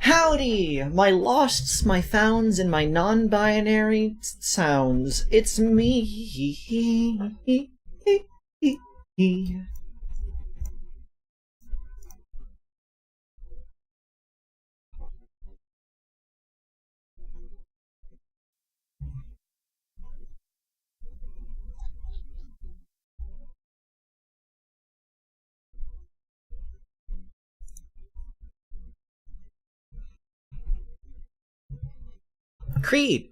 Howdy, my losts, my founds, and my non-binary sounds. It's me. Creed.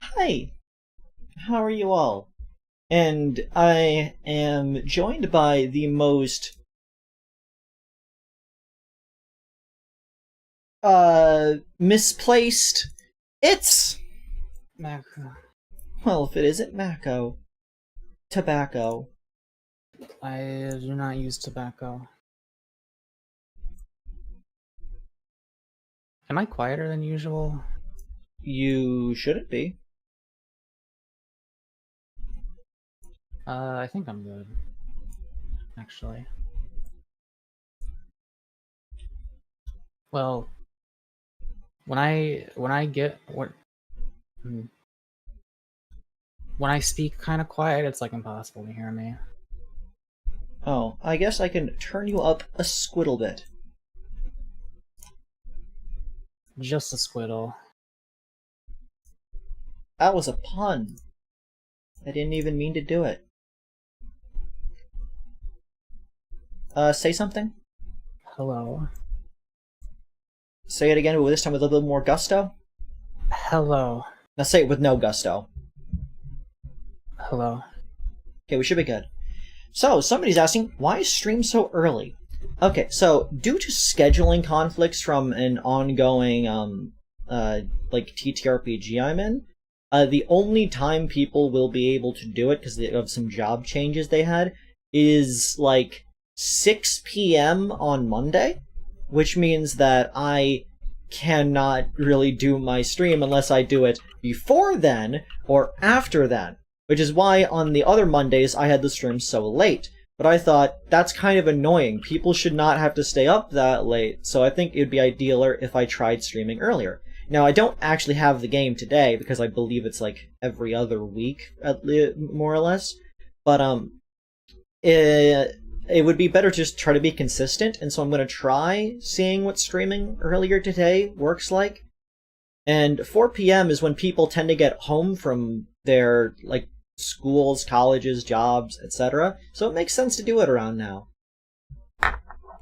Hi, how are you all? And I am joined by the most misplaced Mako. Well, if it isn't Mako, tobacco. I do not use tobacco. Am I quieter than usual? You shouldn't be. I think I'm good. Actually. Well, when I speak kind of quiet, it's like impossible to hear me. Oh, I guess I can turn you up a squiddle bit. Just a squiddle. That was a pun. I didn't even mean to do it. Say something? Hello. Say it again, but this time with a little more gusto. Hello. Now say it with no gusto. Hello. Okay, we should be good. So, somebody's asking, why stream so early? Okay, so, due to scheduling conflicts from an ongoing, like, TTRPG I'm in, the only time people will be able to do it, because of some job changes they had, is, like, 6 p.m. on Monday, which means that I cannot really do my stream unless I do it before then, or after then. Which is why on the other Mondays I had the stream so late. But I thought, that's kind of annoying. People should not have to stay up that late, so I think it would be idealer if I tried streaming earlier. Now, I don't actually have the game today, because I believe it's like every other week, more or less. But, it would be better to just try to be consistent, and so I'm going to try seeing what streaming earlier today works like. And 4 p.m. is when people tend to get home from their, like, schools, colleges, jobs, etc. So it makes sense to do it around now.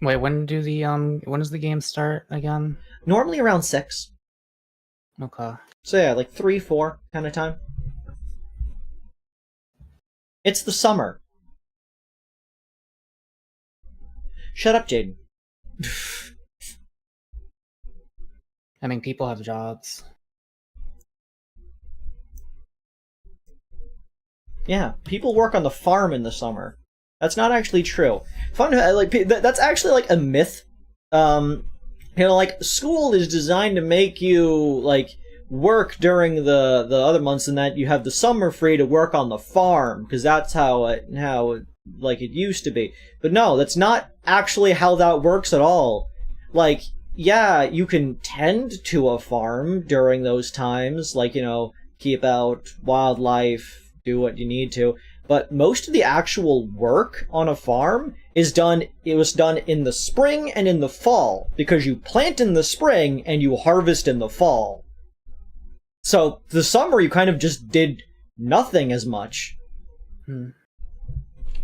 Wait, when does the game start again? Normally around 6. Okay. So yeah, like 3, 4 kind of time. It's the summer. Shut up, Jaden. I mean, people have jobs. Yeah, people work on the farm in the summer. That's not actually true. That's actually like a myth. Like school is designed to make you like work during the other months, and that you have the summer free to work on the farm because that's how it used to be. But no, that's not actually how that works at all. Like, yeah, you can tend to a farm during those times, like, keep out wildlife, do what you need to, but most of the actual work on a farm was done in the spring and in the fall, because you plant in the spring and you harvest in the fall. So the summer you kind of just did nothing as much.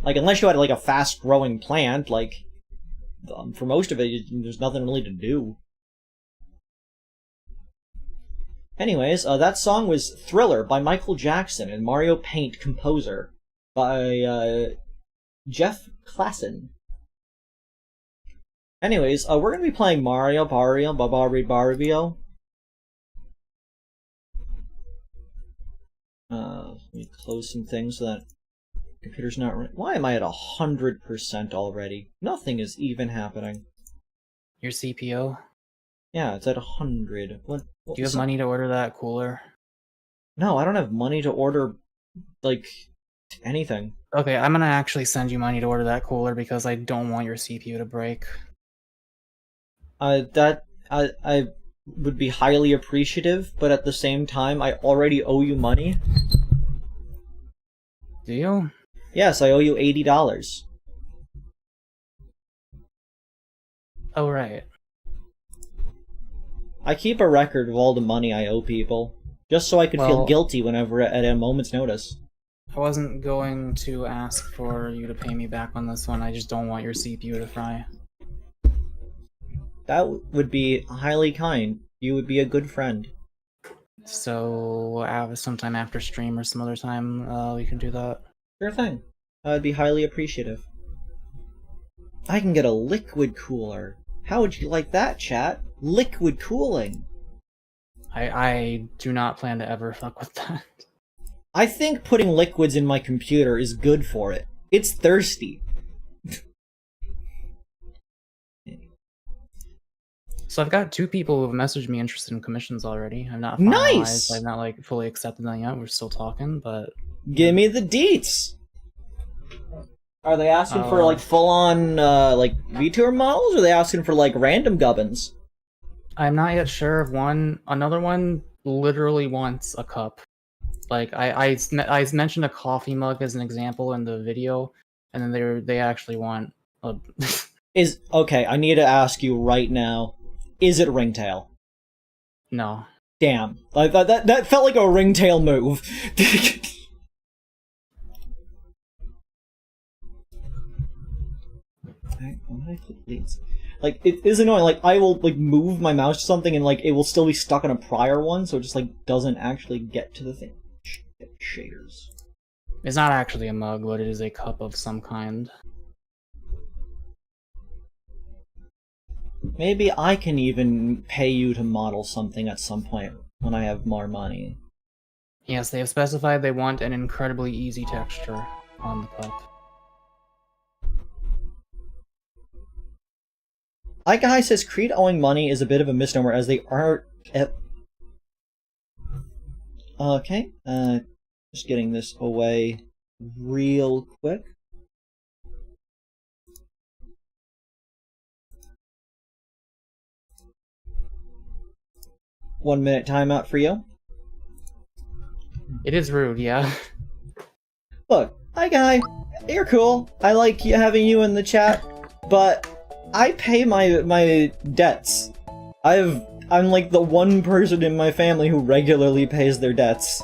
Like, unless you had like a fast growing plant, like, for most of it there's nothing really to do. Anyways, that song was Thriller by Michael Jackson and Mario Paint composer by Jeff Klassen. Anyways, we're going to be playing Mario, Barrio. Let me close some things so that computer's not running. Why am I at 100% already? Nothing is even happening. Your CPU? Yeah, it's at 100. What Do you have money to order that cooler? No, I don't have money to order, like, Anything. Okay, I'm gonna actually send you money to order that cooler because I don't want your CPU to break. I would be highly appreciative, but at the same time, I already owe you money. Do you? Yes, I owe you $80. Oh, right. I keep a record of all the money I owe people, just so I could feel Well, guilty whenever at a moment's notice. I wasn't going to ask for you to pay me back on this one. I just don't want your CPU to fry. That would be highly kind. You would be a good friend. So, sometime after stream or some other time, we can do that. Sure thing. I would be highly appreciative. I can get a liquid cooler. How would you like that, chat? Liquid cooling. I do not plan to ever fuck with that. I think putting liquids in my computer is good for it. It's thirsty. So I've got 2 people who've messaged me interested in commissions already. I'm not finalized. Nice! I've not like fully accepted them yet. We're still talking, but Give me the deets! Are they asking for like full-on like VTuber models, or are they asking for like random gubbins? I'm not yet sure of one. Another one literally wants a cup. Like I mentioned a coffee mug as an example in the video, and then they actually want a. Okay, I need to ask you right now. Is it Ringtail? No. Damn. I thought that felt like a Ringtail move. Like, it is annoying. Like, I will like move my mouse to something and like it will still be stuck on a prior one, so it just like doesn't actually get to the thing. Shaders. It's not actually a mug, but it is a cup of some kind. Maybe I can even pay you to model something at some point when I have more money. Yes, they have specified they want an incredibly easy texture on the cup. Guy says Creed owing money is a bit of a misnomer as they aren't. Okay, just getting this away real quick. One minute timeout for you. It is rude, yeah. Look, hi guy, you're cool. I like having you in the chat, but I pay my debts. I'm like the one person in my family who regularly pays their debts.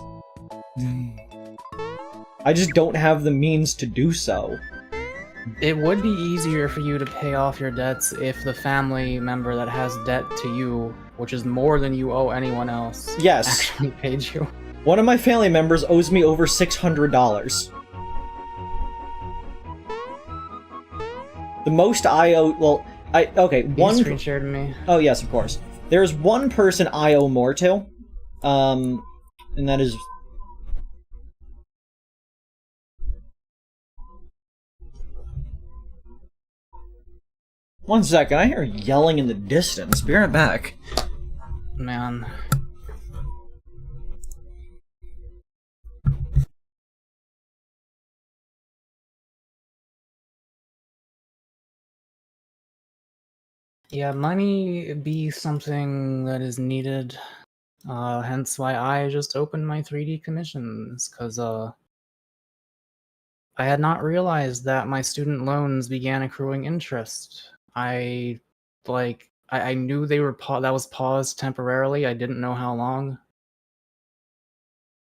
I just don't have the means to do so. It would be easier for you to pay off your debts if the family member that has debt to you, which is more than you owe anyone else, actually paid you. One of my family members owes me over $600. The most I owe, well, one screen shared to me. Oh yes, of course. There's one person I owe more to, and that is. One second, I hear yelling in the distance. Be right back. Man. Yeah, money be something that is needed. Hence why I just opened my 3D commissions, because I had not realized that my student loans began accruing interest. I knew they were that was paused temporarily. I didn't know how long.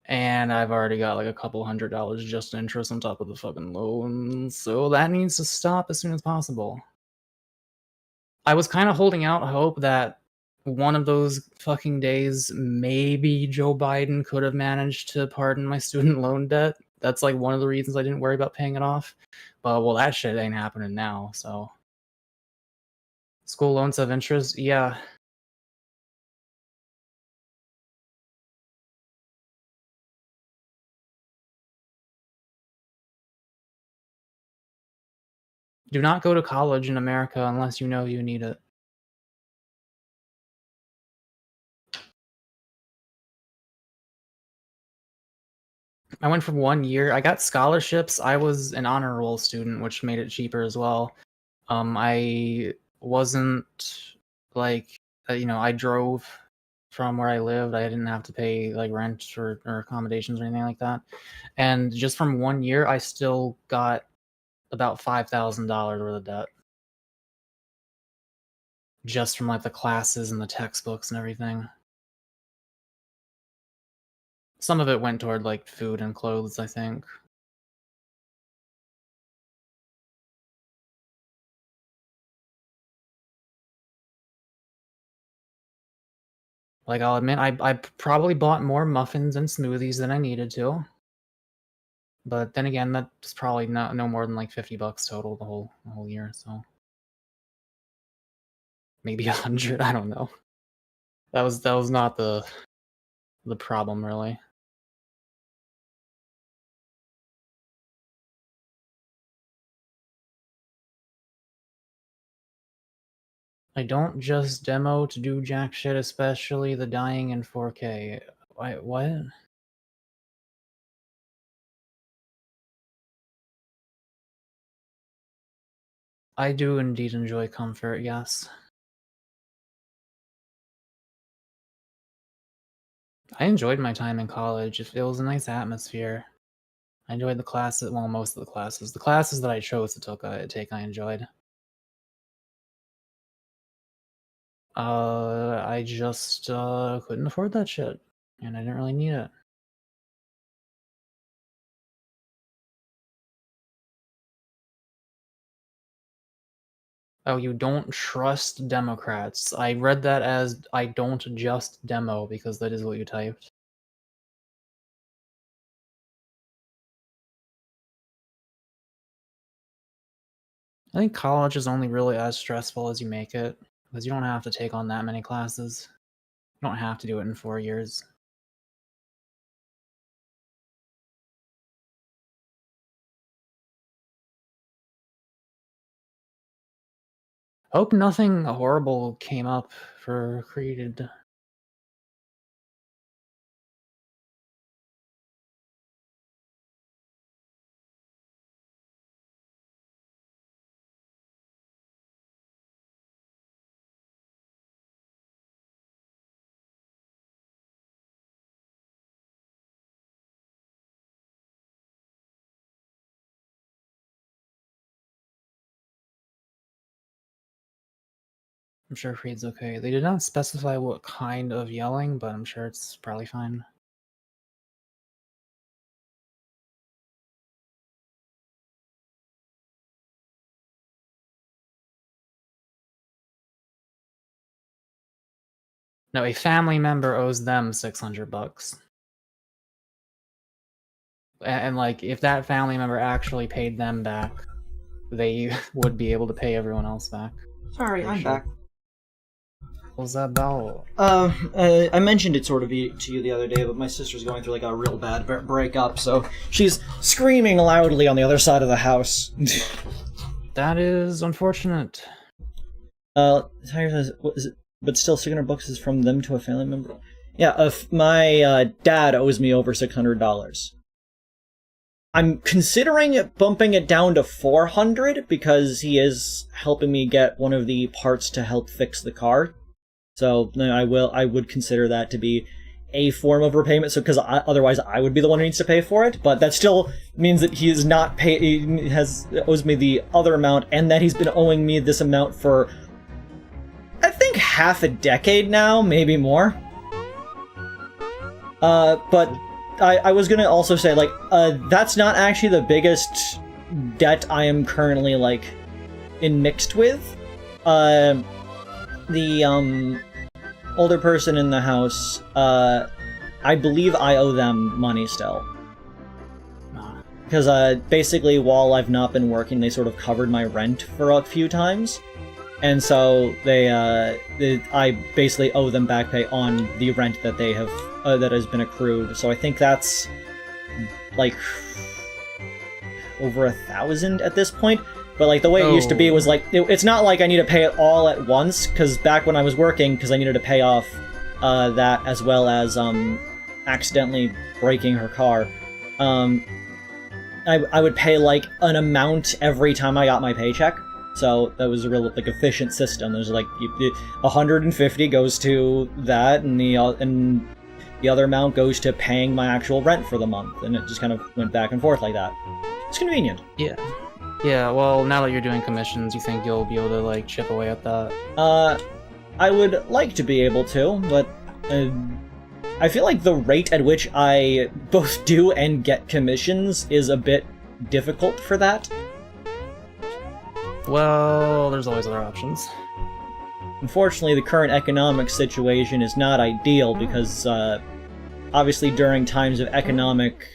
And I've already got like a couple $100 just in interest on top of the fucking loan, so that needs to stop as soon as possible. I was kind of holding out hope that one of those fucking days, maybe Joe Biden could have managed to pardon my student loan debt. That's like one of the reasons I didn't worry about paying it off. But well, that shit ain't happening now, so. School loans have interest? Yeah. Do not go to college in America unless you know you need it. I went for 1 year. I got scholarships. I was an honor roll student, which made it cheaper as well. I wasn't like, I drove from where I lived. I didn't have to pay like rent or accommodations or anything like that. And just from 1 year, I still got about $5,000 worth of debt. Just from like the classes and the textbooks and everything. Some of it went toward like food and clothes, I think. Like, I'll admit, I probably bought more muffins and smoothies than I needed to. But then again, that's probably no more than like $50 total the whole year, so maybe 100. I don't know. That was not the problem, really. I don't just demo to do jack shit, especially the dying in 4K. What? I do indeed enjoy comfort, yes. I enjoyed my time in college. It was a nice atmosphere. I enjoyed the classes, well, most of the classes. The classes that I chose to take, I enjoyed. I just couldn't afford that shit, and I didn't really need it. Oh, you don't trust Democrats. I read that as I don't just demo, because that is what you typed. I think college is only really as stressful as you make it, because you don't have to take on that many classes. You don't have to do it in 4 years. Hope nothing horrible came up for created. I'm sure Freed's okay. They did not specify what kind of yelling, but I'm sure it's probably fine. No, a family member owes them $600. And like, if that family member actually paid them back, they would be able to pay everyone else back. Sorry, I'm back. What was that about? I mentioned it sort of to you the other day, but my sister's going through like a real bad breakup, so she's screaming loudly on the other side of the house. That is unfortunate. Tyre says, what is it? But still, $600 is from them to a family member. Yeah, my dad owes me over $600. I'm considering bumping it down to $400 because he is helping me get one of the parts to help fix the car. So I would consider that to be a form of repayment. So because otherwise I would be the one who needs to pay for it. But that still means that he is not owes me the other amount, and that he's been owing me this amount for I think half a decade now, maybe more. But I was gonna also say, like, that's not actually the biggest debt I am currently, like, mixed with. The older person in the house, I believe I owe them money still. Because, basically, while I've not been working, they sort of covered my rent for a few times. And so I basically owe them back pay on the rent that they have that has been accrued. So I think that's like over 1,000 at this point. But like the way it used to be was like it's not like I need to pay it all at once, because back when I was working, because I needed to pay off that as well as accidentally breaking her car. I would pay like an amount every time I got my paycheck. So that was a real like efficient system. There's like 150 goes to that, and the other amount goes to paying my actual rent for the month, and it just kind of went back and forth like that. It's convenient. Yeah. Yeah, well, now that you're doing commissions, you think you'll be able to, like, chip away at that? I would like to be able to, but I feel like the rate at which I both do and get commissions is a bit difficult for that. Well, there's always other options. Unfortunately, the current economic situation is not ideal because, obviously during times of economic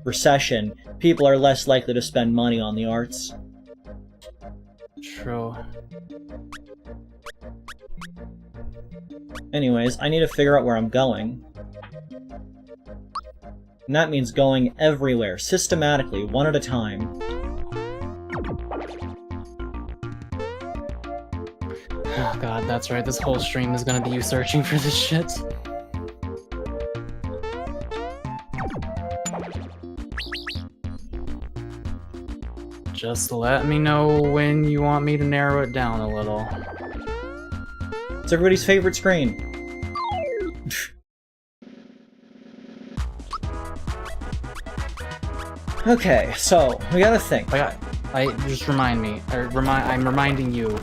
recession, people are less likely to spend money on the arts. True. Anyways, I need to figure out where I'm going. And that means going everywhere, systematically, one at a time. Oh god, that's right, this whole stream is gonna be you searching for this shit. Just let me know when you want me to narrow it down a little. It's everybody's favorite screen. Okay, so we gotta think. Just remind me, I'm reminding you.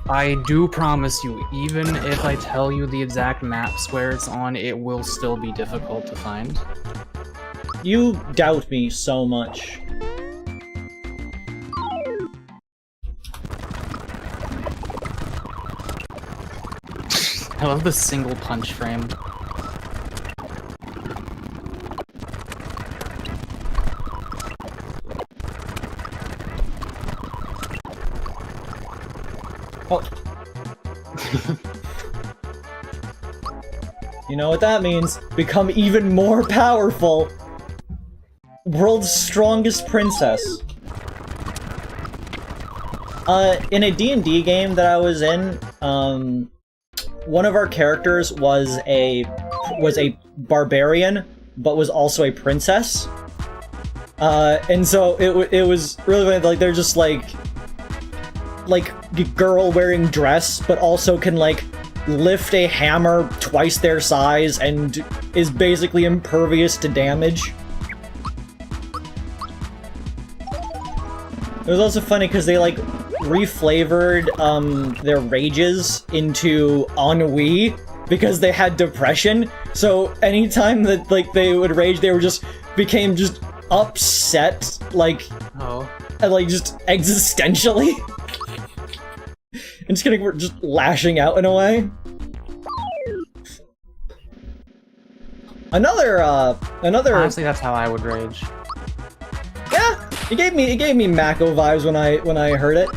I do promise you, even if I tell you the exact map square it's on, it will still be difficult to find. You doubt me so much. I love the single punch frame. Oh. You know what that means? Become even more powerful! World's strongest princess. In a D&D game that I was in, one of our characters was a barbarian, but was also a princess. And so it was really funny, like, they're just like girl wearing dress, but also can like lift a hammer twice their size and is basically impervious to damage. It was also funny because they like reflavored their rages into ennui because they had depression. So anytime that like they would rage, they were became upset, like just existentially. And just lashing out in a way. Another Honestly, that's how I would rage. Yeah, it gave me Mako vibes when I heard it.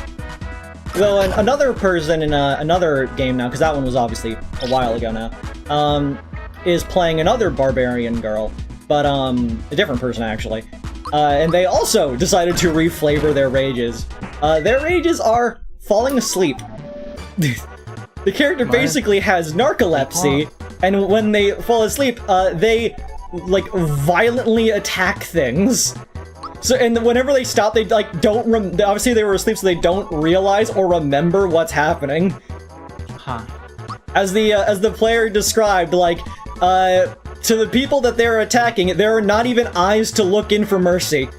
Though another person in another game now, because that one was obviously a while ago now, is playing another barbarian girl, but a different person actually. And they also decided to reflavor their rages. Their rages are falling asleep. The character basically has narcolepsy, and when they fall asleep, they like violently attack things. So, and whenever they stop, they like obviously they were asleep, so they don't realize or remember what's happening. Huh. As the player described, like, to the people that they're attacking, there are not even eyes to look in for mercy.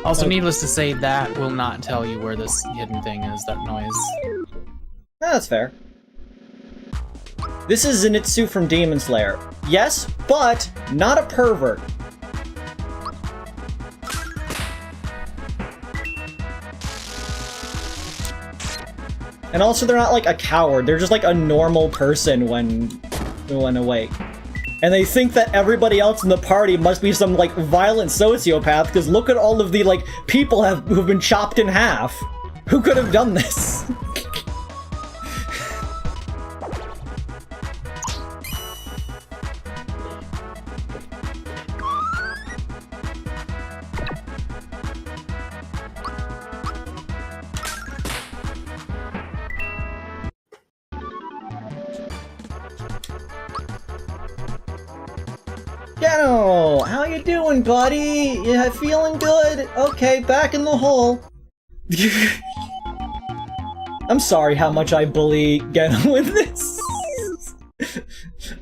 Also, needless to say, that will not tell you where this hidden thing is, that noise. Yeah, that's fair. This is Zenitsu from Demon Slayer. Yes, but not a pervert. And also, they're not like a coward. They're just like a normal person when awake. And they think that everybody else in the party must be some, like, violent sociopath, because look at all of the, like, people who've been chopped in half. Who could have done this? Geno! How you doing, buddy? You feeling good? Okay, back in the hole. I'm sorry how much I bully Geno with this.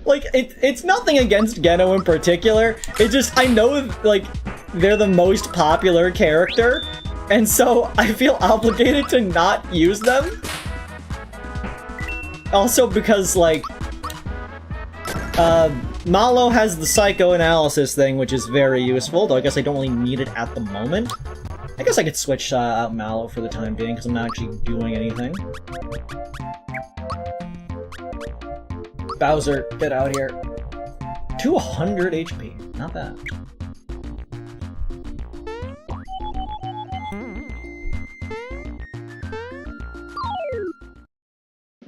Like, it's nothing against Geno in particular. It just, I know, like, they're the most popular character, and so I feel obligated to not use them. Also because, like, Malo has the psychoanalysis thing, which is very useful, though I guess I don't really need it at the moment. I guess I could switch out Malo for the time being, because I'm not actually doing anything. Bowser, get out here. 200 HP. Not bad.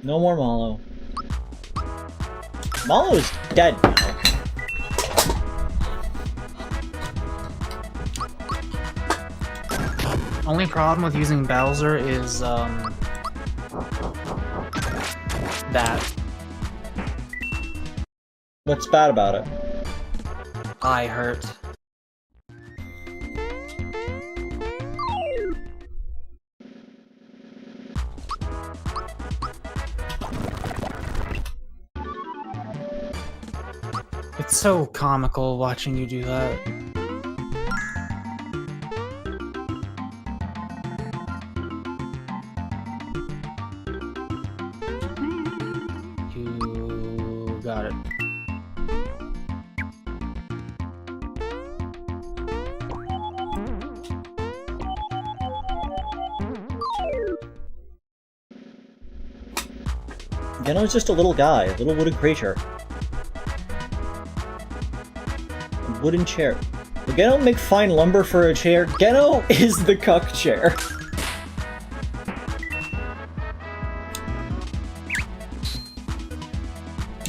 No more Malo. Malo is dead now. Only problem with using Bowser is, that. What's bad about it? Eye hurt. It's so comical watching you do that. You got it. Geno's just a little guy, a little wooden creature. A wooden chair. Will Geno make fine lumber for a chair? Geno is the cuck chair.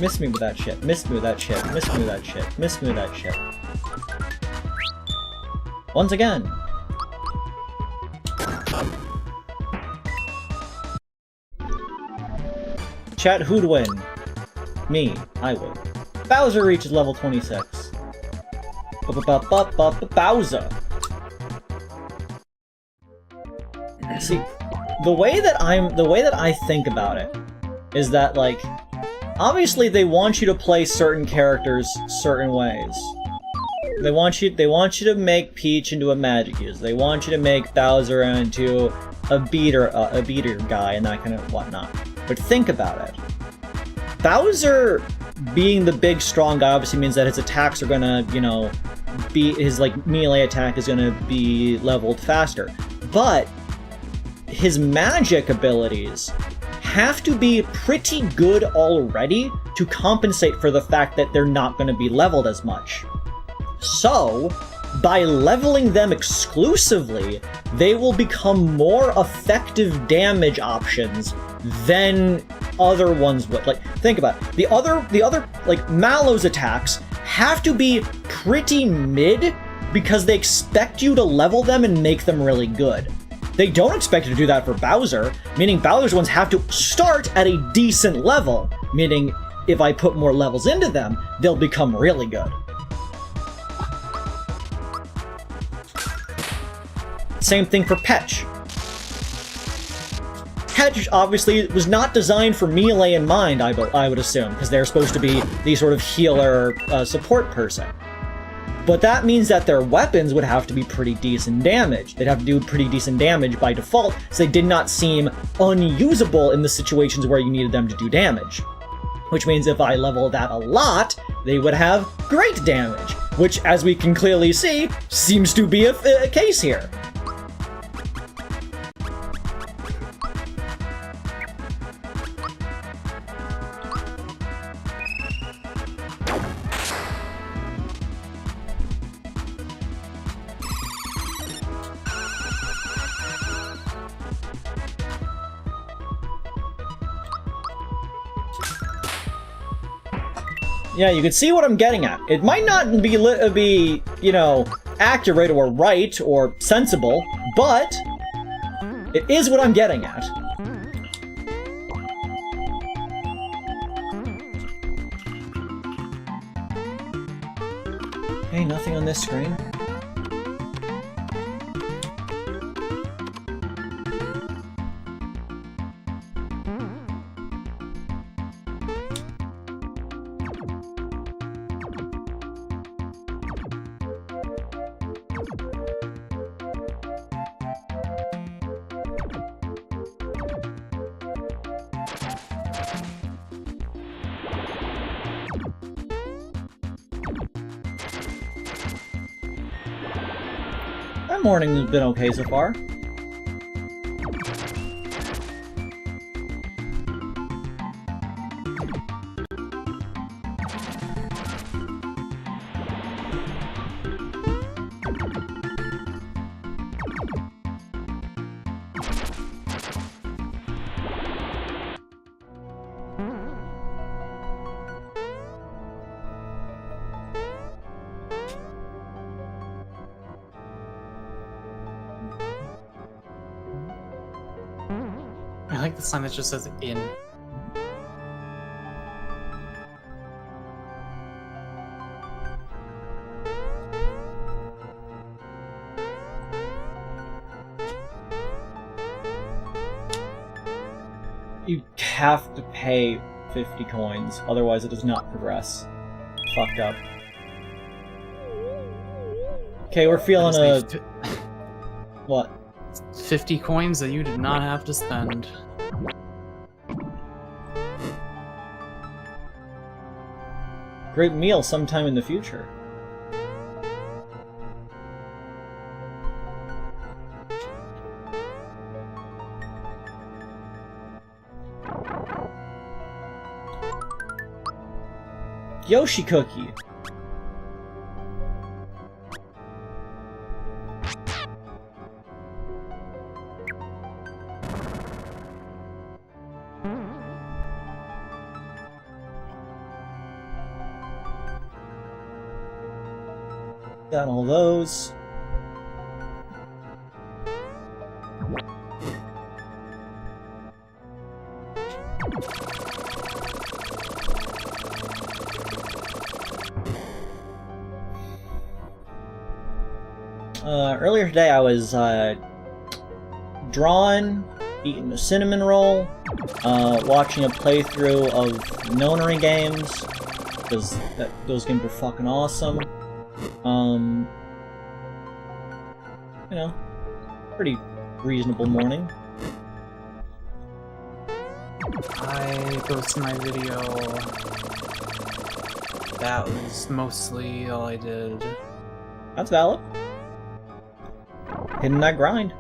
Miss me with that shit. Miss me with that shit. Miss me with that shit. Miss me with that shit. Once again. Chat, who'd win? Me. I win. Bowser reaches level 26. Bowser. See, the way that I think about it is that, like, obviously they want you to play certain characters certain ways. They want you to make Peach into a magic user. They want you to make Bowser into a beater guy and that kind of whatnot. But think about it. Bowser being the big, strong guy obviously means that his attacks are gonna, you know, his, like, melee attack is gonna be leveled faster. But his magic abilities have to be pretty good already to compensate for the fact that they're not gonna be leveled as much. So, by leveling them exclusively, they will become more effective damage options than other ones would. Like, think about it. The other, like, Malo's attacks have to be pretty mid because they expect you to level them and make them really good. They don't expect you to do that for Bowser, meaning Bowser's ones have to start at a decent level, meaning if I put more levels into them, they'll become really good. Same thing for Petch. Petch obviously was not designed for melee in mind, I would assume, because they're supposed to be the sort of healer support person. But that means that their weapons would have to be pretty decent damage. They'd have to do pretty decent damage by default, so they did not seem unusable in the situations where you needed them to do damage. Which means if I level that a lot, they would have great damage, which, as we can clearly see, seems to be a case here. Yeah, you can see what I'm getting at. It might not be you know, accurate or right or sensible, but it is what I'm getting at. Hey, nothing on this screen. My morning has been okay so far. I like the sign that just says in. You have to pay 50 coins, otherwise it does not progress. Fucked up. Okay, we're feeling a... What? 50 coins that you did not have to spend. Great meal sometime in the future. Yoshi cookie. Got all those. Earlier today I was drawing, eating a cinnamon roll, watching a playthrough of Nonary games, because those games are fucking awesome. You know, pretty reasonable morning. I posted my video. That was mostly all I did. That's valid. Hitting that grind.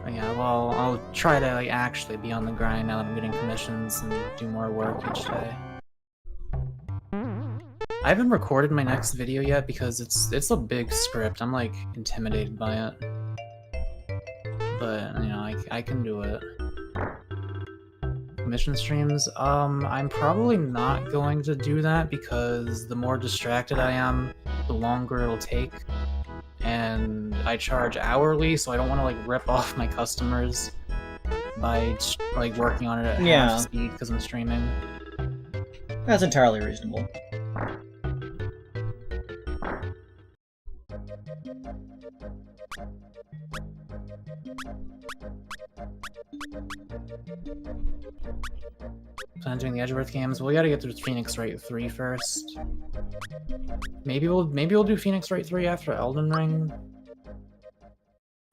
But yeah, well, I'll try to like actually be on the grind now that I'm getting commissions and do more work each day. I haven't recorded my next video yet because it's a big script. I'm like intimidated by it. But you know, I can do it. Mission streams, I'm probably not going to do that because the more distracted I am, the longer it'll take. And I charge hourly, so I don't want to like rip off my customers by like working on it at half speed because I'm streaming. That's entirely reasonable. So I'm doing the Edgeworth games. Well, we gotta get through Phoenix Wright 3 first. Maybe we'll do Phoenix Wright 3 after Elden Ring. Do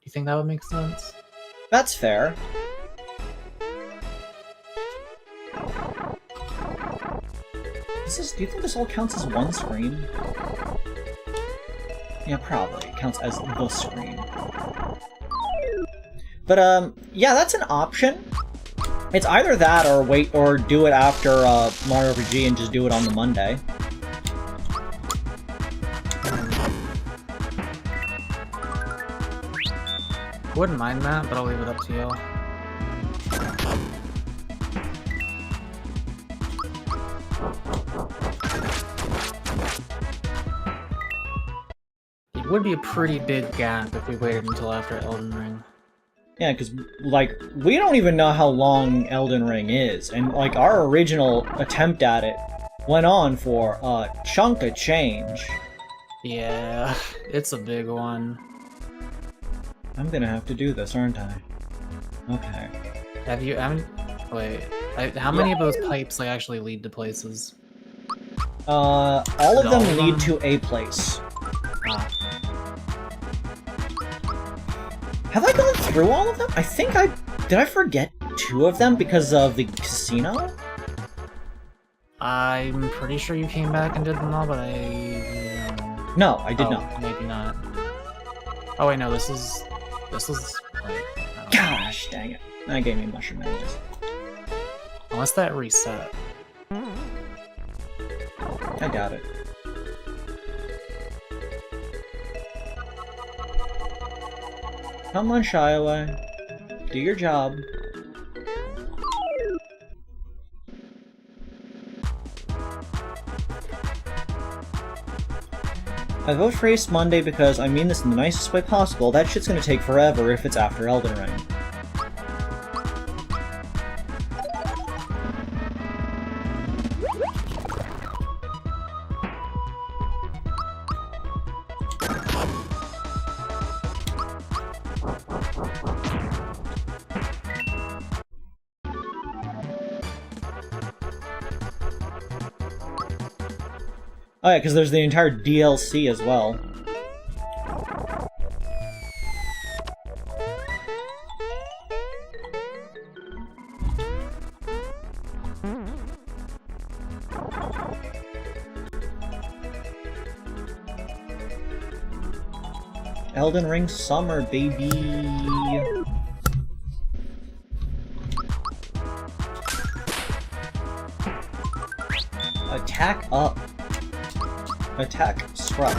you think that would make sense? That's fair. Do you think this all counts as one screen? Yeah, probably. It counts as the screen. But, yeah, that's an option. It's either that or wait or do it after Mario RPG and just do it on the Monday. Wouldn't mind that, but I'll leave it up to you. It would be a pretty big gap if we waited until after Elden Ring. Yeah, because, like, we don't even know how long Elden Ring is, and, like, our original attempt at it went on for a chunk of change. Yeah, it's a big one. I'm gonna have to do this, aren't I? Okay. Have you? Wait. How many of those pipes like actually lead to places? All of them lead to a place. Ah. Have I gone through all of them? I think did I forget 2 of them because of the casino? I'm pretty sure you came back and did them all, but No, I did not. Maybe not. Oh wait, no, this is. Wait, Gosh, dang it! That gave me mushroom enemies. unless that reset. I doubt it. Come on, Shy Away. Do your job. I vote for Ace Monday because I mean this in the nicest way possible. That shit's gonna take forever if it's after Elden Ring. Oh yeah, because there's the entire DLC as well. Elden Ring Summer, baby! Attack up. Attack Scrub.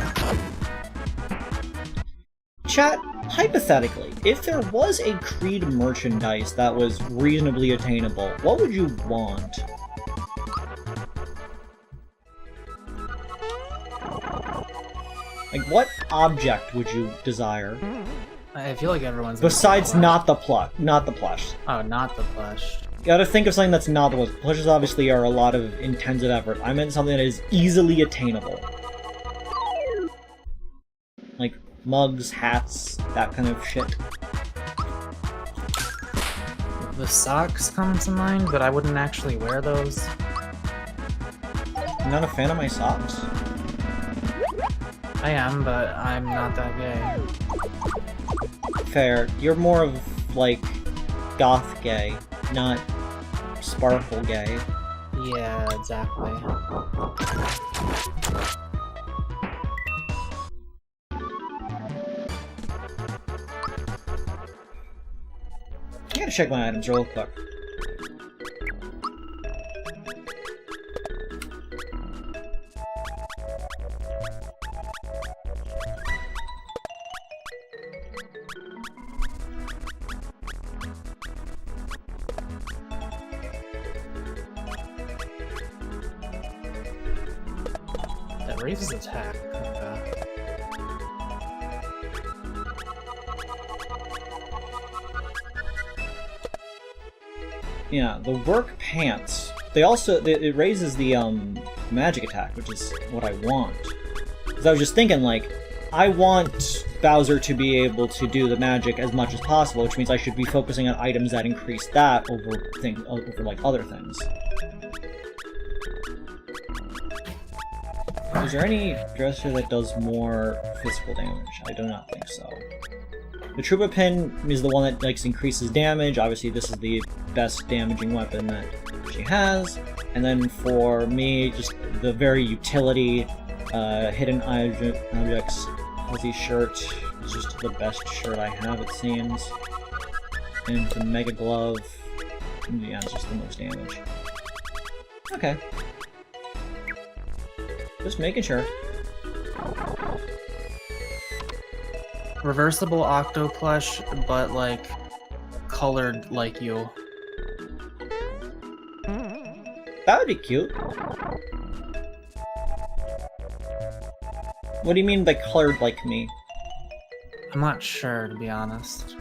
Chat, hypothetically, if there was a Creed merchandise that was reasonably attainable, what would you want? Like, what object would you desire? I feel like everyone's. Besides not the plush. Oh, not the plush. You gotta think of something that's not the plush. Plushes obviously are a lot of intensive effort. I meant something that is easily attainable. Like mugs, hats, that kind of shit. The socks come to mind, but I wouldn't actually wear those. I'm not a fan of my socks. I am, but I'm not that gay. Fair. You're more of, like, goth gay, not sparkle gay. Yeah, exactly. I gotta check my items real quick. That raises attack. Okay. Yeah, the work pants. They also it raises the magic attack, which is what I want. Because I was just thinking, like, I want Bowser to be able to do the magic as much as possible, which means I should be focusing on items that increase that over like other things. Is there any dresser that does more physical damage? I do not think so. The Troopa Pin is the one that increases damage. Obviously, this is the best damaging weapon that she has. And then for me, just the very utility, hidden objects, fuzzy shirt is just the best shirt I have, it seems. And the Mega Glove, yeah, it's just the most damage. Okay. Just making sure. Reversible Octo plush, but like colored like you. That would be cute. What do you mean by colored like me? I'm not sure, to be honest.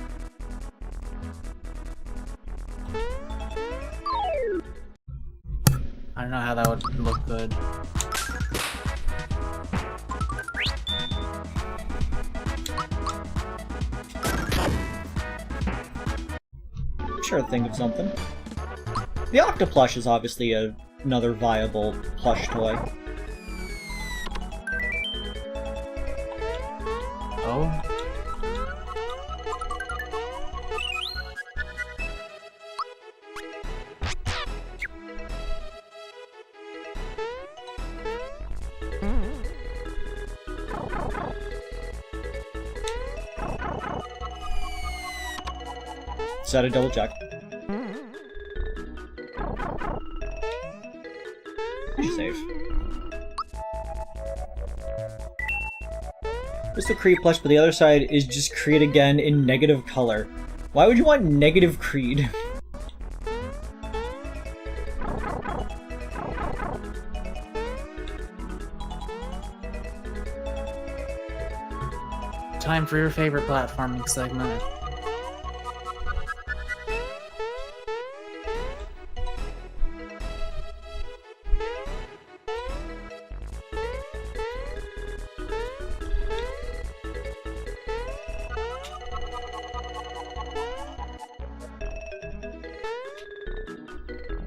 I don't know how that would look good. sure to think of something. The Octoplush is obviously another viable plush toy. Oh? Set a double check. Pretty safe. It's the Creed plush, but the other side is just Creed again in negative color. Why would you want negative Creed? Time for your favorite platforming segment.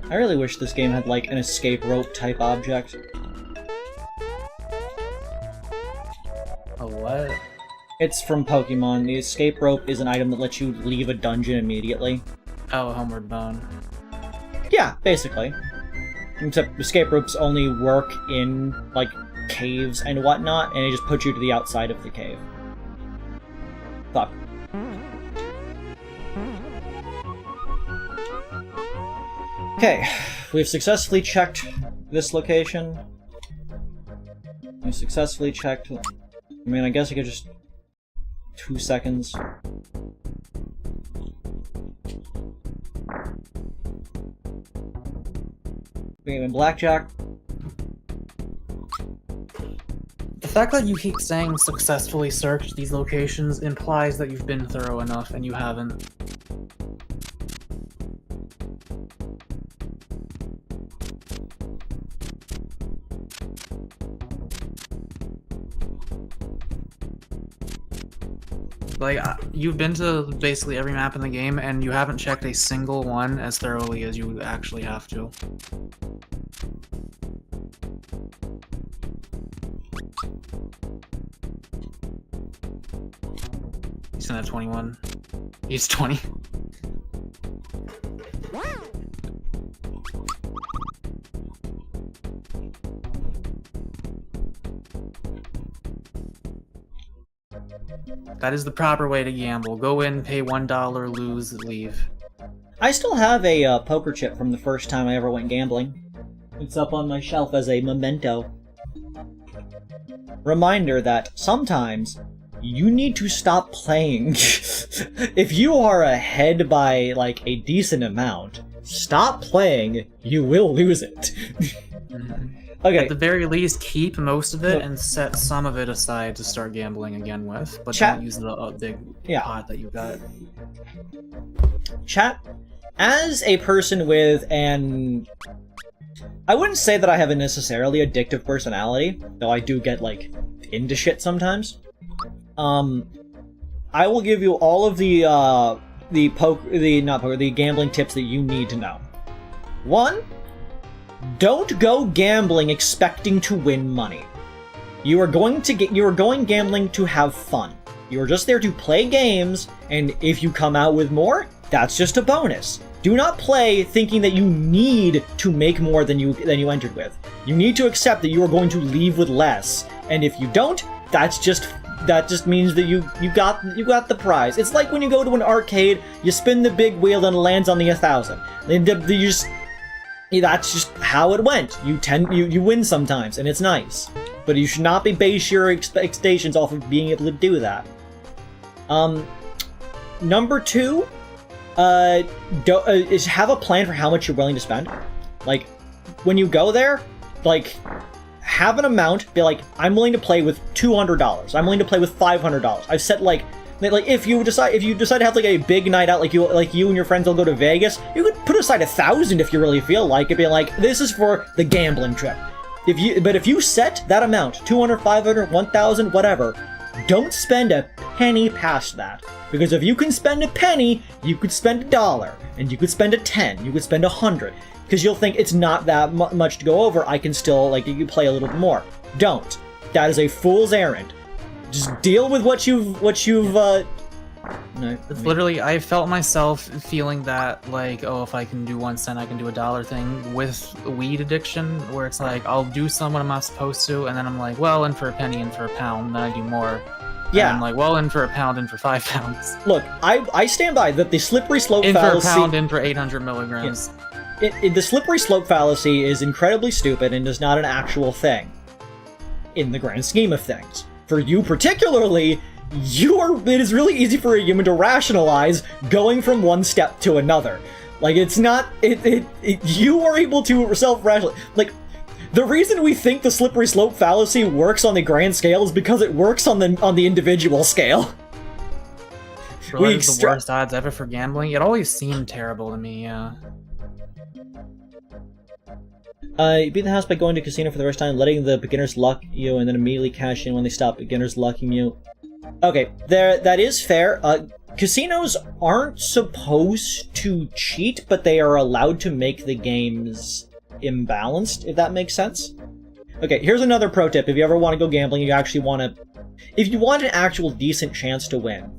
I really wish this game had, like, an escape rope type object. A what? It's from Pokemon. The escape rope is an item that lets you leave a dungeon immediately. Oh, Homeward Bound. Yeah, basically. Except escape ropes only work in, like, caves and whatnot, and it just puts you to the outside of the cave. Fuck. Okay, we've successfully checked this location. We've successfully checked... I mean, I guess I could just... 2 seconds. Game in blackjack. The fact that you keep saying successfully searched these locations implies that you've been thorough enough, and you haven't. Like, you've been to basically every map in the game, and you haven't checked a single one as thoroughly as you actually have to. He's not 21. He's 20. That is the proper way to gamble. Go in, pay $1, lose, leave. I still have a poker chip from the first time I ever went gambling. It's up on my shelf as a memento. Reminder that sometimes you need to stop playing. If you are ahead by, like, a decent amount, stop playing, you will lose it. Okay. At the very least, keep most of it and set some of it aside to start gambling again with, but don't use a big pot that you got. Chat, as a person with an... I wouldn't say that I have a necessarily addictive personality, though I do get, like, into shit sometimes. I will give you all of the gambling tips that you need to know. 1, don't go gambling expecting to win money. You are going gambling to have fun. You are just there to play games, and if you come out with more, that's just a bonus. Do not play thinking that you need to make more than you entered with. You need to accept that you are going to leave with less, and if you don't, that just means that you got the prize. It's like when you go to an arcade, you spin the big wheel and it lands on the 1,000. That's just how it went. You win sometimes, and it's nice. But you should not base your expectations off of being able to do that. Number 2, is have a plan for how much you're willing to spend. Like, when you go there, like, have an amount, be like, I'm willing to play with $200. I'm willing to play with $500. I've set, like, if you decide to have, like, a big night out, like you and your friends will go to Vegas, you could put aside $1,000 if you really feel like it, being like, this is for the gambling trip. But if you set that amount, $200, $500, $1,000, whatever, don't spend a penny past that. Because if you can spend a penny, you could spend $1, and you could spend a 10, you could spend 100. Because you'll think it's not that much to go over, I can still, like, you play a little bit more. Don't. That is a fool's errand. Just deal with what you've, no, it's literally, I felt myself feeling that, like, oh, if I can do 1 cent, I can do $1 thing with weed addiction, where it's like, I'll do some when I'm not supposed to, and then I'm like, well, in for a penny, in for a pound, then I do more. Yeah. And I'm like, well, in for a pound, in for 5 pounds. Look, I stand by that the slippery slope in fallacy... In for a pound, in for 800 milligrams. The slippery slope fallacy is incredibly stupid and is not an actual thing. In the grand scheme of things. For you particularly... it is really easy for a human to rationalize going from one step to another. Like, it's not, you are able to self-rationalize. Like, the reason we think the slippery slope fallacy works on the grand scale is because it works on the individual scale. Really, the worst odds ever for gambling? It always seemed terrible to me, yeah. You beat the house by going to casino for the first time, letting the beginners luck you, and then immediately cash in when they stop beginners lucking you. Okay, that is fair. Casinos aren't supposed to cheat, but they are allowed to make the games imbalanced, if that makes sense. Okay, here's another pro tip. If you ever want to go gambling, you actually want to... If you want an actual decent chance to win,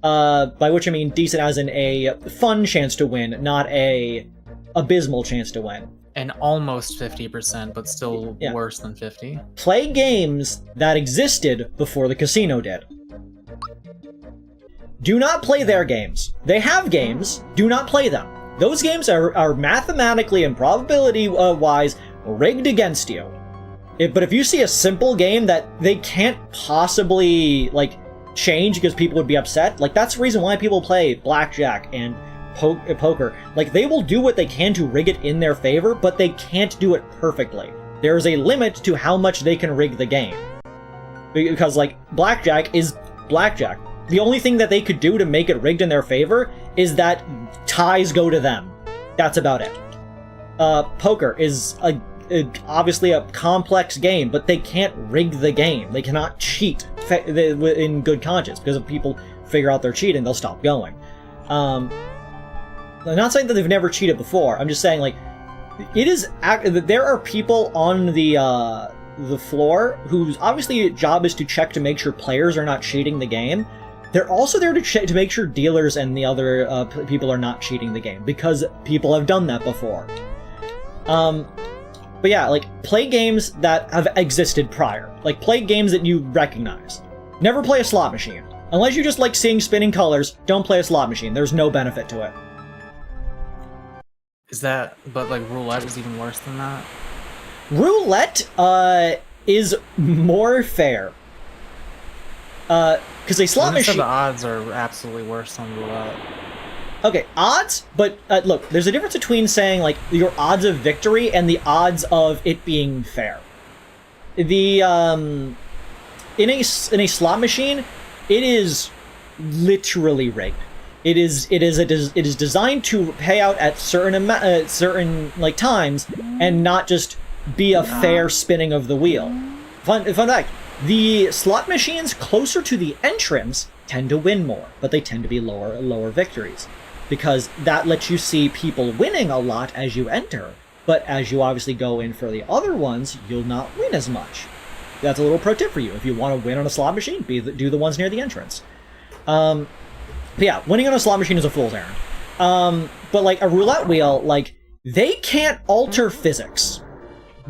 by which I mean decent as in a fun chance to win, not a abysmal chance to win. And almost 50%, but still worse than 50. Play games that existed before the casino did. Do not play their games. They have games. Do not play them. Those games are mathematically and probability-wise rigged against you. But if you see a simple game that they can't possibly, like, change because people would be upset, like, that's the reason why people play blackjack and poker. Like, they will do what they can to rig it in their favor, but they can't do it perfectly. There is a limit to how much they can rig the game. Because, like, blackjack is blackjack. The only thing that they could do to make it rigged in their favor is that ties go to them. That's about it. Poker is obviously a complex game, but they can't rig the game. They cannot cheat in good conscience, because if people figure out they're cheating, they'll stop going. I'm not saying that they've never cheated before. I'm just saying, like, there are people on the floor whose obviously job is to check to make sure players are not cheating the game. They're also there to make sure dealers and the other people are not cheating the game, because people have done that before. But yeah, like, play games that have existed prior. Like, play games that you recognize. Never play a slot machine. Unless you just like seeing spinning colors, don't play a slot machine. There's no benefit to it. Is that, but like roulette is even worse than that? Roulette is more fair. Because a slot machine... The odds are absolutely worse on roulette. Okay, odds, but look, there's a difference between saying, like, your odds of victory and the odds of it being fair. The, in a slot machine, it is literally rigged. It is designed to pay out at certain like times, and not just be a fair spinning of the wheel. Fun fact: the slot machines closer to the entrance tend to win more, but they tend to be lower victories, because that lets you see people winning a lot as you enter. But as you obviously go in for the other ones, you'll not win as much. That's a little pro tip for you. If you want to win on a slot machine, do the ones near the entrance. But yeah, winning on a slot machine is a fool's errand. But like a roulette wheel, like, they can't alter physics.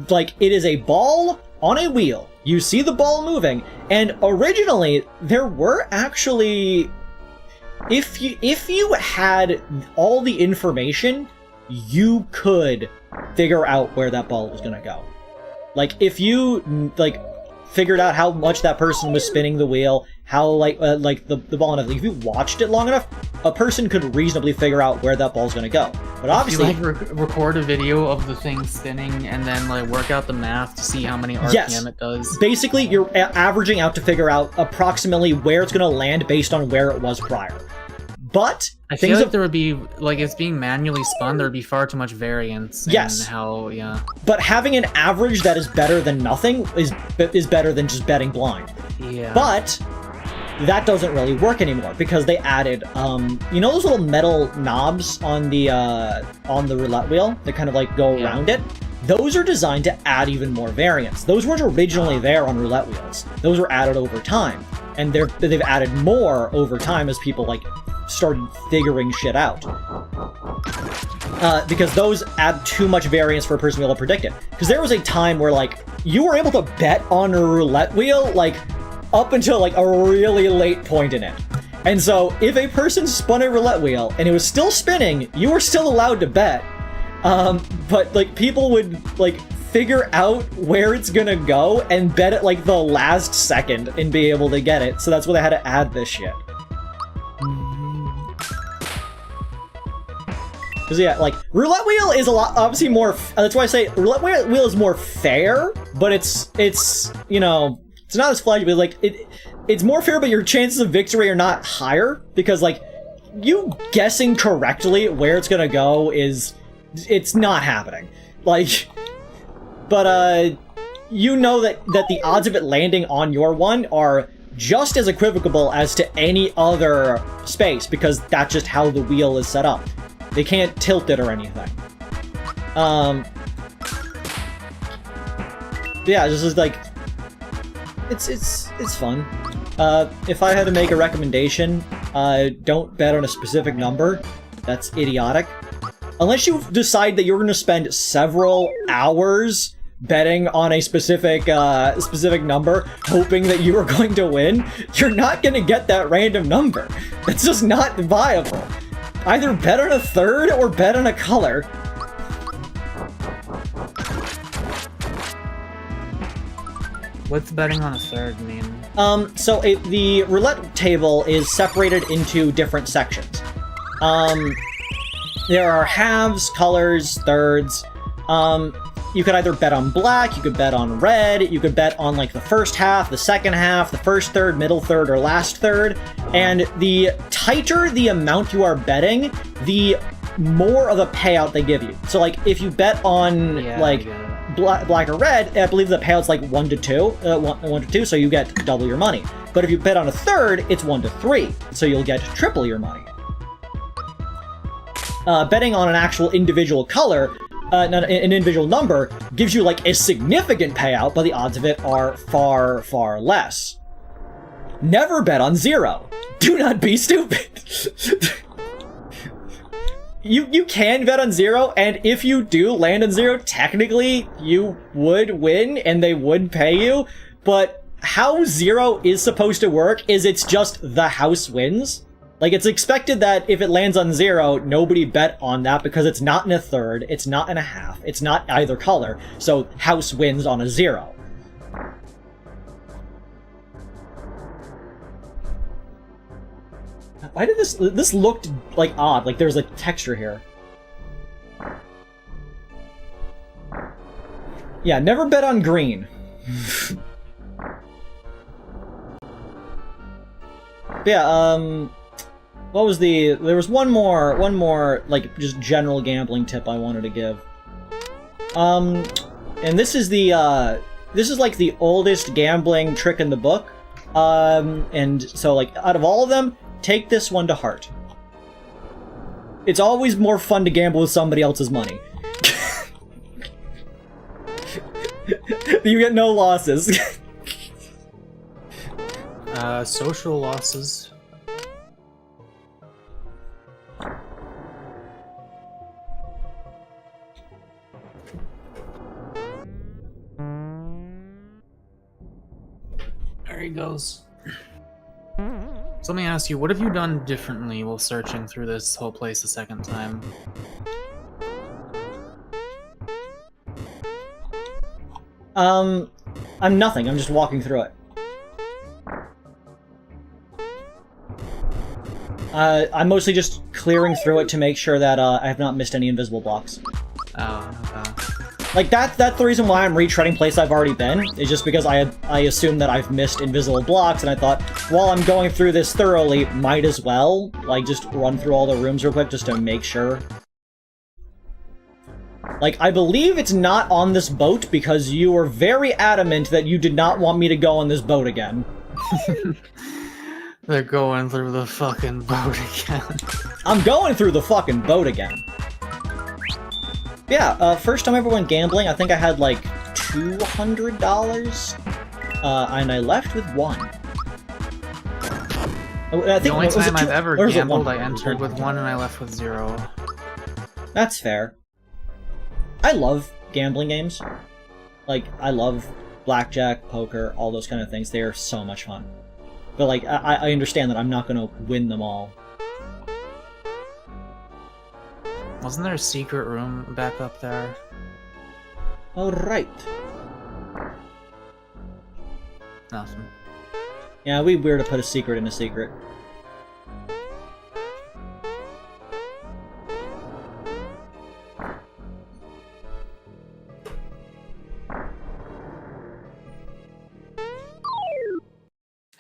Like, it is a ball on a wheel. You see the ball moving, and originally there were actually, if you had all the information, you could figure out where that ball was gonna go. Like, if you like figured out how much that person was spinning the wheel, how like the ball enough. Like, if you watched it long enough, a person could reasonably figure out where that ball's gonna go. But obviously, you like record a video of the thing spinning and then like work out the math to see how many RPM it does. Basically, you're averaging out to figure out approximately where it's gonna land based on where it was prior. But I feel like there would be, like, it's being manually spun, there would be far too much variance in how, But having an average that is better than nothing is better than just betting blind. Yeah. But that doesn't really work anymore because they added, you know those little metal knobs on the roulette wheel that kind of like go around it? Those are designed to add even more variance. Those weren't originally there on roulette wheels. Those were added over time, and they've added more over time as people like started figuring shit out. Because those add too much variance for a person to be able to predict it. Because there was a time where like you were able to bet on a roulette wheel like up until like a really late point in it. And so if a person spun a roulette wheel and it was still spinning, you were still allowed to bet. But like people would like figure out where it's gonna go and bet at like the last second and be able to get it. So that's why they had to add this shit. Because yeah, like roulette wheel is a lot obviously more. That's why I say roulette wheel is more fair, but it's you know it's not as flashy. But like it's more fair, but your chances of victory are not higher because like you guessing correctly where it's gonna go it's not happening. Like, but you know that the odds of it landing on your one are just as equivocal as to any other space because that's just how the wheel is set up. They can't tilt it or anything. Yeah, this is like it's fun. If I had to make a recommendation, don't bet on a specific number. That's idiotic. Unless you decide that you're going to spend several hours betting on a specific number, hoping that you are going to win, you're not going to get that random number. That's just not viable. Either bet on a third or bet on a color. What's betting on a third mean? So the roulette table is separated into different sections. There are halves, colors, thirds. You could either bet on black, you could bet on red, you could bet on like the first half, the second half, the first third, middle third, or last third. And the tighter the amount you are betting, the more of a payout they give you. So like if you bet on black or red, I believe the payout's like 1 to 2, 1 to 2, so you get double your money. But if you bet on a third, it's 1 to 3, so you'll get triple your money. Betting on an actual individual color, not an individual number, gives you like a significant payout, but the odds of it are far, far less. Never bet on 0. Do not be stupid. You can bet on 0, and if you do land on 0, technically you would win and they would pay you, but how 0 is supposed to work is it's just the house wins. Like, it's expected that if it lands on 0, nobody bet on that because it's not in a third, it's not in a half, it's not either color, so house wins on a 0. Why did this looked like odd, like there's a texture here. Yeah, never bet on green. Yeah, what was there was one more, like, just general gambling tip I wanted to give. And this is like the oldest gambling trick in the book. And so, like, out of all of them, take this one to heart. It's always more fun to gamble with somebody else's money. You get no losses. Social losses. There he goes. So let me ask you, what have you done differently while searching through this whole place a second time? I'm nothing. I'm just walking through it. I'm mostly just clearing through it to make sure that I have not missed any invisible blocks. Oh, okay. Like, that's the reason why I'm retreading places I've already been, is just because I assume that I've missed invisible blocks, and I thought, while I'm going through this thoroughly, might as well, like, just run through all the rooms real quick just to make sure. Like, I believe it's not on this boat because you were very adamant that you did not want me to go on this boat again. They're going through the fucking boat again. I'm going through the fucking boat again. Yeah, first time I ever went gambling, I think I had like $200, and I left with $1. I think The only time I've ever gambled, I $1? entered with 1 and I left with 0. That's fair. I love gambling games. Like, I love blackjack, poker, all those kind of things. They are so much fun. But, like, I understand that I'm not gonna win them all. Wasn't there a secret room back up there? Alright. Nothing. Yeah, it'd be weird to put a secret in a secret.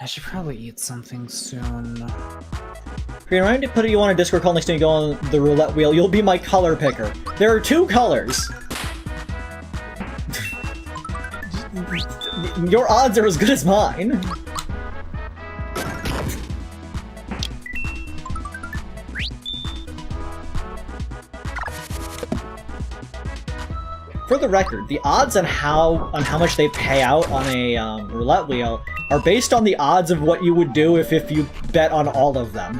I should probably eat something soon. If you're reminded to put you on a Discord call next time you go on the roulette wheel, you'll be my color picker. There are 2 colors! Your odds are as good as mine. For the record, the odds on how much they pay out on a roulette wheel are based on the odds of what you would do if you bet on all of them.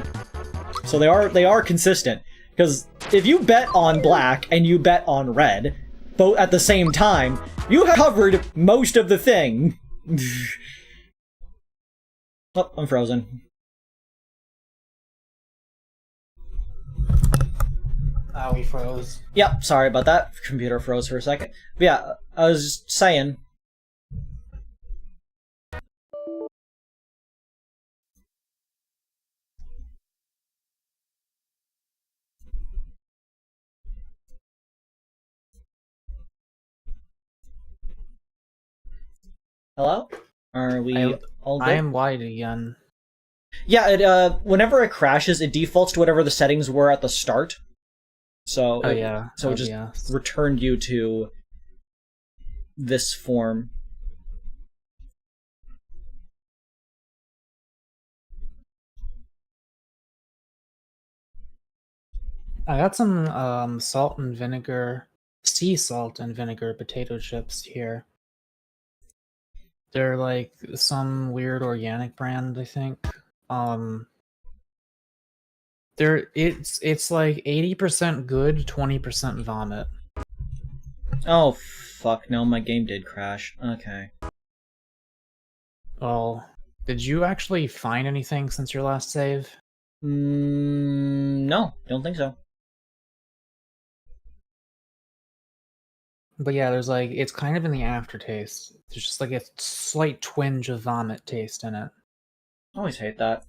So they are consistent. Because if you bet on black and you bet on red, both at the same time, you have covered most of the thing. Oh, I'm frozen. Oh, we froze. Yep, sorry about that. Computer froze for a second. But yeah, I was saying. Hello? Are we all good? I am wide again. Yeah, it whenever it crashes, it defaults to whatever the settings were at the start. So it just returned you to this form. I got some salt and vinegar, sea salt and vinegar potato chips here. They're like some weird organic brand, I think. It's like 80% good, 20% vomit. Oh fuck no, my game did crash. Okay. Well, did you actually find anything since your last save? No, don't think so. But yeah, there's like, it's kind of in the aftertaste. There's just like a slight twinge of vomit taste in it. Always hate that.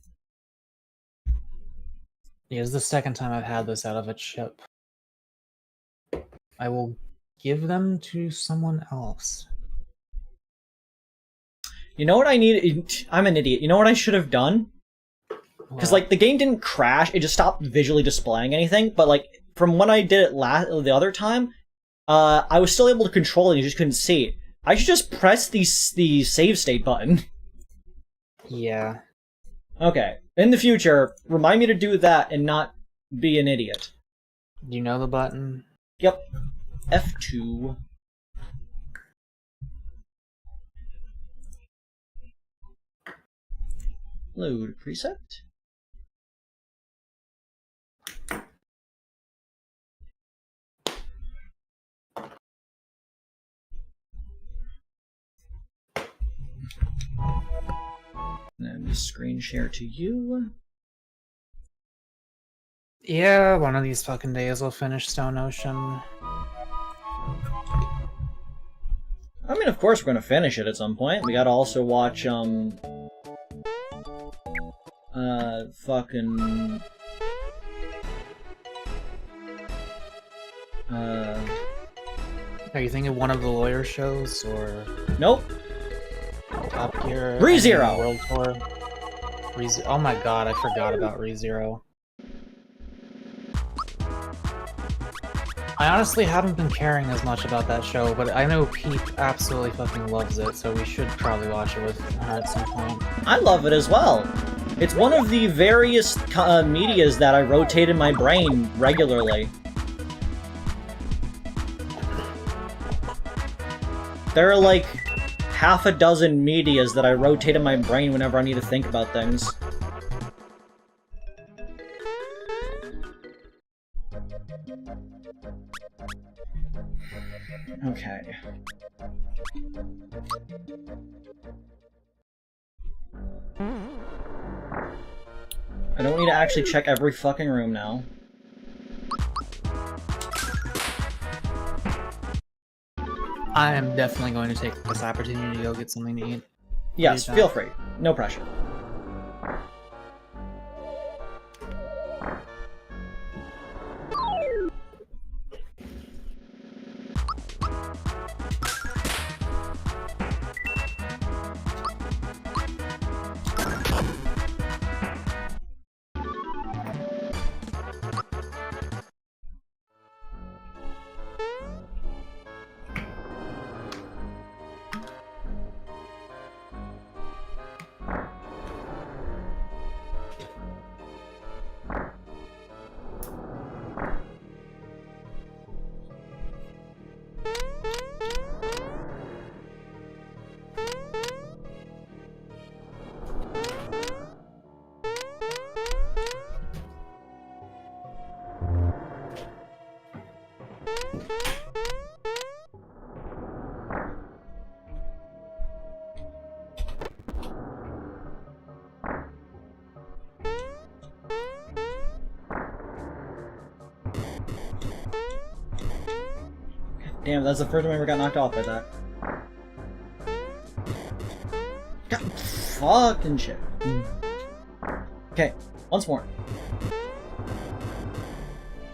Yeah, it's the second time I've had this out of a chip. I will give them to someone else. You know what I need? I'm an idiot. You know what I should have done? Because, like, the game didn't crash, it just stopped visually displaying anything, but, like, from when I did it the other time, I was still able to control it, you just couldn't see it. I should just press the save state button. Yeah. Okay. In the future, remind me to do that and not be an idiot. Do you know the button? Yep. F2. Load preset. Let me screen share to you. Yeah, one of these fucking days I'll finish Stone Ocean. I mean, of course we're gonna finish it at some point. We gotta also watch, fucking... Are you thinking one of the lawyer shows, or... Nope. Top Gear? ReZero! World Tour? Oh my god, I forgot about ReZero. I honestly haven't been caring as much about that show, but I know Pete absolutely fucking loves it, so we should probably watch it with her at some point. I love it as well. It's one of the various medias that I rotate in my brain regularly. There are like half a dozen medias that I rotate in my brain whenever I need to think about things. Okay. I don't need to actually check every fucking room now. I am definitely going to take this opportunity to go get something to eat. Yes, feel free. No pressure. Damn, that's the first time I ever got knocked off by that. God, fucking shit. Okay, once more.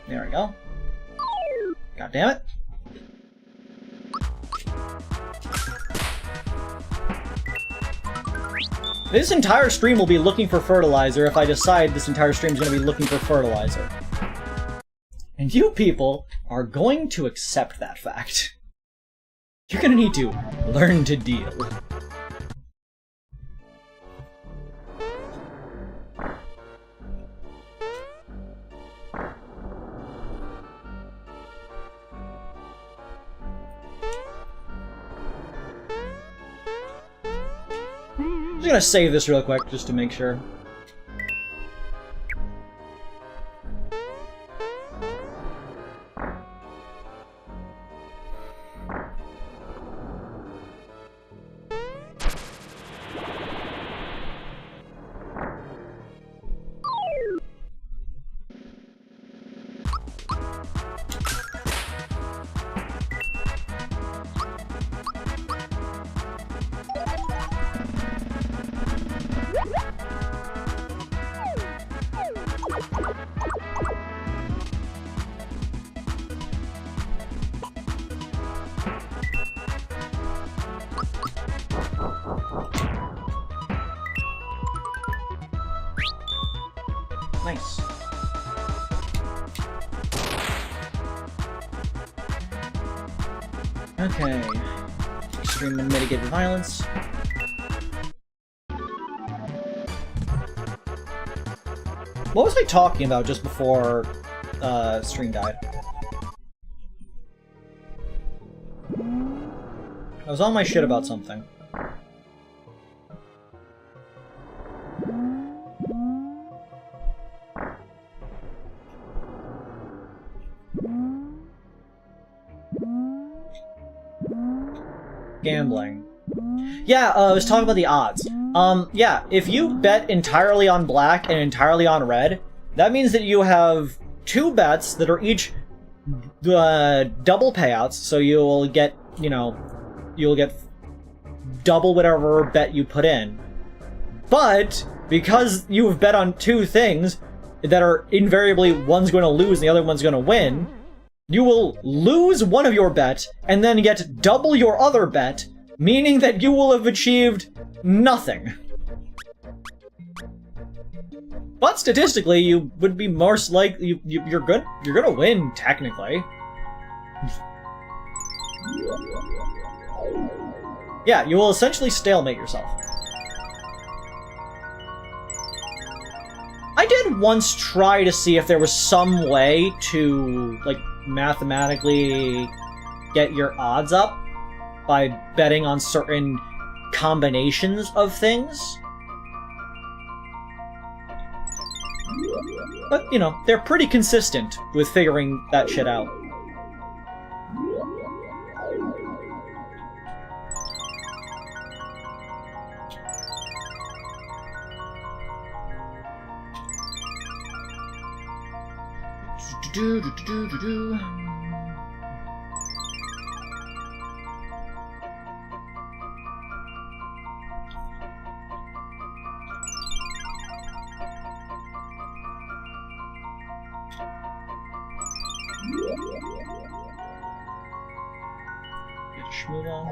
There we go. God damn it. This entire stream will be looking for fertilizer if I decide this entire stream is going to be looking for fertilizer. And you people are going to accept that fact. You're gonna need to learn to deal. I'm just gonna save this real quick just to make sure. Nice. Okay. Extreme and mitigated violence. What was I talking about just before stream died? I was on my shit about something. Gambling. Yeah, I was talking about the odds. Yeah, if you bet entirely on black and entirely on red, that means that you have two bets that are each double payouts, so you'll get, you know, you'll get double whatever bet you put in. But, because you've bet on two things that are invariably one's going to lose and the other one's going to win, you will lose one of your bets and then get double your other bet, meaning that you will have achieved nothing. But statistically, you would be most likely you're gonna win technically. Yeah, you will essentially stalemate yourself. did once try to see if there was some way to, like, mathematically get your odds up by betting on certain combinations of things. But, you know, they're pretty consistent with figuring that shit out. Move on.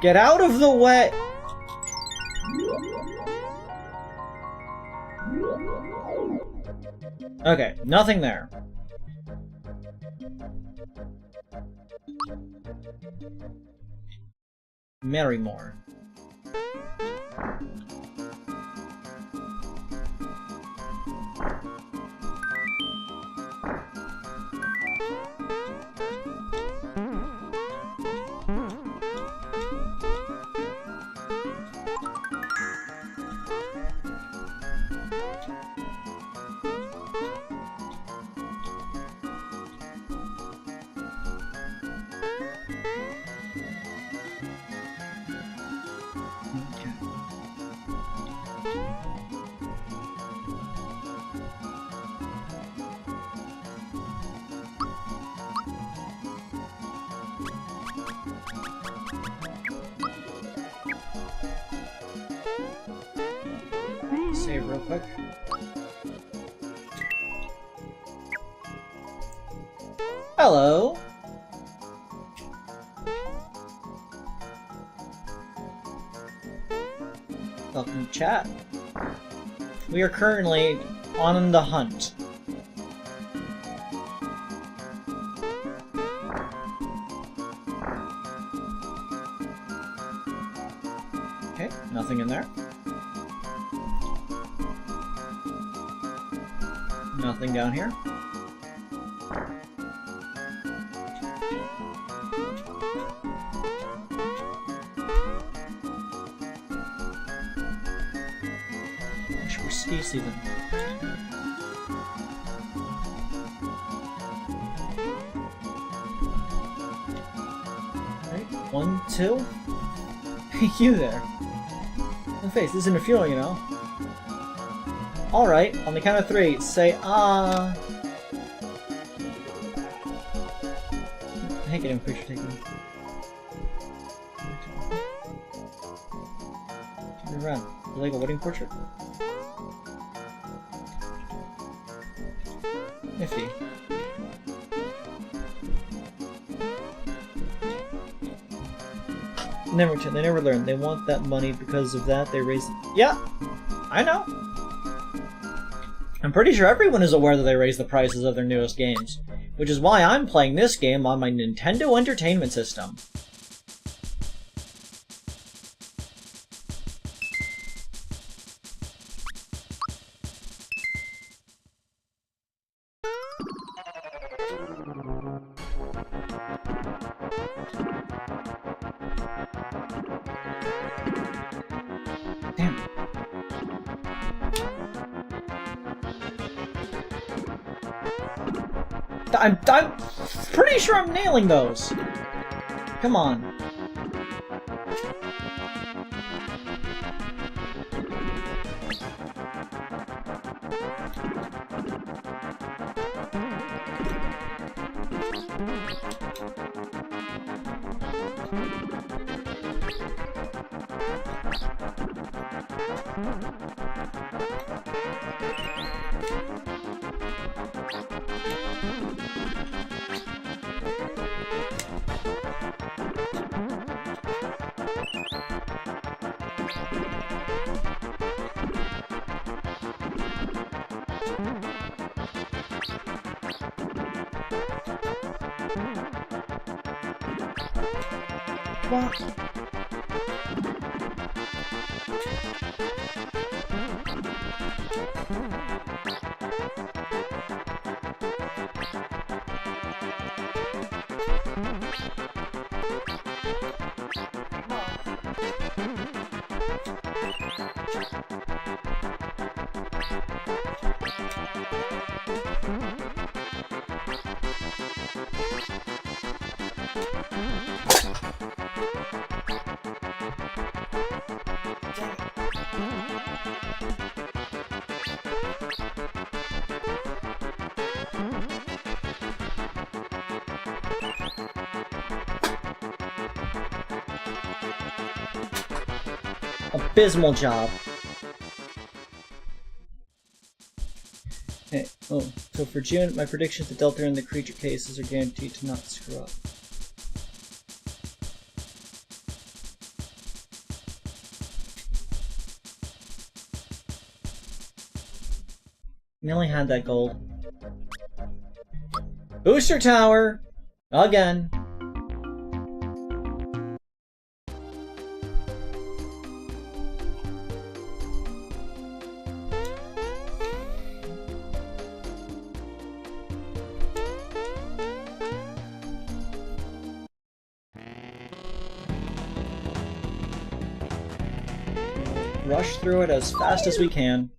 Get out of the way! Okay, nothing there. Marrymore. Save real quick. Hello. Welcome to chat. We are currently on the hunt. Okay, nothing in there. Nothing down here. Wish we're ski season. Right, 1, 2. Hey, you there. No face, this isn't a funeral, you know. Alright, on the count of 3, say ah. I hate getting picture taken. Turn around. You like a wedding portrait? Nifty. They never learn. They want that money because of that. They raise. Yeah, I know. I'm pretty sure everyone is aware that they raise the prices of their newest games, which is why I'm playing this game on my Nintendo Entertainment System. Damn. I'm pretty sure I'm nailing those. Come on. What? Abysmal job. Hey, oh, so for June, my prediction is the Delta and the creature cases are guaranteed to not screw up. Nearly had that gold. Booster tower! Again. Rush through it as fast as we can.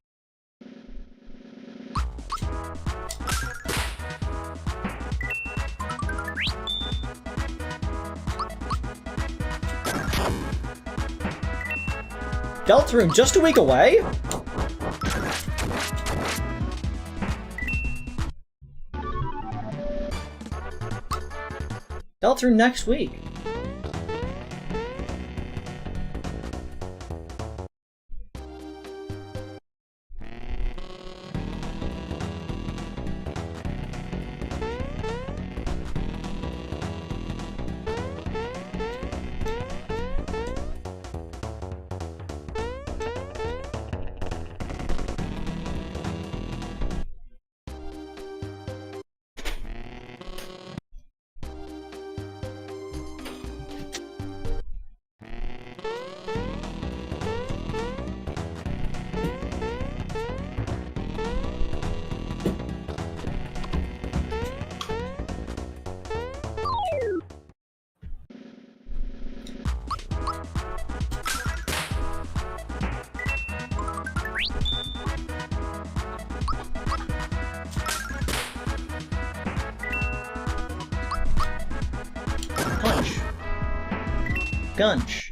Deltarune just a week away? Deltarune next week. Gunch.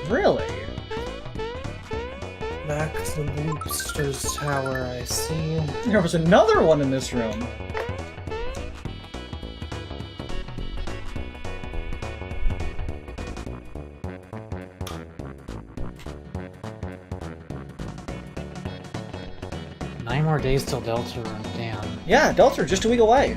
Really? Back to the Boosters Tower, I see. There was another one in this room. Nine more days till Deltarune, damn. Yeah, Deltarune just a week away.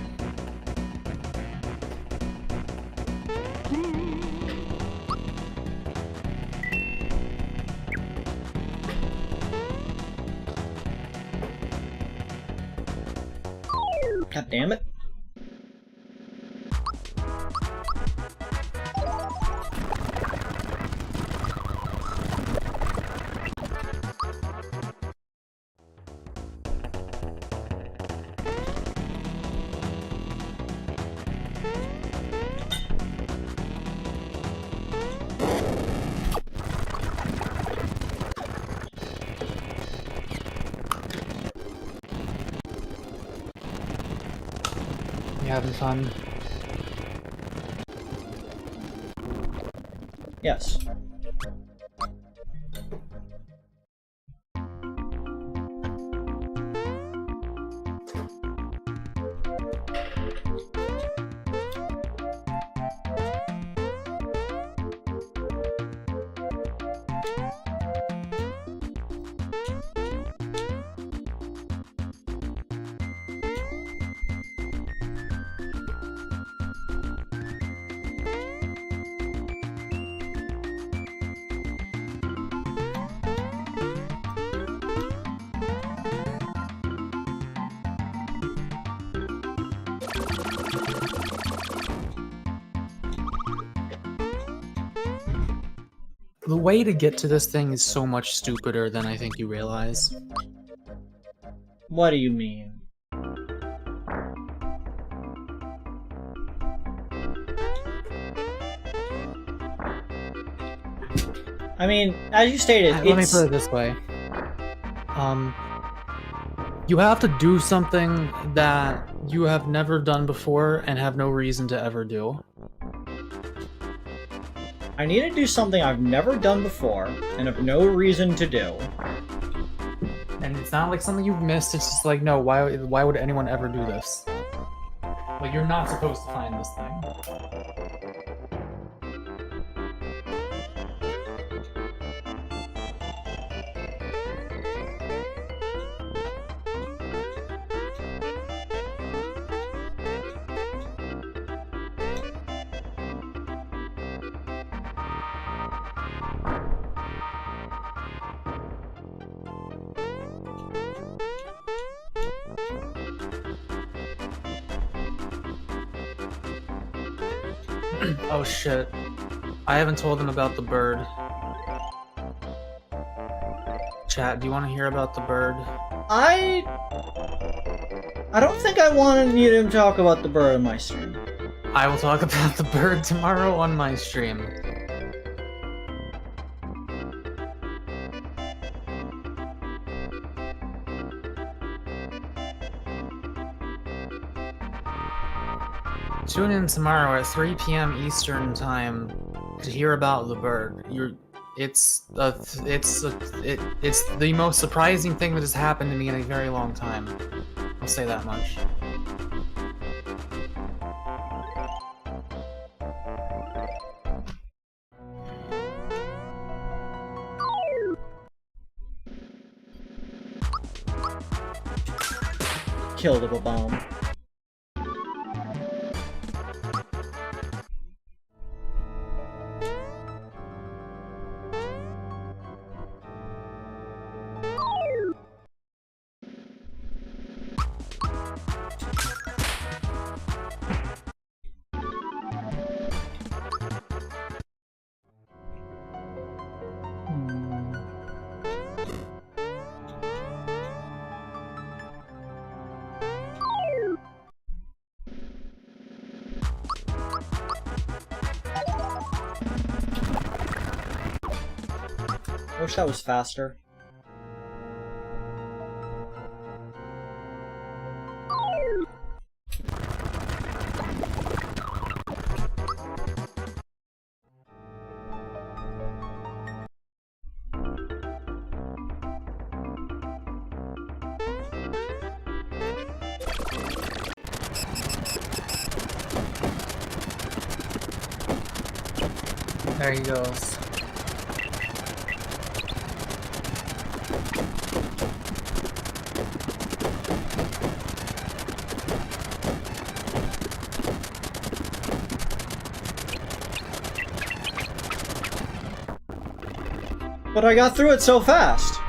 God damn it. You having fun? Yes. The way to get to this thing is so much stupider than I think you realize. What do you mean? I mean, as you stated, Let me put it this way. You have to do something that you have never done before and have no reason to ever do. I need to do something I've never done before and have no reason to do. And it's not like something you've missed, it's just like, no, why would anyone ever do this? Like, you're not supposed to find this thing. Oh shit. I haven't told them about the bird. Chat, do you want to hear about the bird? I don't think I want you to talk about the bird on my stream. I will talk about the bird tomorrow on my stream. Tune in tomorrow at 3 p.m. Eastern time to hear about the bird. It's the most surprising thing that has happened to me in a very long time. I'll say that much. Killed with a bomb. I wish that was faster. There he goes. But I got through it so fast!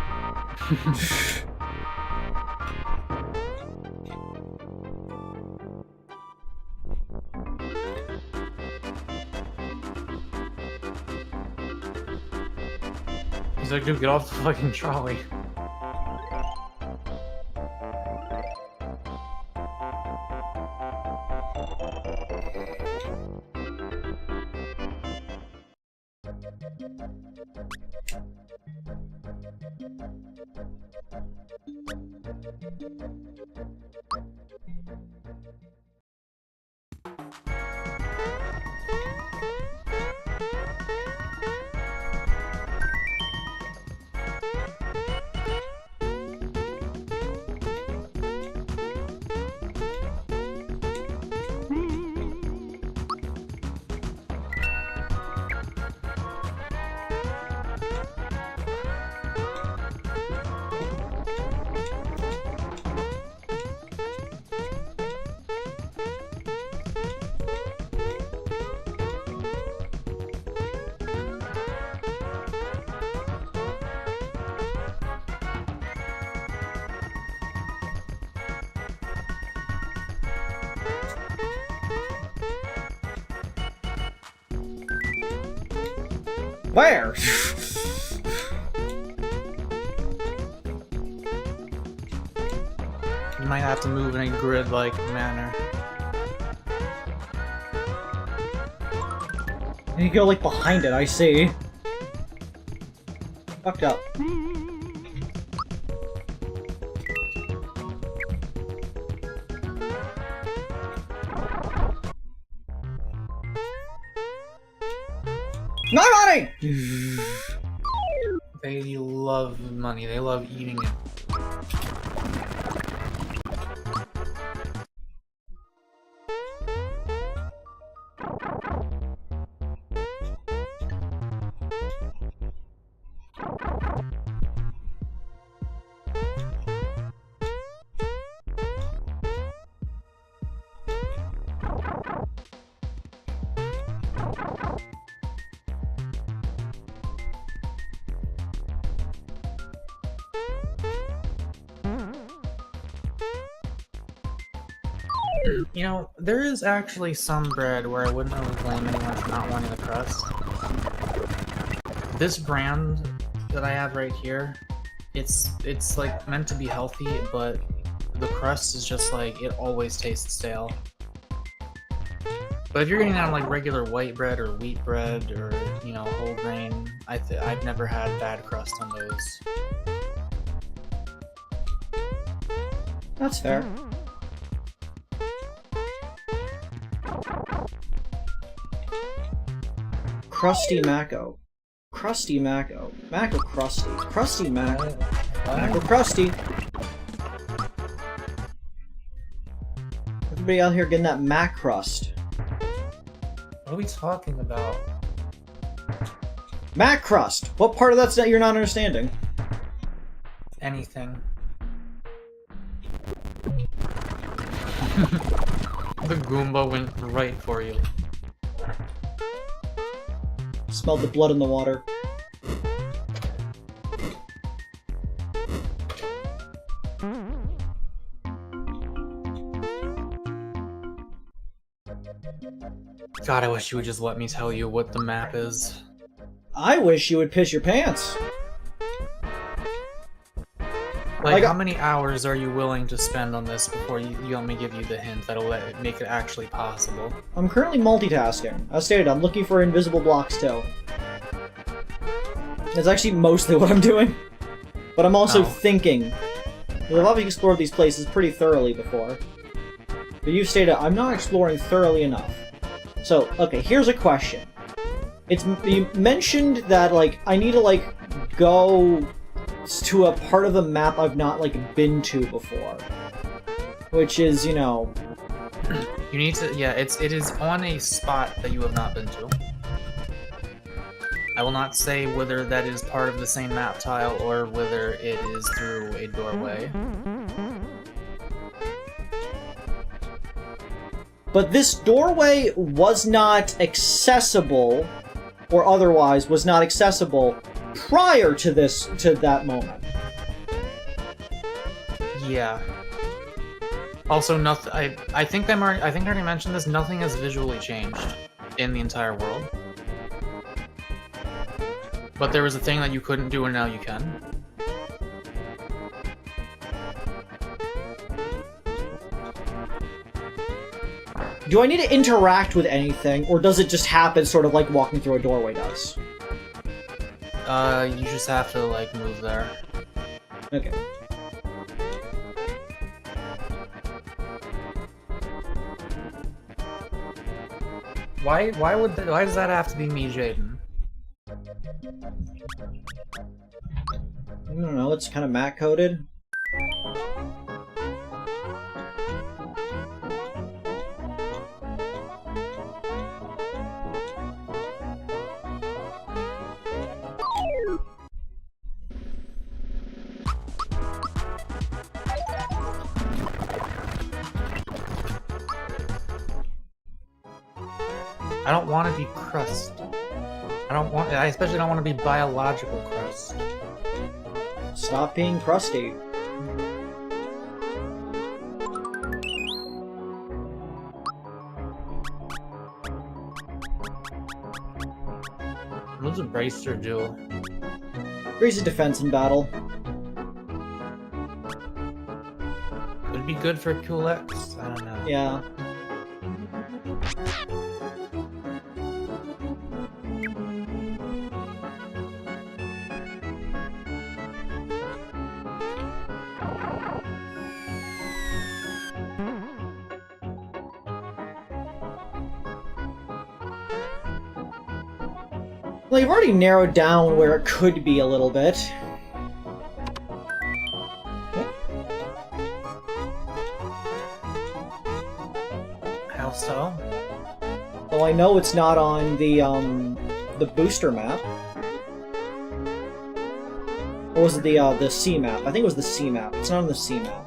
He's like, dude, get off the fucking trolley. Where? You might have to move in a grid-like manner. You go like behind it, I see. Fucked up. Not money! They love money. They love eating it. You know, there is actually some bread where I wouldn't really blame anyone for not wanting the crust. This brand that I have right here, it's like meant to be healthy, but the crust is just like, it always tastes stale. But if you're getting out like regular white bread or wheat bread or, you know, whole grain, I've never had bad crust on those. That's fair. Crusty Macco. Crusty Macco. Macco Crusty. Crusty Macco. Macco Crusty. Everybody out here getting that Mac crust. What are we talking about? Mac crust! What part of that's that you're not understanding? Anything. The Goomba went right for you. Smelled the blood in the water. God, I wish you would just let me tell you what the map is. I wish you would piss your pants. Like, how many hours are you willing to spend on this before you let me give you the hint that'll make it actually possible? I'm currently multitasking. As stated, I'm looking for invisible blocks too. That's actually mostly what I'm doing. But I'm also thinking. I've obviously explored these places pretty thoroughly before. But you've stated I'm not exploring thoroughly enough. So, okay, here's a question. You mentioned that, like, I need to, like, go to a part of the map I've not, like, been to before. Which is, you know... You need to, yeah, it is on a spot that you have not been to. I will not say whether that is part of the same map tile or whether it is through a doorway. But this doorway was not accessible, or otherwise was not accessible prior to that moment. Yeah. Also, nothing. I think I already mentioned this. Nothing has visually changed in the entire world. But there was a thing that you couldn't do, and now you can. Do I need to interact with anything, or does it just happen sort of like walking through a doorway does? You just have to, like, move there. Okay. Why does that have to be me, Jaden? I don't know, it's kind of mat-coded. I don't want to be crust. I especially don't want to be biological crust. Stop being crusty. does Bracer do? Increases defense in battle. Would be good for Cool X? I don't know. Yeah. Well, you've already narrowed down where it could be a little bit. How so? Well, I know it's not on the booster map. Or was it the C map? I think it was the C map. It's not on the C map.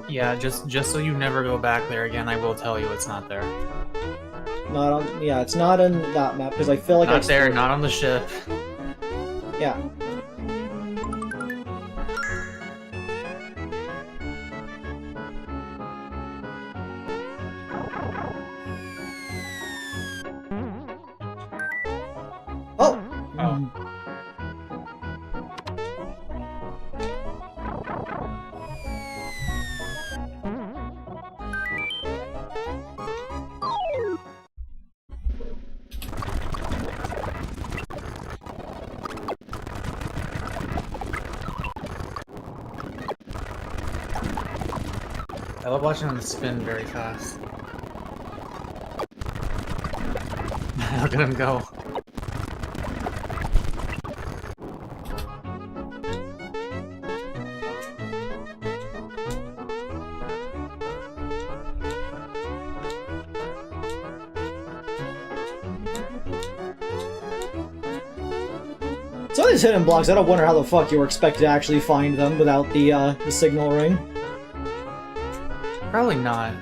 Yeah, just so you never go back there again, I will tell you it's not there. Not on. Yeah, it's not in that map because I feel like not there, not on the ship. Yeah. Oh. Oh. I love watching them spin very fast. Look at him go. Some of these hidden blocks, I don't wonder how the fuck you were expected to actually find them without the signal ring. Probably not.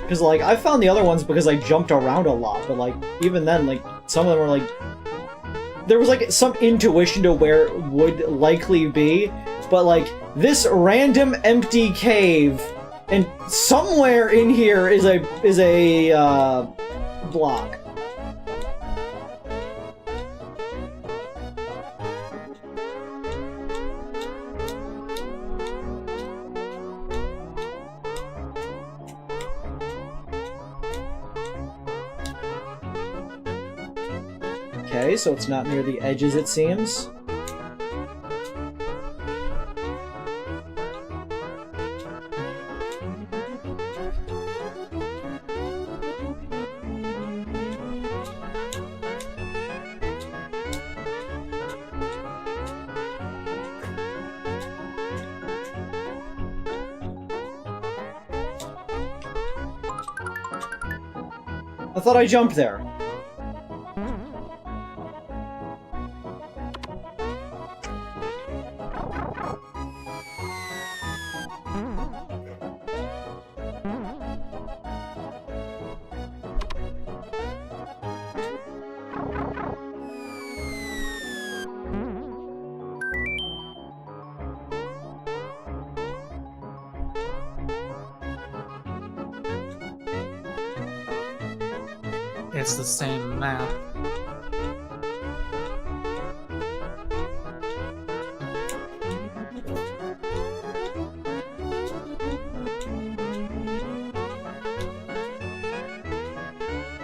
Because, like, I found the other ones because I jumped around a lot, but, like, even then, like, some of them were, like... There was, like, some intuition to where it would likely be, but, like, this random empty cave, and somewhere in here is a block. Okay, so it's not near the edges, it seems. I thought I jumped there. It's the same map.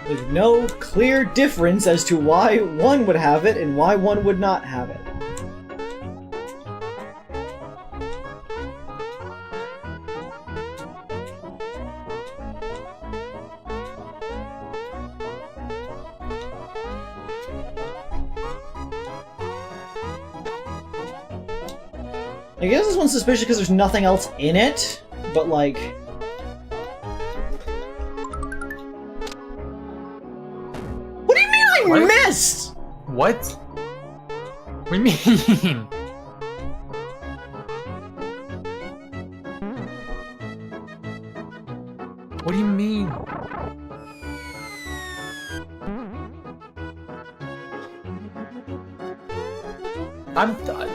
With no clear difference as to why one would have it and why one would not have it. I guess this one's suspicious because there's nothing else in it, but like... What do you mean I missed?! What? What do you mean? What do you mean?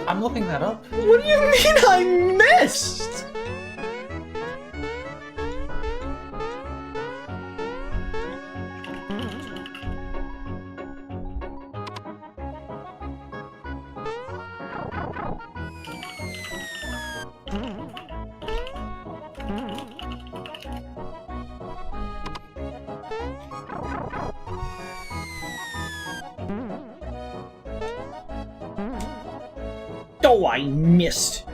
I'm looking that up. What do you mean I missed?! Oh, I missed.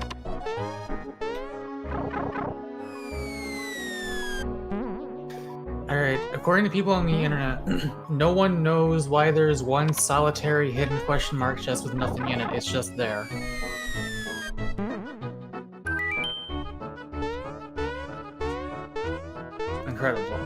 Alright, according to people on the internet, no one knows why there's one solitary hidden question mark chest with nothing in it. It's just there. Incredible.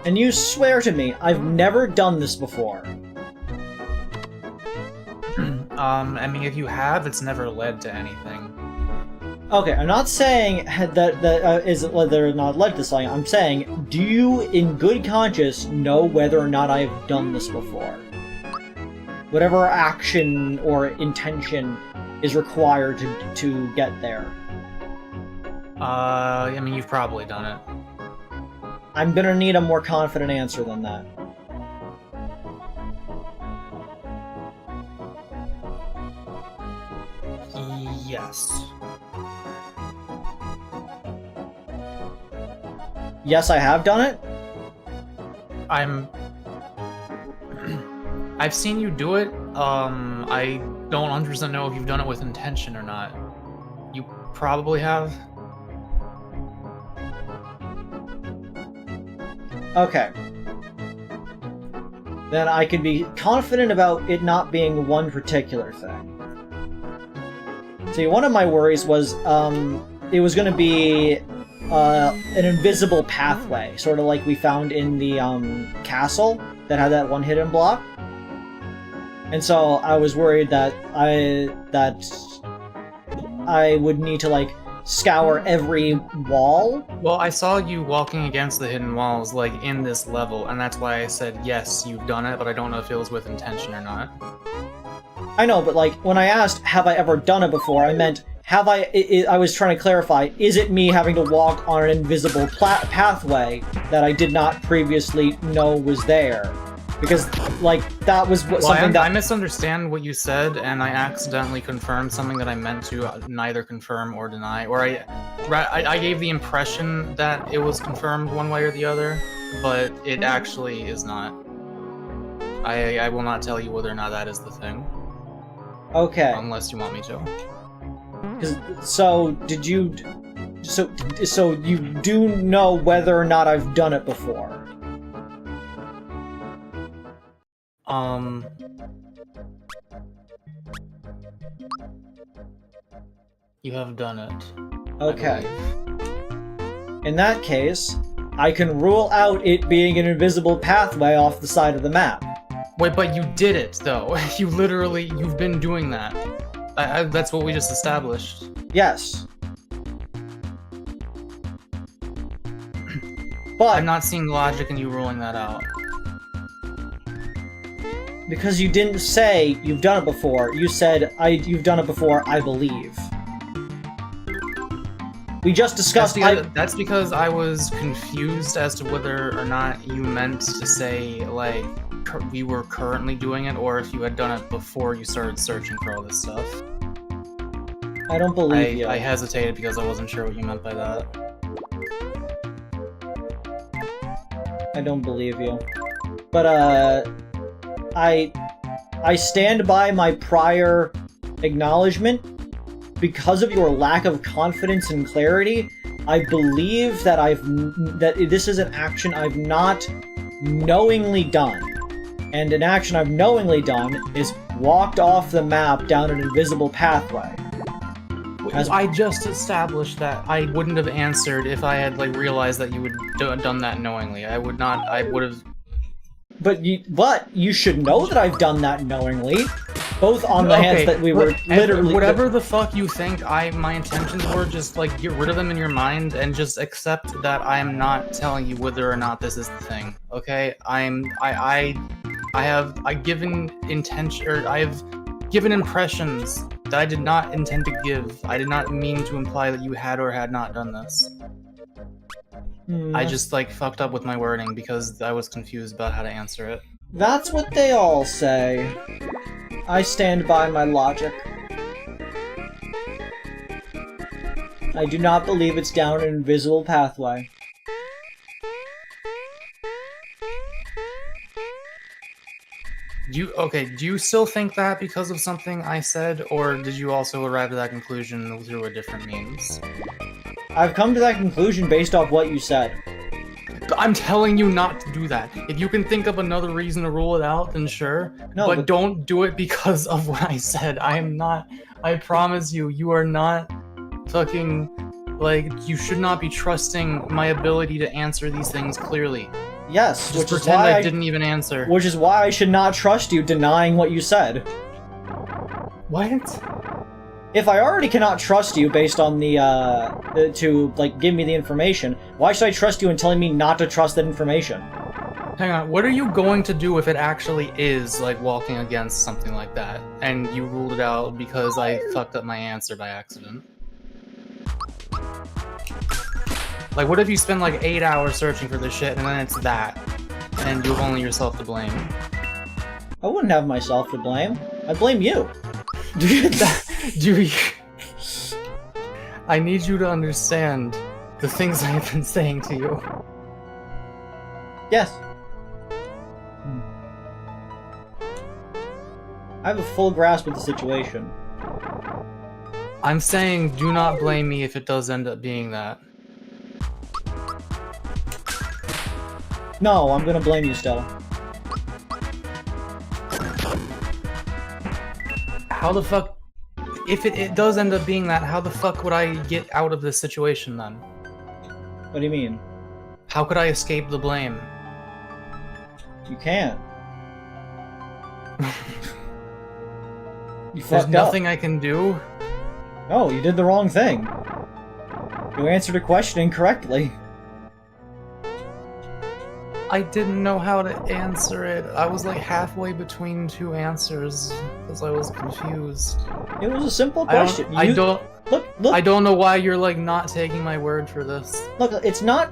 And you swear to me, I've never done this before. I mean, if you have, it's never led to anything. Okay, I'm not saying that is whether or not led to something. I'm saying, do you, in good conscience, know whether or not I've done this before? Whatever action or intention is required to get there. I mean, you've probably done it. I'm gonna need a more confident answer than that. Yes. Yes, I have done it? I've seen you do it. I don't 100% know if you've done it with intention or not. You probably have. Okay. Then I can be confident about it not being one particular thing. See, one of my worries was, it was gonna be, an invisible pathway, sort of like we found in the, castle that had that one hidden block. And so I was worried that I would need to, like, scour every wall. Well, I saw you walking against the hidden walls, like, in this level, and that's why I said, yes, you've done it, but I don't know if it was with intention or not. I know, but, like, when I asked, have I ever done it before, I meant, have I was trying to clarify, is it me having to walk on an invisible pathway that I did not previously know was there? Because, like, that was something that... I misunderstand what you said, and I accidentally confirmed something that I meant to neither confirm or deny. Or I gave the impression that it was confirmed one way or the other, but it actually is not. I will not tell you whether or not that is the thing. Okay. Unless you want me to. So, did you... So you do know whether or not I've done it before? You have done it. Okay. In that case, I can rule out it being an invisible pathway off the side of the map. Wait, but you did it, though. You've been doing that. That's what we just established. Yes. But I'm not seeing logic in you ruling that out. Because you didn't say you've done it before, you said you've done it before, I believe. We just discussed... That's because I was confused as to whether or not you meant to say, like, we were currently doing it, or if you had done it before you started searching for all this stuff. I don't believe you. I hesitated because I wasn't sure what you meant by that. I don't believe you. But, I stand by my prior acknowledgement. Because of your lack of confidence and clarity, I believe that this is an action I've not knowingly done. And an action I've knowingly done is walked off the map down an invisible pathway. I just established that I wouldn't have answered if I had, like, realized that you would done that knowingly. I would have... But you should know that I've done that knowingly. both on the hands that we were literally... Whatever the fuck you think my intentions were, just like get rid of them in your mind and just accept that I am not telling you whether or not this is the thing. Okay? I have given impressions that I did not intend to give. I did not mean to imply that you had or had not done this. I just like fucked up with my wording because I was confused about how to answer it. That's what they all say. I stand by my logic. I do not believe it's down an invisible pathway. Do you still think that because of something I said, or did you also arrive at that conclusion through a different means? I've come to that conclusion based off what you said. I'm telling you not to do that. If you can think of another reason to rule it out, then sure. No, but don't do it because of what I said. I promise you, you are not fucking, like, you should not be trusting my ability to answer these things clearly. Yes, just pretend I didn't even answer. Which is why I should not trust you denying what you said. What? If I already cannot trust you based on the, to, like, give me the information, why should I trust you in telling me not to trust that information? Hang on, what are you going to do if it actually is, like, walking against something like that, and you ruled it out because I fucked up my answer by accident? Like, what if you spend, like, 8 hours searching for this shit, and then it's that, and you have only yourself to blame? I wouldn't have myself to blame. I'd blame you. I need you to understand the things I have been saying to you. Yes. I have a full grasp of the situation. I'm saying do not blame me if it does end up being that. No, I'm gonna blame you still. How the fuck... If it does end up being that, how the fuck would I get out of this situation then? What do you mean? How could I escape the blame? You can't. You There's fucked up. nothing I can do? No, you did the wrong thing. You answered a question incorrectly. I didn't know how to answer it. I was like halfway between two answers because I was confused. It was a simple question. Look. I don't know why you're like not taking my word for this. Look, it's not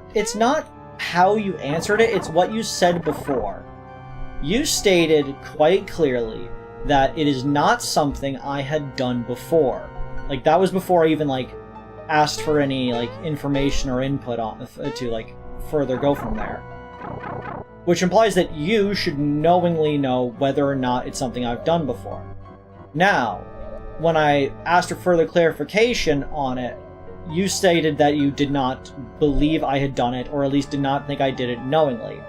how you answered it, it's what you said before. You stated quite clearly that it is not something I had done before. Like, that was before I even, like, asked for any, like, information or input on to, like, further go from there. Which implies that you should knowingly know whether or not it's something I've done before. Now, when I asked for further clarification on it, you stated that you did not believe I had done it, or at least did not think I did it knowingly.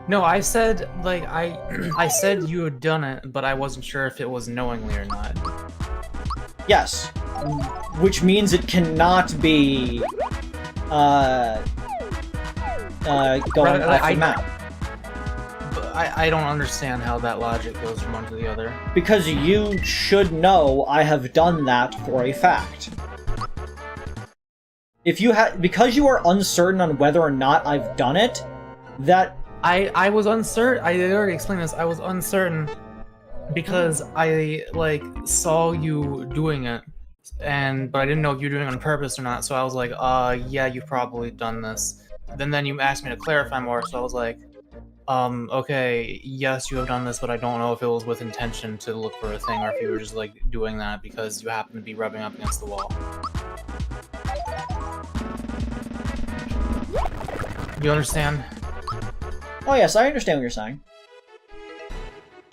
No, I said, like, I said you had done it, but I wasn't sure if it was knowingly or not. Yes. Which means it cannot be, going off the map. I don't understand how that logic goes from one to the other. Because you should know I have done that for a fact. If you because you are uncertain on whether or not I've done it, that... I was uncertain. I already explained this. I was uncertain because I, like, saw you doing it, but I didn't know if you were doing it on purpose or not, so I was like, yeah, you've probably done this. Then you asked me to clarify more, so I was like, okay, yes, you have done this, but I don't know if it was with intention to look for a thing, or if you were just, like, doing that because you happen to be rubbing up against the wall. You understand? Oh yes, I understand what you're saying.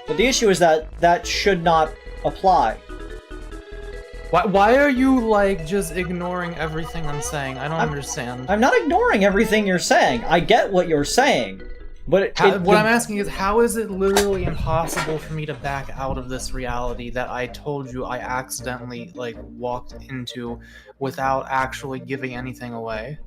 But the issue is that that should not apply. Why are you, like, just ignoring everything I'm saying? I don't understand. I'm not ignoring everything you're saying. I get what you're saying. But what I'm asking is, how is it literally impossible for me to back out of this reality that I told you I accidentally, like, walked into without actually giving anything away?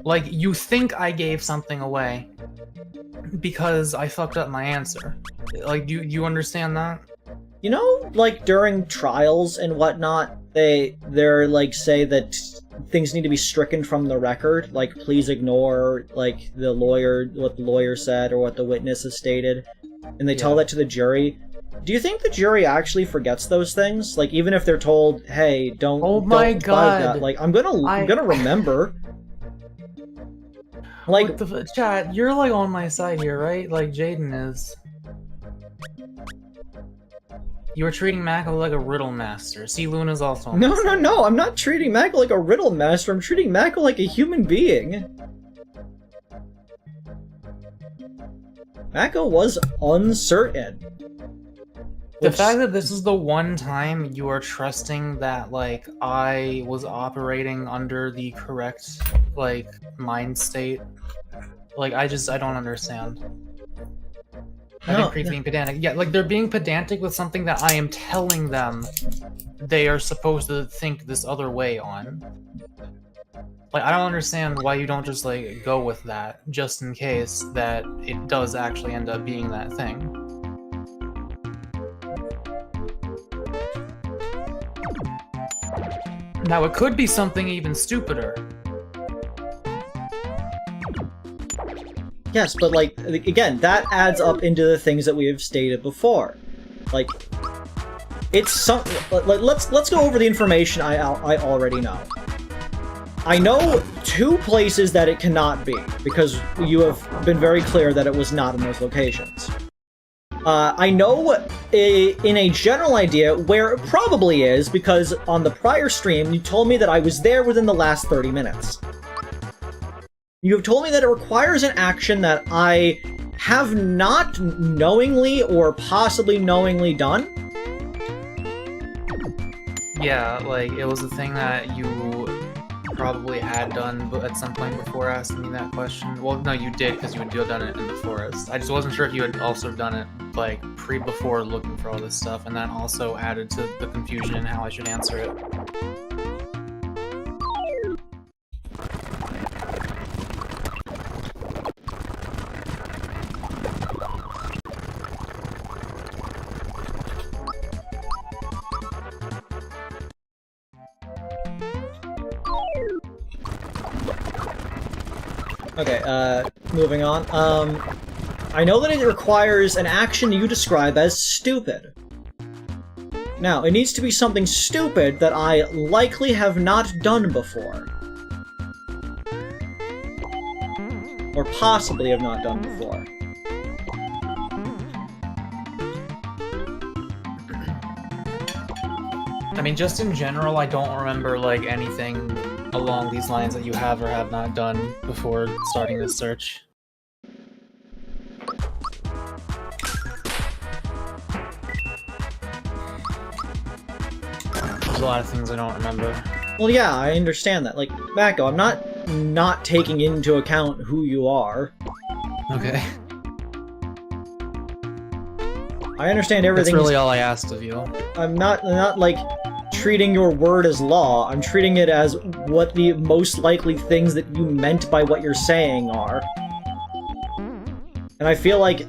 Like, you think I gave something away, Because I fucked up my answer. Like, do you understand that? You know, like, during trials and whatnot, they're like, say that things need to be stricken from the record, like, please ignore, like, what the lawyer said or what the witness has stated, and they tell that to the jury. Do you think the jury actually forgets those things? Like, even if they're told, hey, don't buy that. Like, I'm gonna remember. Like, what the chat, you're like on my side here, right? Like Jaden is. You were treating Mako like a riddle master. See, Luna's also on my side. No, I'm not treating Mako like a riddle master, I'm treating Mako like a human being. Mako was uncertain. The fact that this is the one time you are trusting that, like, I was operating under the correct, like, mind state, like, I don't understand. I think Creep's being pedantic. Yeah, like, they're being pedantic with something that I am telling them they are supposed to think this other way on. Like, I don't understand why you don't just, like, go with that, just in case that it does actually end up being that thing. Now, it could be something even stupider. Yes, but, like, again, that adds up into the things that we have stated before. Like, it's some... Let's go over the information I already know. I know 2 places that it cannot be, because you have been very clear that it was not in those locations. I know in a general idea where it probably is, because on the prior stream, you told me that I was there within the last 30 minutes. You have told me that it requires an action that I have not knowingly or possibly knowingly done. Yeah, like, it was a thing that you probably had done at some point before asking me that question. Well, no, you did, because you had done it in the forest. I just wasn't sure if you had also done it, like, before looking for all this stuff, and that also added to the confusion in how I should answer it. Okay, moving on. I know that it requires an action you describe as stupid. Now, it needs to be something stupid that I likely have not done before. Or possibly have not done before. I mean, just in general, I don't remember, like, anything along these lines that you have or have not done before starting this search. There's a lot of things I don't remember. Well, yeah, I understand that. Like, Mako, I'm not taking into account who you are. Okay. I understand everything. That's really all I asked of you. I'm not like treating your word as law. I'm treating it as what the most likely things that you meant by what you're saying are. And I feel like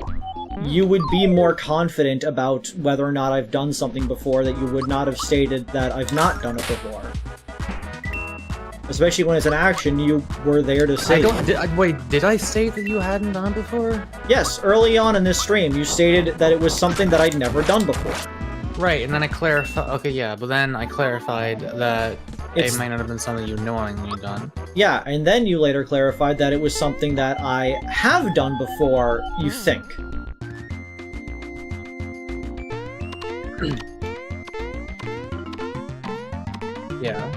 you would be more confident about whether or not I've done something before that you would not have stated that I've not done it before. Especially when it's an action you were there to see. Wait, did I state that you hadn't done it before? Yes, early on in this stream, you stated that it was something that I'd never done before. Right, and then I clarified. Okay, yeah, but then I clarified that it might not have been something you knowingly done. Yeah, and then you later clarified that it was something that I have done before, you think. Yeah.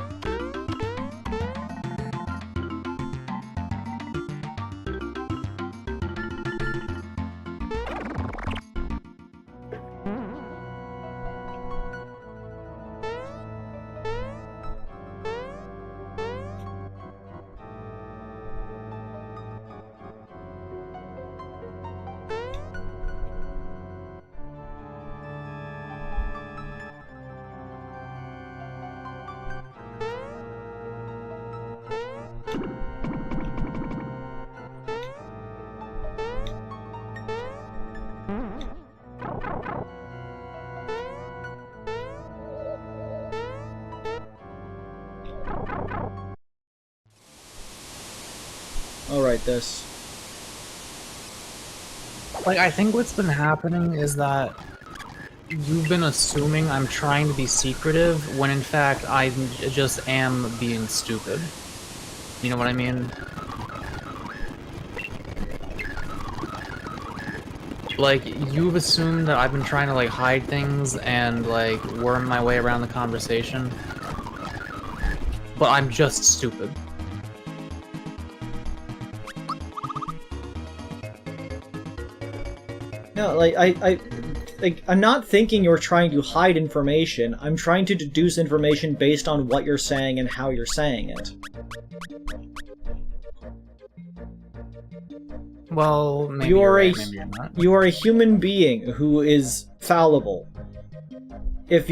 I'll write this. Like, I think what's been happening is that you've been assuming I'm trying to be secretive, when in fact I just am being stupid. You know what I mean? Like, you've assumed that I've been trying to, like, hide things and, like, worm my way around the conversation. But I'm just stupid. No, like, I'm not thinking you're trying to hide information. I'm trying to deduce information based on what you're saying and how you're saying it. Well, maybe you're right, maybe you're not. You are a human being who is fallible. If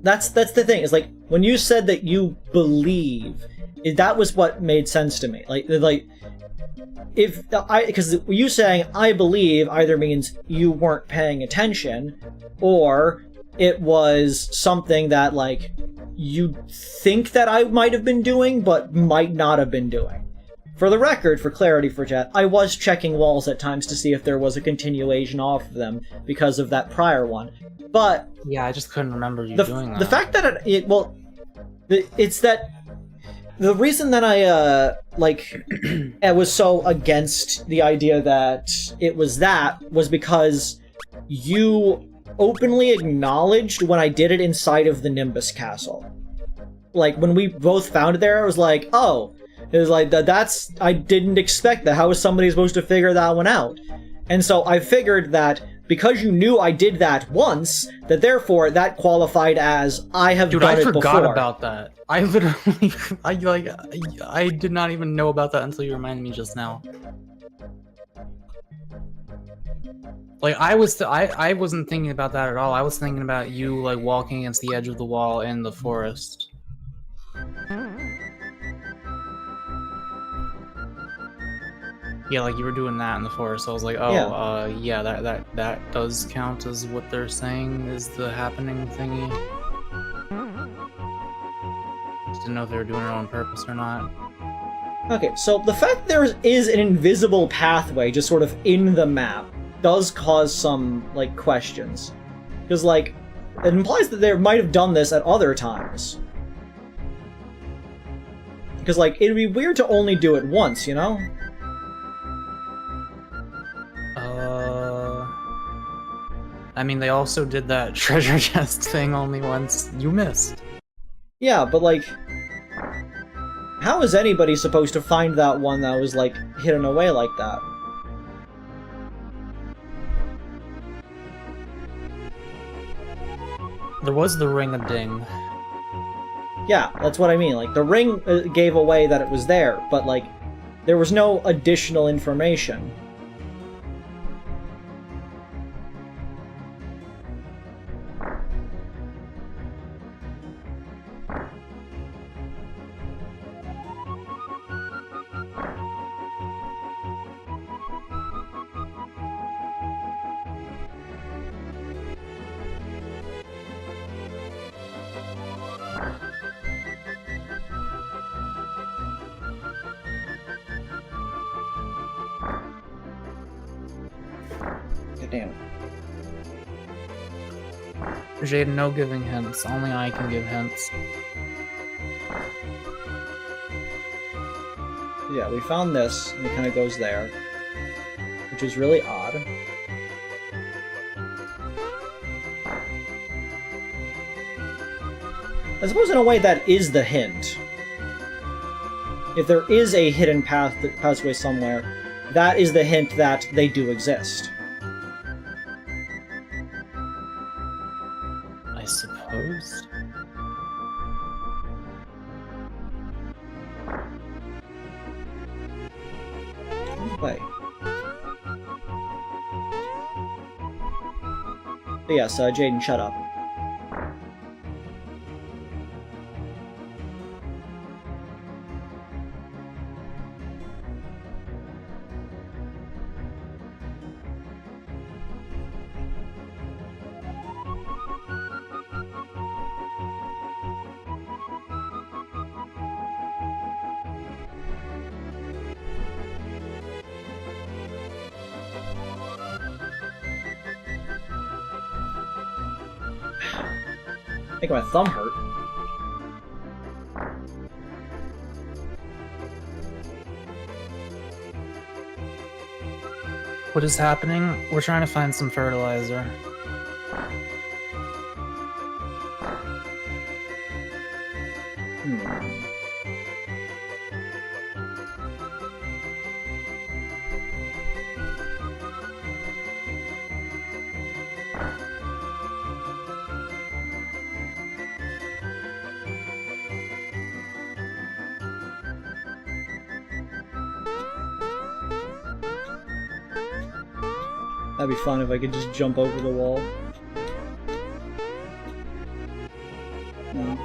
that's the thing, is like, when you said that you believe, that was what made sense to me. Because you saying I believe either means you weren't paying attention, or it was something that, like, you think that I might have been doing, but might not have been doing. For the record, for clarity for chat, I was checking walls at times to see if there was a continuation off of them because of that prior one. But yeah, I just couldn't remember you doing that. The fact that it's that the reason that I I was so against the idea that it was because you openly acknowledged when I did it inside of the Nimbus Castle. Like, when we both found it there, I was like, oh. It was like, I didn't expect that. How is somebody supposed to figure that one out? And so I figured that because you knew I did that once, that therefore that qualified as I have done it before. Dude, I forgot about that. I literally, I did not even know about that until you reminded me just now. Like, I wasn't thinking about that at all. I was thinking about you, like, walking against the edge of the wall in the forest. Yeah, like, you were doing that in the forest. So I was like, oh, yeah, that does count as what they're saying is the happening thingy. Just didn't know if they were doing it on purpose or not. Okay, so the fact there is an invisible pathway just sort of in the map does cause some, like, questions. Because, like, it implies that they might have done this at other times. Because, like, it'd be weird to only do it once, you know? I mean, they also did that treasure chest thing only once. You missed. Yeah, but, like, how is anybody supposed to find that one that was, like, hidden away like that? There was the ring-a-ding. Yeah, that's what I mean. Like, the ring gave away that it was there, but, like, there was no additional information. Damn. Jade, no giving hints. Only I can give hints. Yeah, we found this, and it kind of goes there. Which is really odd. I suppose in a way that is the hint. If there is a hidden pathway somewhere, that is the hint that they do exist. I suppose. Wait. But yes, Jaden, shut up. Make my thumb hurt. What is happening? We're trying to find some fertilizer. That'd be fun if I could just jump over the wall. No.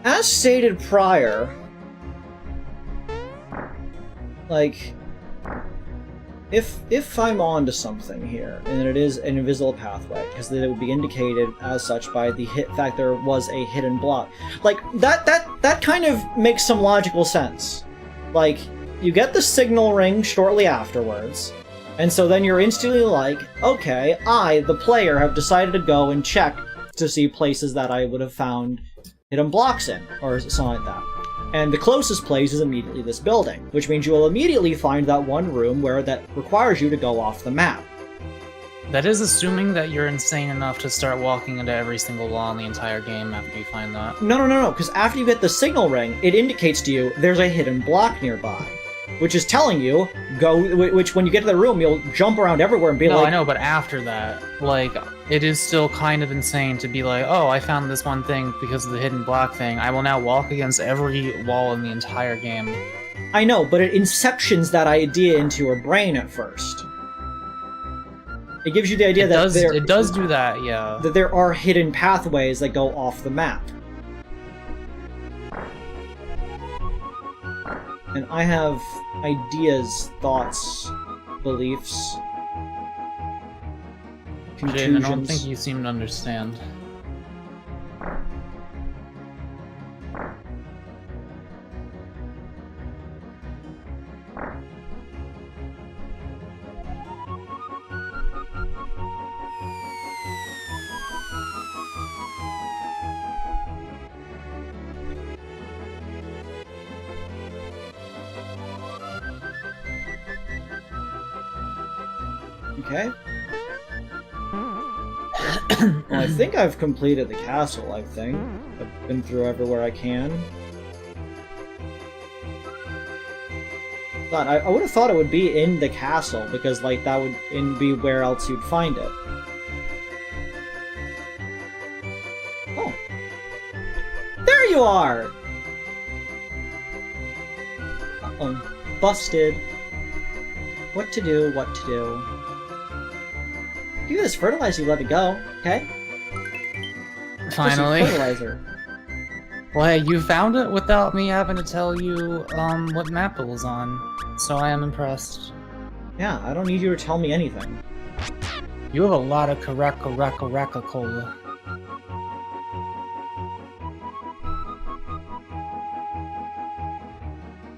As stated prior, like, if I'm onto something here, and it is an invisible pathway, because it would be indicated as such by the fact there was a hidden block, like, that kind of makes some logical sense. Like, you get the signal ring shortly afterwards, and so then you're instantly like, okay, I, the player, have decided to go and check to see places that I would have found hidden blocks in, or something like that. And the closest place is immediately this building, which means you will immediately find that one room where that requires you to go off the map. That is assuming that you're insane enough to start walking into every single wall in the entire game after you find that. No, because after you get the signal ring, it indicates to you there's a hidden block nearby, which is telling you, which when you get to the room, you'll jump around everywhere and be like... No, I know, but after that, like, it is still kind of insane to be like, oh, I found this one thing because of the hidden block thing. I will now walk against every wall in the entire game. I know, but it inceptions that idea into your brain at first. It gives you the idea that it does do that, yeah. That there are hidden pathways that go off the map. And I have ideas, thoughts, beliefs, conclusions. Jaden, I don't think you seem to understand. Okay. Well, I think I've completed the castle, I think. I've been through everywhere I can. But I would have thought it would be in the castle, because, like, that would be where else you'd find it. Oh. There you are! Uh-oh. Busted. What to do, what to do. Give this fertilizer, you let it go, okay? Finally. Fertilizer. Well, hey, you found it without me having to tell you, what map it was on. So I am impressed. Yeah, I don't need you to tell me anything. You have a lot of Coca-Cola.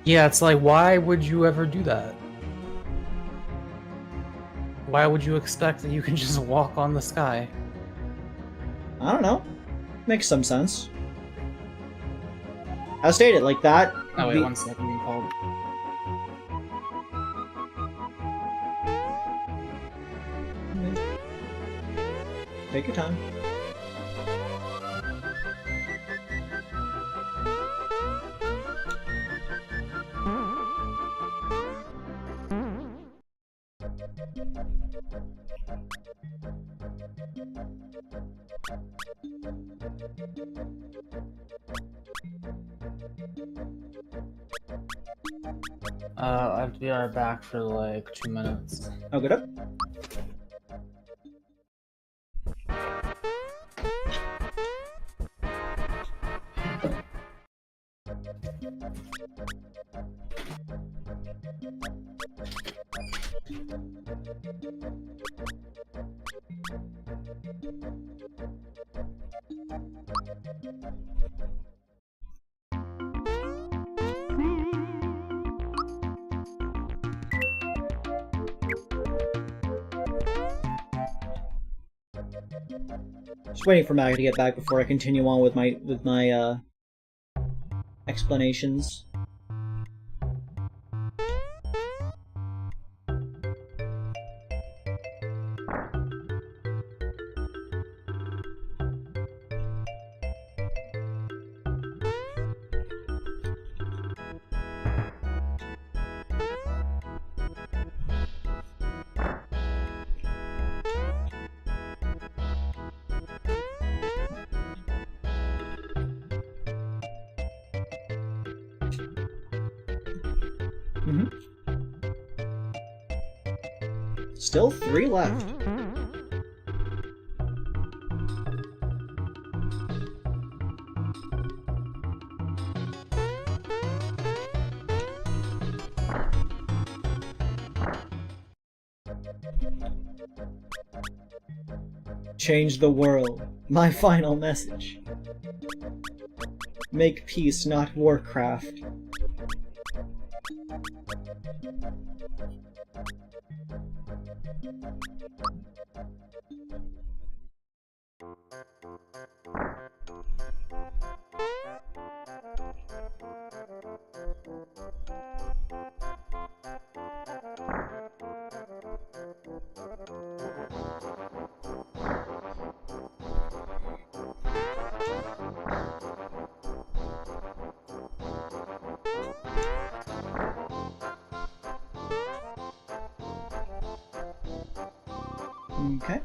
Yeah, it's like, why would you ever do that? Why would you expect that you can just walk on the sky? I don't know. Makes some sense. As stated, like that... Oh wait, 1 second, you called. Take your time. I have to be right back for like 2 minutes. Oh, good up. Just waiting for Maggie to get back before I continue on with my explanations. Still 3 left. Change the world. My final message. Make peace, not Warcraft. Okay.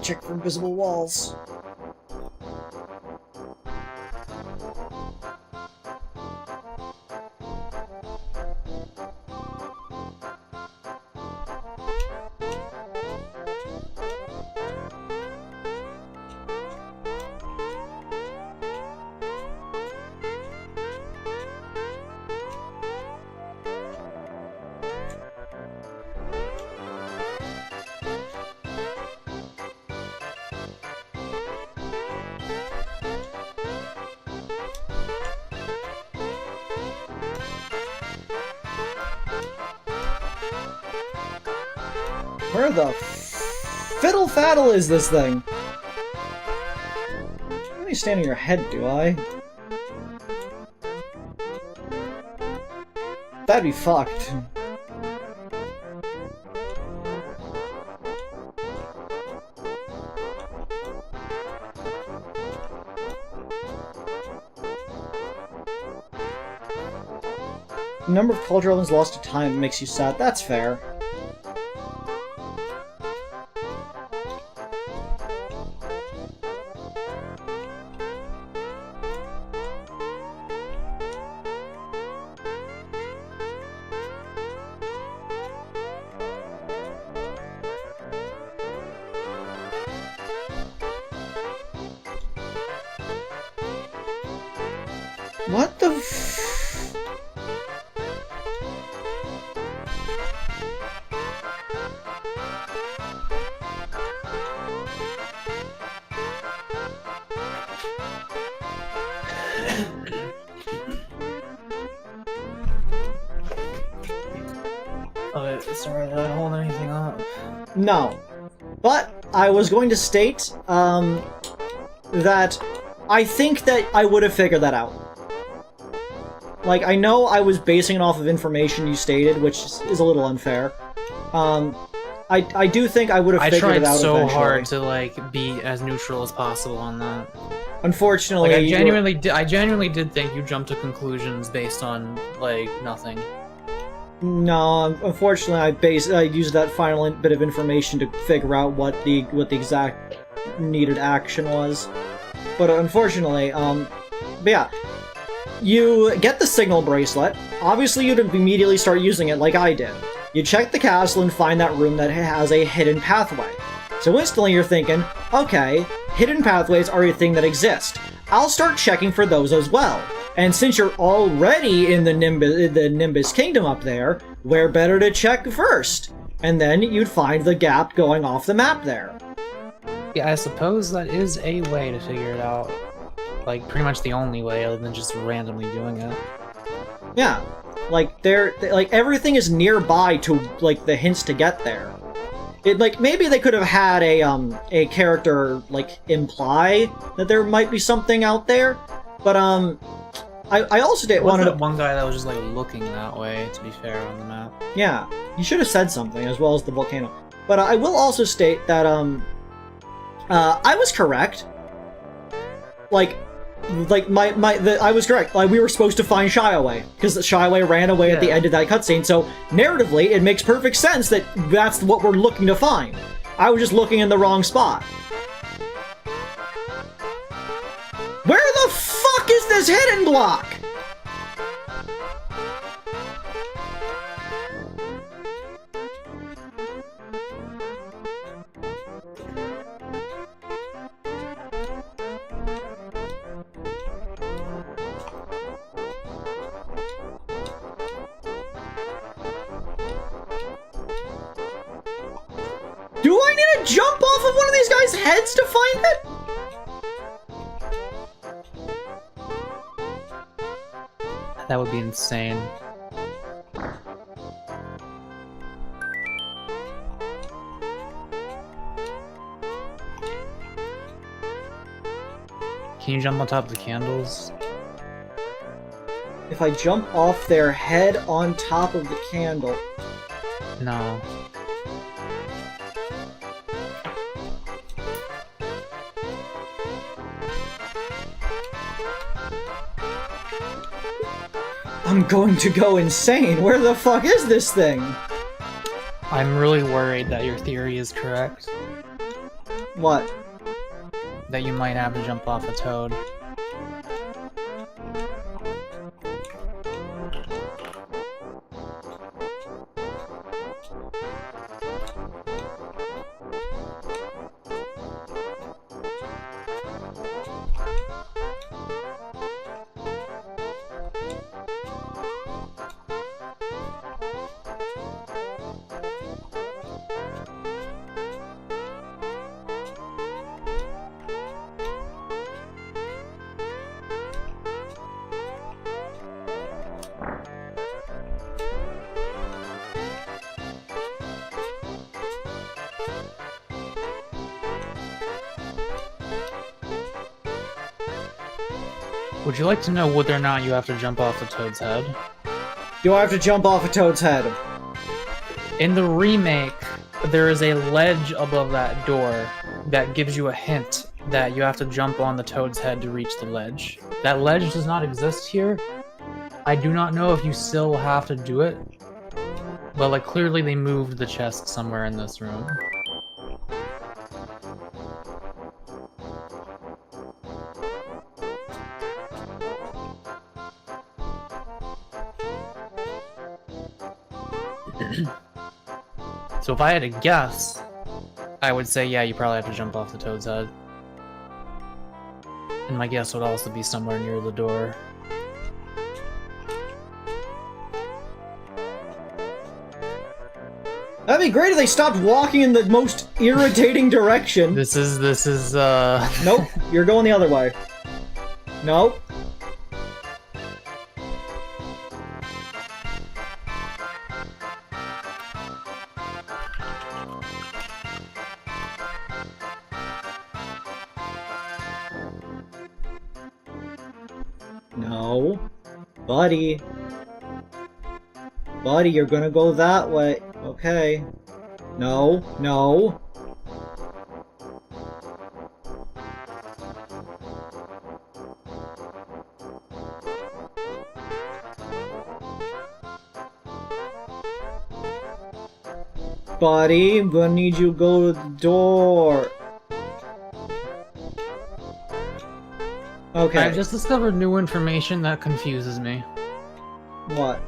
Check for invisible walls. Where the fiddle faddle is this thing? I don't need to stand on your head, do I? That'd be fucked. The number of culture elements lost to time makes you sad. That's fair. What the f... Sorry, did I hold anything up? No. But I was going to state, that I think that I would have figured that out. Like, I know I was basing it off of information you stated, which is a little unfair. I do think I would have figured it out eventually. I tried so hard to, like, be as neutral as possible on that. Unfortunately, like, I genuinely did think you jumped to conclusions based on, like, nothing. No, unfortunately, I used that final bit of information to figure out what the exact needed action was. But unfortunately, but yeah, you get the signal bracelet. Obviously, you'd immediately start using it like I did. You check the castle and find that room that has a hidden pathway. So instantly you're thinking, okay, hidden pathways are a thing that exist. I'll start checking for those as well. And since you're already in the Nimbus Kingdom up there, where better to check first? And then you'd find the gap going off the map there. Yeah, I suppose that is a way to figure it out. Like, pretty much the only way, other than just randomly doing it. Yeah. Like, like, everything is nearby to, like, the hints to get there. It, like, maybe they could have had a character, like, imply that there might be something out there, but, I also wanted to... one guy that was just, like, looking that way, to be fair, on the map. Yeah, he should have said something, as well as the volcano. But I will also state that, I was correct. I was correct. Like, we were supposed to find Shyaway, because Shyaway ran away at the end of that cutscene, so narratively, it makes perfect sense that that's what we're looking to find. I was just looking in the wrong spot. Where the fuck is this hidden block? Do I need to jump off of one of these guys' heads to find it? That would be insane. Can you jump on top of the candles? If I jump off their head on top of the candle... No. I'm going to go insane. Where the fuck is this thing? I'm really worried that your theory is correct. What? That you might have to jump off a toad. Would you like to know whether or not you have to jump off a toad's head? Do I have to jump off a toad's head? In the remake, there is a ledge above that door that gives you a hint that you have to jump on the toad's head to reach the ledge. That ledge does not exist here. I do not know if you still have to do it, but like clearly they moved the chest somewhere in this room. So if I had to guess, I would say, yeah, you probably have to jump off the toad's head. And my guess would also be somewhere near the door. That'd be great if they stopped walking in the most irritating direction. This is, Nope, you're going the other way. Nope. No. Buddy. Buddy, you're gonna go that way. Okay. No. No. buddy. I'm gonna need you to go to the door. Okay. I've just discovered new information that confuses me. What?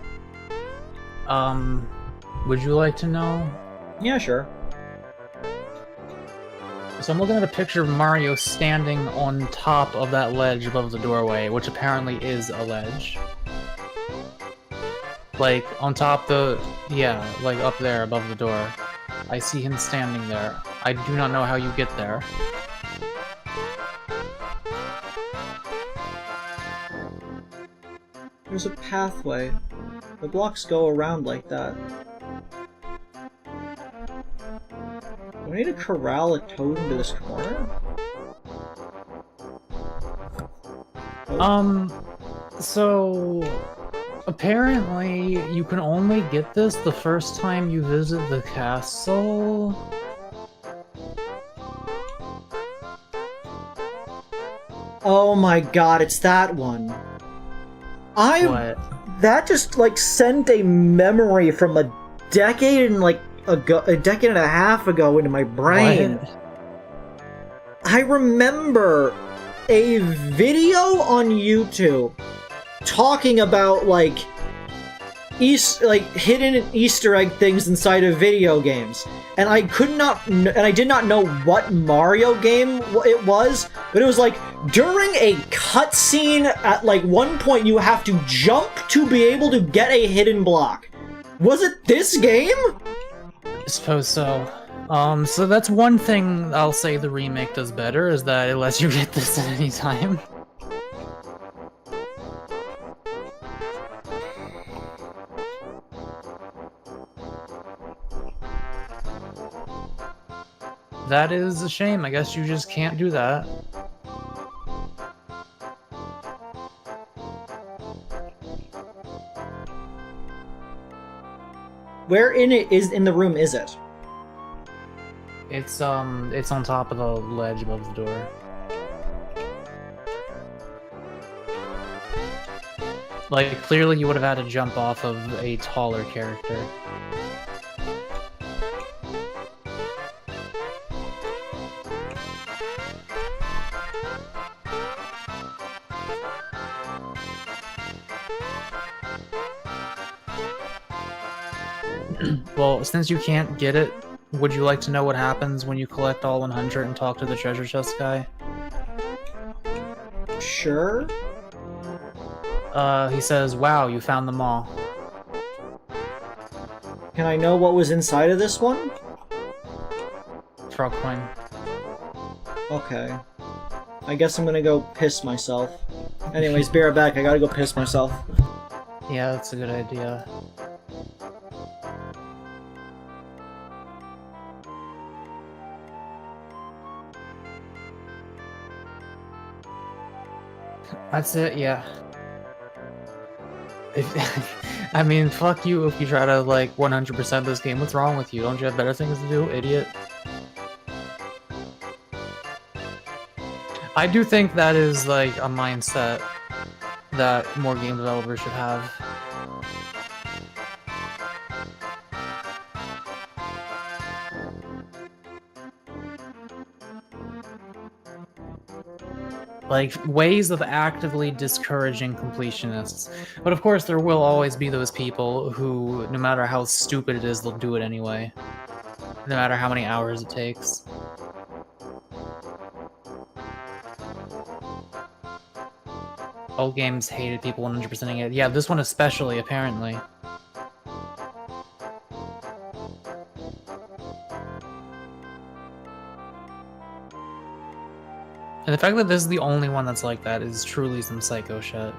Would you like to know? Yeah, sure. So I'm looking at a picture of Mario standing on top of that ledge above the doorway, which apparently is a ledge. Like, on top yeah, like up there above the door. I see him standing there. I do not know how you get there. There's a pathway. The blocks go around like that. Do I need to corral a toad into this corner? So... apparently, you can only get this the first time you visit the castle? Oh my god, it's that one. What? That just, like, sent a memory from a decade and, like, a decade and a half ago into my brain. What? I remember a video on YouTube talking about, like, hidden Easter egg things inside of video games, and I did not know what Mario game it was, but it was like during a cutscene at like one point you have to jump to be able to get a hidden block. Was it this game? I suppose so. So that's one thing I'll say the remake does better, is that it lets you get this at any time. That is a shame. I guess you just can't do that. Where in the room is it? It's on top of the ledge above the door. Like, clearly you would have had to jump off of a taller character. Well, since you can't get it, would you like to know what happens when you collect all 100 and talk to the treasure chest guy? Sure. He says, "Wow, you found them all." Can I know what was inside of this one? Frog coin. Okay. I guess I'm gonna go piss myself. Anyways, be right back. I gotta go piss myself. Yeah, that's a good idea. That's it, yeah. I mean, fuck you if you try to, like, 100% this game. What's wrong with you? Don't you have better things to do, idiot? I do think that is, like, a mindset that more game developers should have. Like, ways of actively discouraging completionists. But of course, there will always be those people who, no matter how stupid it is, they'll do it anyway. No matter how many hours it takes. Old games hated people 100%ing it. Yeah, this one especially, apparently. And the fact that this is the only one that's like that is truly some psycho shit.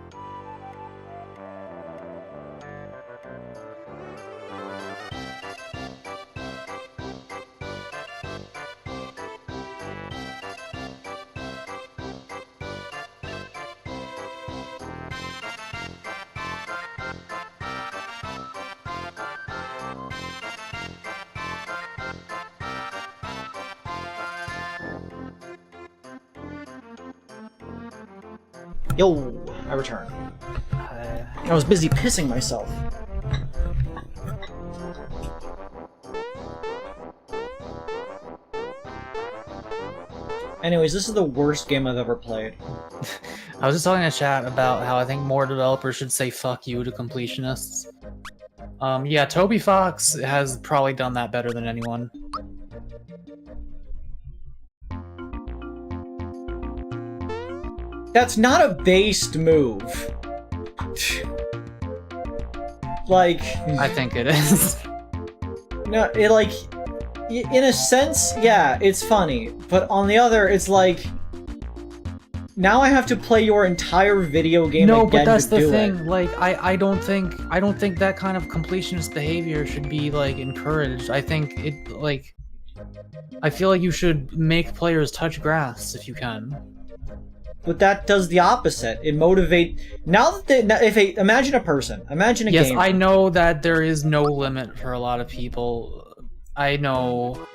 Yo, I return. I was busy pissing myself. Anyways, this is the worst game I've ever played. I was just talking to chat about how I think more developers should say fuck you to completionists. Yeah, Toby Fox has probably done that better than anyone. That's not a based move. Like... I think it is. No, it like... In a sense, yeah, it's funny. But on the other, it's like... Now I have to play your entire video game again to do it. No, but that's the thing. Like, I don't think that kind of completionist behavior should be, like, encouraged. I think it, like... I feel like you should make players touch grass if you can. But that does the opposite. It motivate. Now that imagine a person, imagine a game. Yes, I know that there is no limit for a lot of people. I know.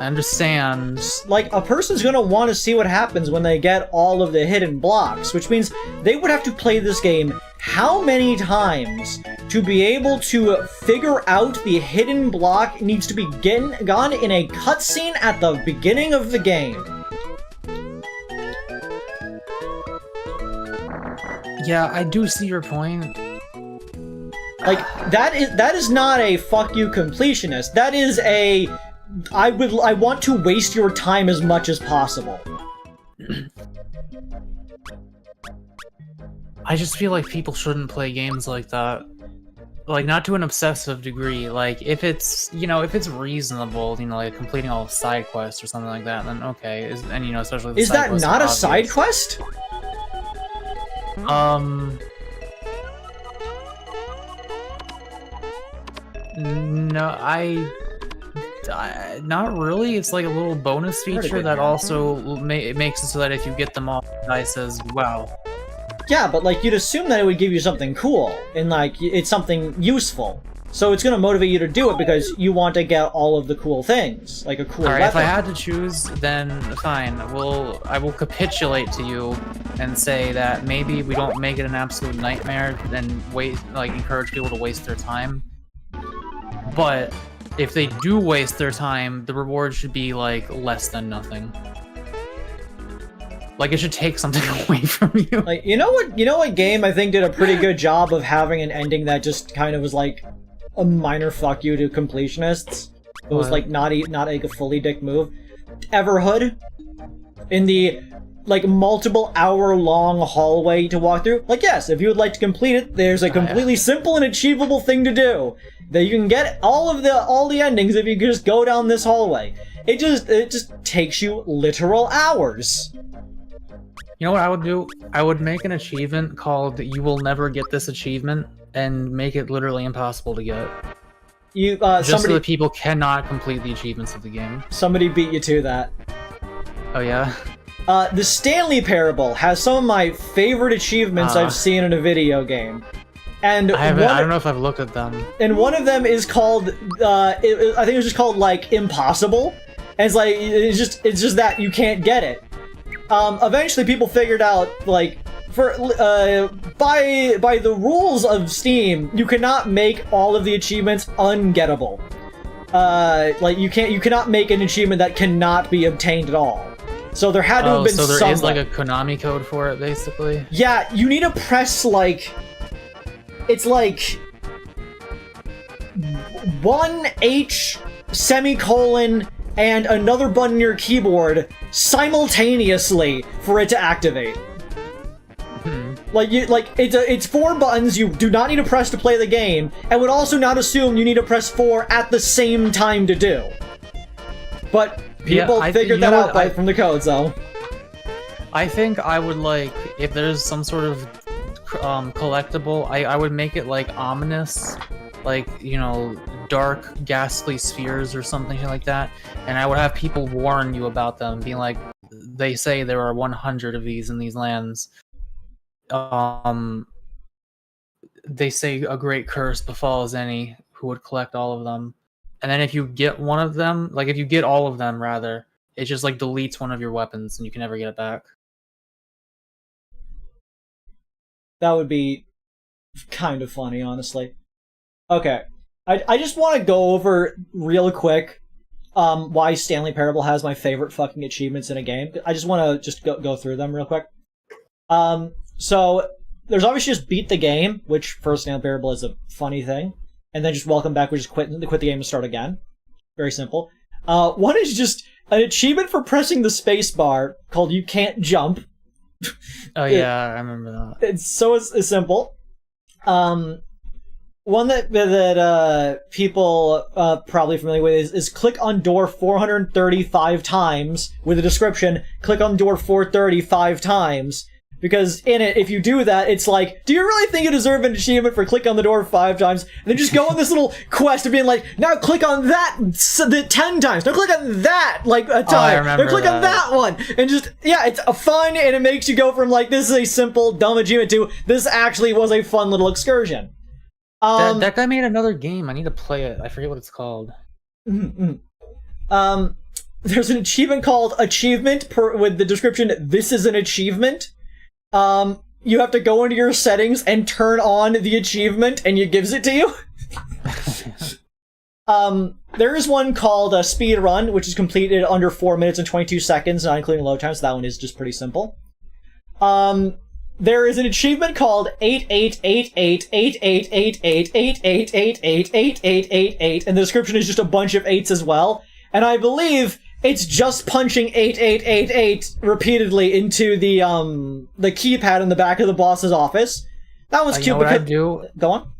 I understand. Like, a person's gonna want to see what happens when they get all of the hidden blocks, which means they would have to play this game how many times to be able to figure out the hidden block needs to be gone in a cutscene at the beginning of the game. Yeah, I do see your point. Like, that is not a fuck you completionist. That is a I want to waste your time as much as possible. I just feel like people shouldn't play games like that. Like, not to an obsessive degree. Like, if it's, you know, if it's reasonable, you know, like completing all side quests or something like that, then okay. And, you know, especially the Is that not a side quest? No, not really. It's like a little bonus feature that also it makes it so that if you get them all, the guy says, wow. Yeah, but like, you'd assume that it would give you something cool, and like, it's something useful. So it's gonna motivate you to do it because you want to get all of the cool things, like a cool weapon. If I had to choose, then fine. I will capitulate to you and say that maybe we don't make it an absolute nightmare and encourage people to waste their time. But if they do waste their time, the reward should be like less than nothing. Like, it should take something away from you. Like, you know what game I think did a pretty good job of having an ending that just kind of was like a minor fuck you to completionists? It was like not like a fully dick move. Everhood, in the like multiple hour long hallway to walk through. Like, yes, if you would like to complete it, there's a completely simple and achievable thing to do. That you can get all the endings if you just go down this hallway. It just takes you literal hours. You know what I would do? I would make an achievement called "You will never get this achievement" and make it literally impossible to get. Just so that people cannot complete the achievements of the game. Somebody beat you to that. Oh yeah? The Stanley Parable has some of my favorite achievements I've seen in a video game. And I don't know if I've looked at them. And one of them is called, I think it was just called, like, Impossible. And it's like, it's just that you can't get it. Eventually people figured out, like, by the rules of Steam, you cannot make all of the achievements ungettable. Like, you cannot make an achievement that cannot be obtained at all. So there had to have been so there some, is like a Konami code for it, basically? Yeah, you need to press, like... It's like... 1H, semicolon, and another button on your keyboard simultaneously for it to activate. It's 4 buttons you do not need to press to play the game, and would also not assume you need to press 4 at the same time to do. But people figured that out from the codes, though. I think I would, like, if there's some sort of collectible, I would make it, like, ominous, like, you know, dark, ghastly spheres or something like that, and I would have people warn you about them, being like, they say there are 100 of these in these lands. They say a great curse befalls any who would collect all of them. And then if you get one of them, like if you get all of them rather, it just like deletes one of your weapons and you can never get it back. That would be kind of funny, honestly. Okay. I just want to go over real quick why Stanley Parable has my favorite fucking achievements in a game. I just want to go through them real quick. So there's obviously just beat the game, which for Stanley Parable is a funny thing, and then just welcome back, which is quit the game and start again. Very simple. One is just an achievement for pressing the space bar called "You Can't Jump." Oh yeah, I remember that. It's simple. One that people probably familiar with is click on door 435 times with a description. Click on door 435 times. Because in it, if you do that, it's like, do you really think you deserve an achievement for click on the door 5 times? And then just go on this little quest of being like, now click on that 10 times. Now click on that, like, a time. Now click on that one. And just, yeah, it's fun, and it makes you go from, like, this is a simple, dumb achievement to, this actually was a fun little excursion. That guy made another game. I need to play it. I forget what it's called. There's an achievement called Achievement with the description, this is an achievement. You have to go into your settings and turn on the achievement, and it gives it to you. There is one called Speed Run, which is completed under 4 minutes and 22 seconds, not including load time, so that one is just pretty simple. There is an achievement called 8888888888888888, and the description is just a bunch of 8s as well. And I believe it's just punching 8888 repeatedly into the keypad in the back of the boss's office. That one's cute. You know what I'd do? Go on.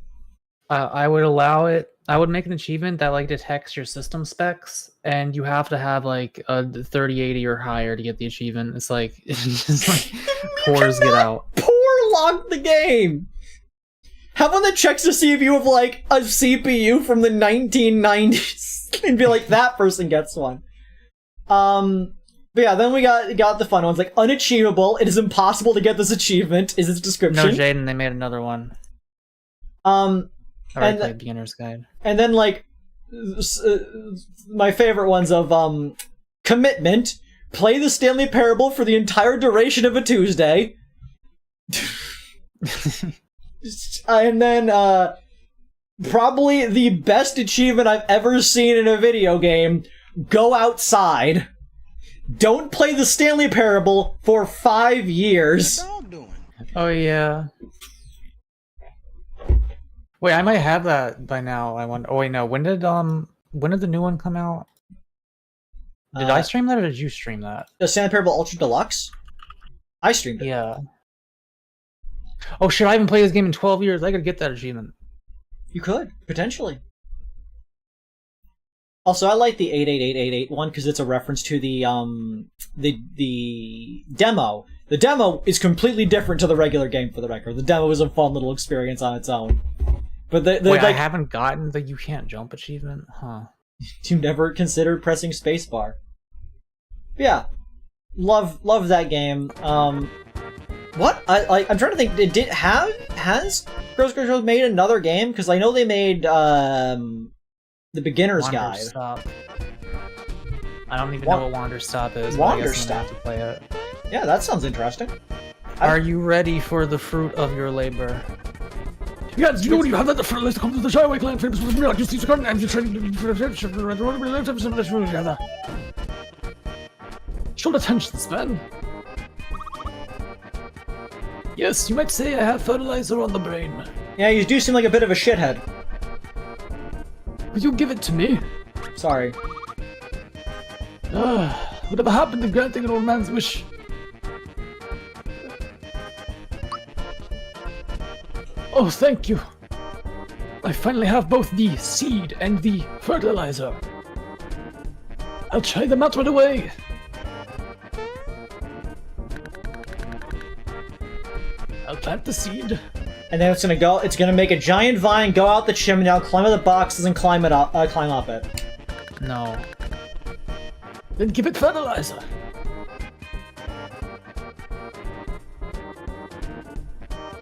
I would allow it. I would make an achievement that like detects your system specs, and you have to have like a 3080 or higher to get the achievement. It's like just like pores get out. Poor lock the game. Have one that checks to see if you have like a CPU from the 1990s, and be like, that person gets one. But yeah, then we got the fun ones, like unachievable. It is impossible to get this achievement. Is its description? No, Jaden, they made another one. I already played Beginner's Guide. And then like my favorite ones of commitment. Play the Stanley Parable for the entire duration of a Tuesday. And then probably the best achievement I've ever seen in a video game. Go outside. Don't play the Stanley Parable for 5 years. What's the dog doing? Oh yeah. Wait, I might have that by now. I wonder. Oh wait, no. When did the new one come out? Did I stream that or did you stream that? The Stanley Parable Ultra Deluxe? I streamed it. Yeah. Oh shit, I haven't played this game in 12 years. I gotta get that achievement. You could, potentially. Also, I like the 88888 one because it's a reference to the demo. The demo is completely different to the regular game, for the record. The demo is a fun little experience on its own. But wait, like, I haven't gotten the You Can't Jump achievement? Huh. You never considered pressing spacebar. Yeah. Love that game. What? I'm trying to think, has Girls made another game? Because I know they made, the Beginner's Guide. Stop. I don't even know what Wander Stop is. Wander but I guess Stop. I'm gonna have to play it. Yeah, that sounds interesting. Are you ready for the fruit of your labor? Yes, you know when you have that for list comes to the Shyway clan famous with me like you see the garden and you're trying to show attention, Sven. Yes, you might say I have fertilizer on the brain. Yeah, you do seem like a bit of a shithead. Will you give it to me? Sorry. Whatever happened to granting an old man's wish? Oh, thank you. I finally have both the seed and the fertilizer. I'll try them out right away. I'll plant the seed. And then it's gonna make a giant vine, go out the chimney, I'll climb up the boxes and climb up it. No. Then give it fertilizer.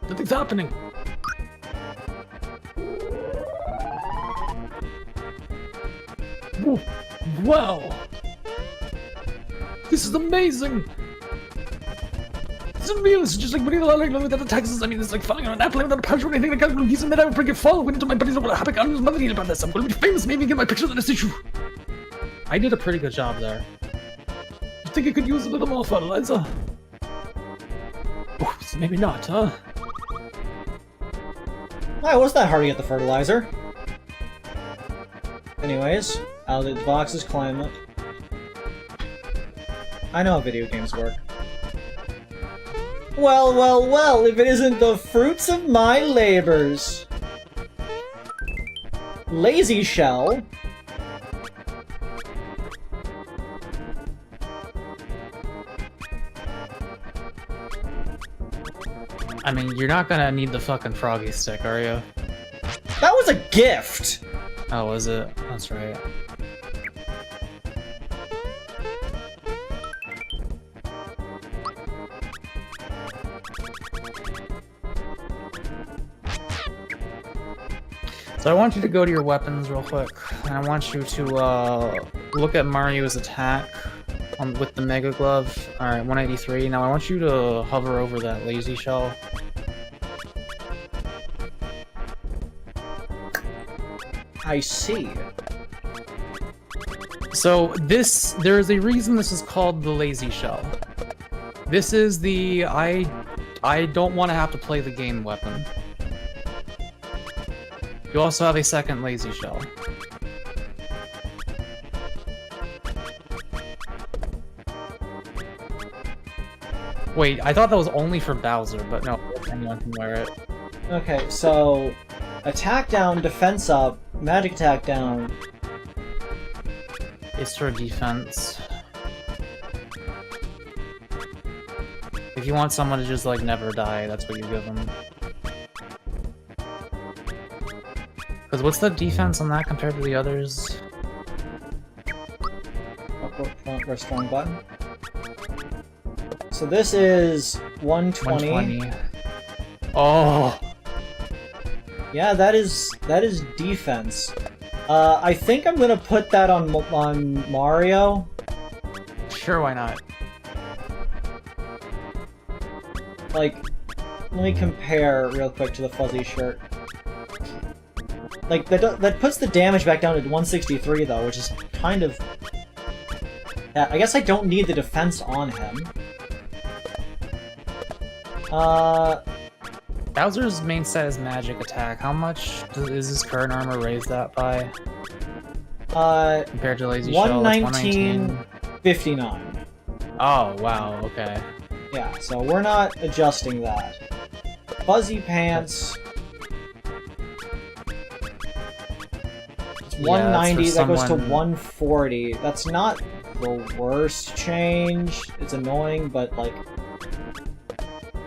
Nothing's happening. Wow! This is amazing! This is real, it's just like putting a lot of the Texas. I mean, it's like falling on an airplane without a parachute or anything like that. He's a mid-hour break fall, went into my buddies over a happy. I'm going to about this. I'm going to be famous, maybe get my pictures in this issue. I did a pretty good job there. You think you could use a little more fertilizer? Oops, maybe not, huh? Why was that hard to get the fertilizer? Anyways, out of the box's climate. I know how video games work. Well, well, well, if it isn't the fruits of my labors. Lazy shell. I mean, you're not gonna need the fucking froggy stick, are you? That was a gift! Oh, was it? That's right. So I want you to go to your weapons real quick, and I want you to look at Mario's attack with the Mega Glove. Alright, 183. Now I want you to hover over that lazy shell. I see. So there is a reason this is called the lazy shell. This is the I don't want to have to play the game weapon. You also have a second lazy shell. Wait, I thought that was only for Bowser, but no, anyone can wear it. Okay, so attack down, defense up, magic attack down. It's for defense. If you want someone to just like never die, that's what you give them. Because what's the defense on that compared to the others? Or strong button. So this is 120. 120. Oh! Yeah, that is defense. I think I'm gonna put that on Mario. Sure, why not? Like, let me compare real quick to the fuzzy shirt. Like, that puts the damage back down to 163, though, which is kind of... Yeah, I guess I don't need the defense on him. Bowser's main set is magic attack. How much is his current armor raised that by? Compared to Lazy Shell, 119.59. Oh, wow, okay. Yeah, so we're not adjusting that. Fuzzy Pants... It's 190, that goes to 140. That's not the worst change. It's annoying, but, like...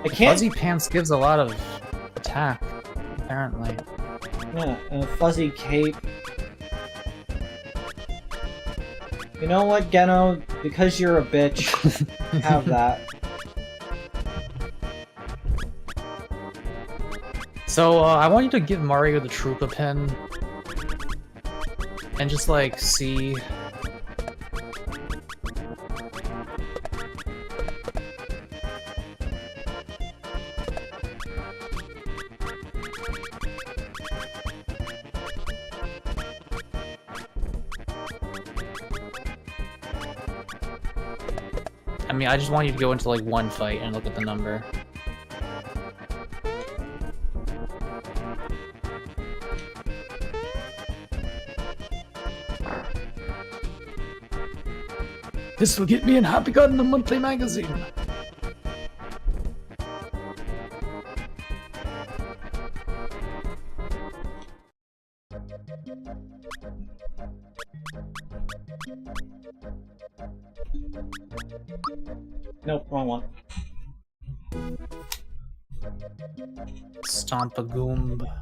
I can't... Fuzzy Pants gives a lot of attack, apparently. Yeah, and a fuzzy cape. You know what, Geno? Because you're a bitch, have that. So, I want you to give Mario the Troopa pin. And just, like, see... I mean, I just want you to go into, like, one fight and look at the number. This will get me in Happy Garden, a monthly magazine. Nope, wrong one. Stomp a Goomba.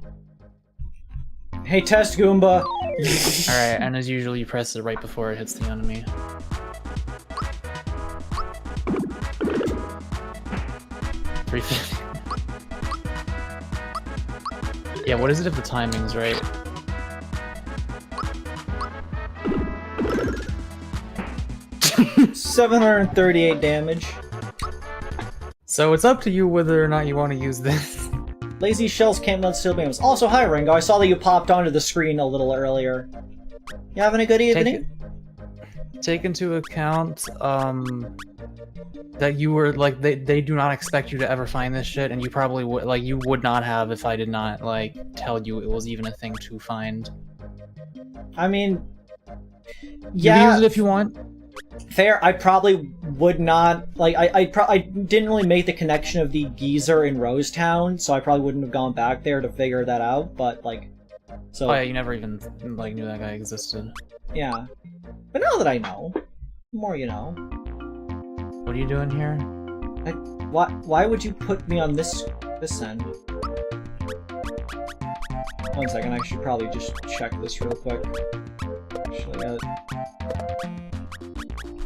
Hey, test Goomba! Alright, and as usual, you press it right before it hits the enemy. Yeah, what is it if the timing's right? $738 damage. So it's up to you whether or not you want to use this. Lazy Shells can't let steel beams. Also, hi Ringo, I saw that you popped onto the screen a little earlier. You having a good evening? take into account that you were like they do not expect you to ever find this shit, and you probably would like you would not have if I did not like tell you it was even a thing to find. I mean, You can use it if you want. Fair. I probably would not like. I didn't really make the connection of the geezer in Rosetown, so I probably wouldn't have gone back there to figure that out. But like, so. Oh yeah, you never even like knew that guy existed. Yeah, but now that I know, the more you know. What are you doing here? Why would you put me on this end? 1 second. I should probably just check this real quick. Actually,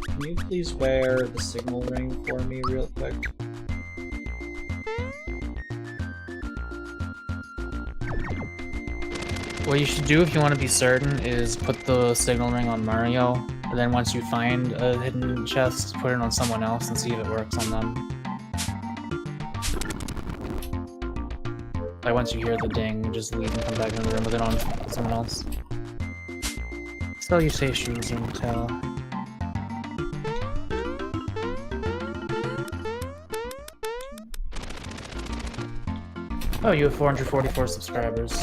can you please wear the signal ring for me real quick? What you should do if you want to be certain is put the signal ring on Mario, and then once you find a hidden chest, put it on someone else and see if it works on them. Like once you hear the ding, just leave and come back in the room with it on someone else. Salutations, Intel. Oh, you have 444 subscribers.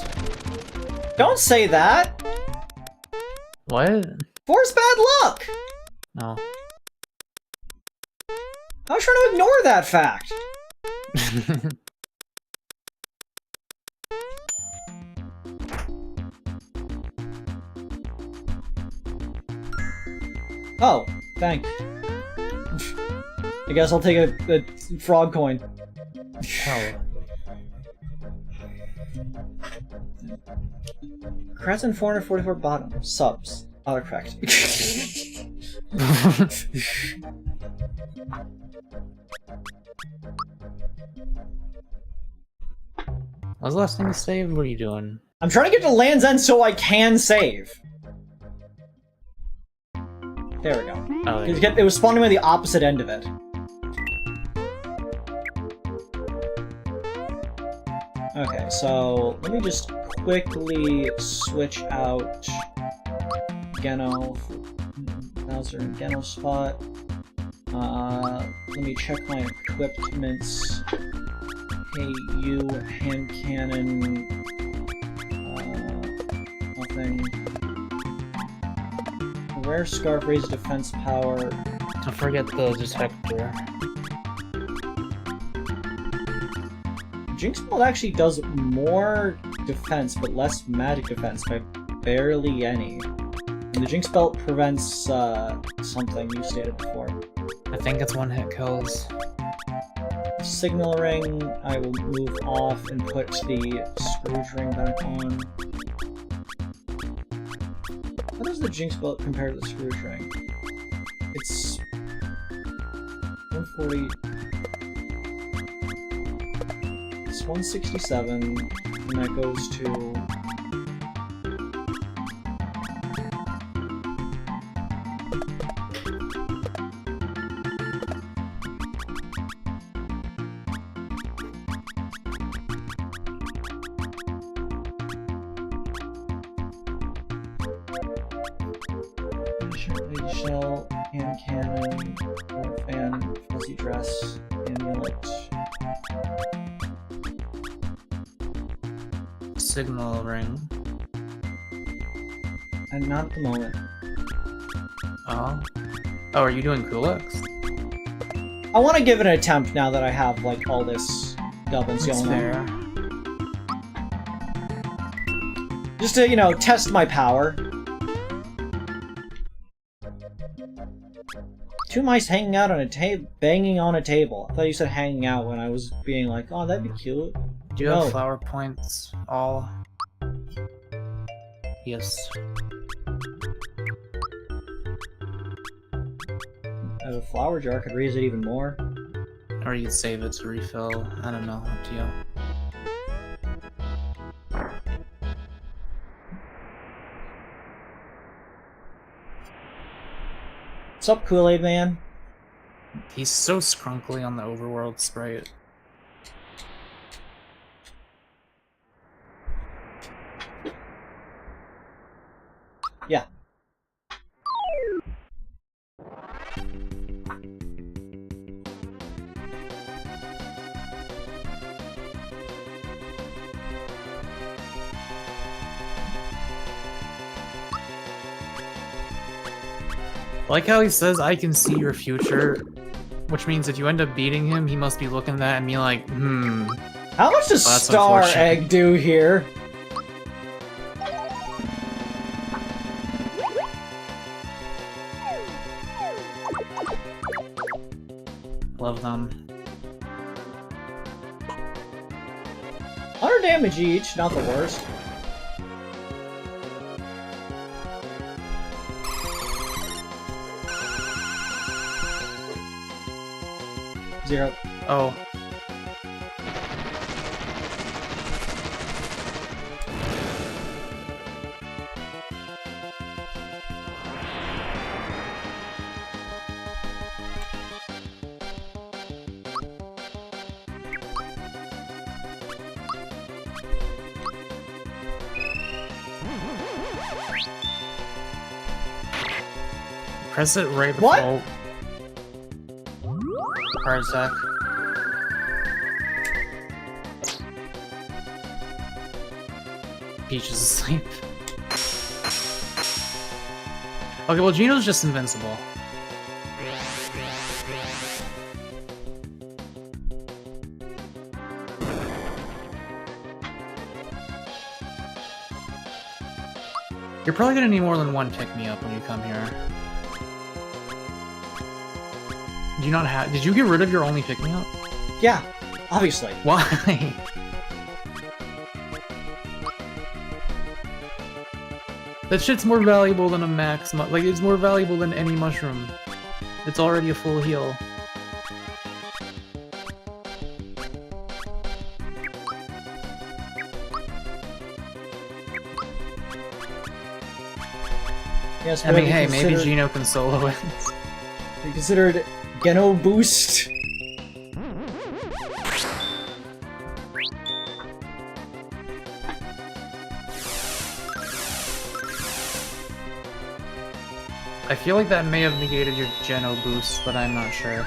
Don't say that! What? 4's bad luck! No. I was trying to ignore that fact! Oh, thank. I guess I'll take a frog coin. Hell. Crescent 444 bottom. Subs. Autocorrect. When's the last time you saved? What are you doing? I'm trying to get to Land's End so I can save. There we go. Oh, It was spawning at the opposite end of it. Okay, so let me just quickly switch out Geno for Bowser and Geno spot. Let me check my equipments. Hey, you, hand cannon. Nothing. Rare scarf raises defense power. Don't forget the detector. Jinx Bolt actually does more defense, but less magic defense by barely any. And the Jinx Belt prevents something you stated before. I think it's one-hit kills. Signal ring, I will move off and put the Scrooge ring back on. How does the Jinx Belt compare to the Scrooge ring? It's 140. It's 167, and that goes to... Shell, hand cannon, fan, fuzzy dress, amulet. Signal ring. And not at the moment. Oh. Oh, are you doing Kulix? I want to give it an attempt now that I have, like, all this gubbins going on. Just to, you know, test my power. Two mice hanging out on a table, banging on a table. I thought you said hanging out when I was being like, oh, that'd be cute. Do you have flower points? All? Yes. I have a flower jar, I could raise it even more. Or you could save it to refill. I don't know, up to you. What's up, Kool-Aid Man? He's so scrunkly on the overworld sprite. Yeah. Like how he says, I can see your future, which means if you end up beating him, he must be looking at that and be like, How much does That's Star unfortunate. Egg do here? love them. 100 damage each, not the worst. Zero. Oh. Press it right before. What? Heart attack. Peach is asleep. Okay, well, Gino's just invincible. You're probably gonna need more than one pick-me-up when you come here. Do you not have? Did you get rid of your only pick-me-up? Yeah, obviously. Why? That shit's more valuable than a max. Like, it's more valuable than any mushroom. It's already a full heal. Yes, I mean, hey, maybe Gino can solo it. You considered Geno boost. I feel like that may have negated your Geno boost, but I'm not sure.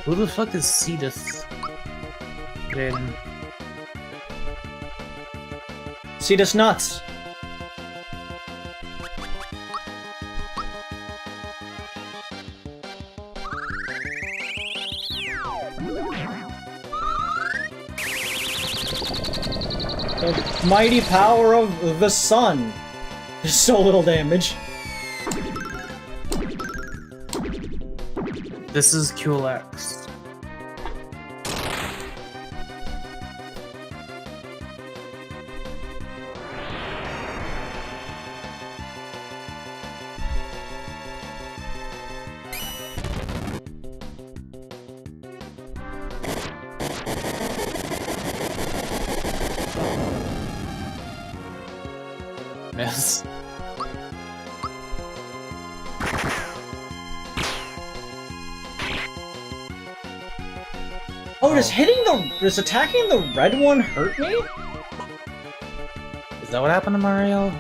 Who the fuck is Cetus? Jaden. Cetus nuts. The mighty power of the sun. There's so little damage. This is QLX. Miss. Oh, does attacking the red one hurt me? Is that what happened to Mario?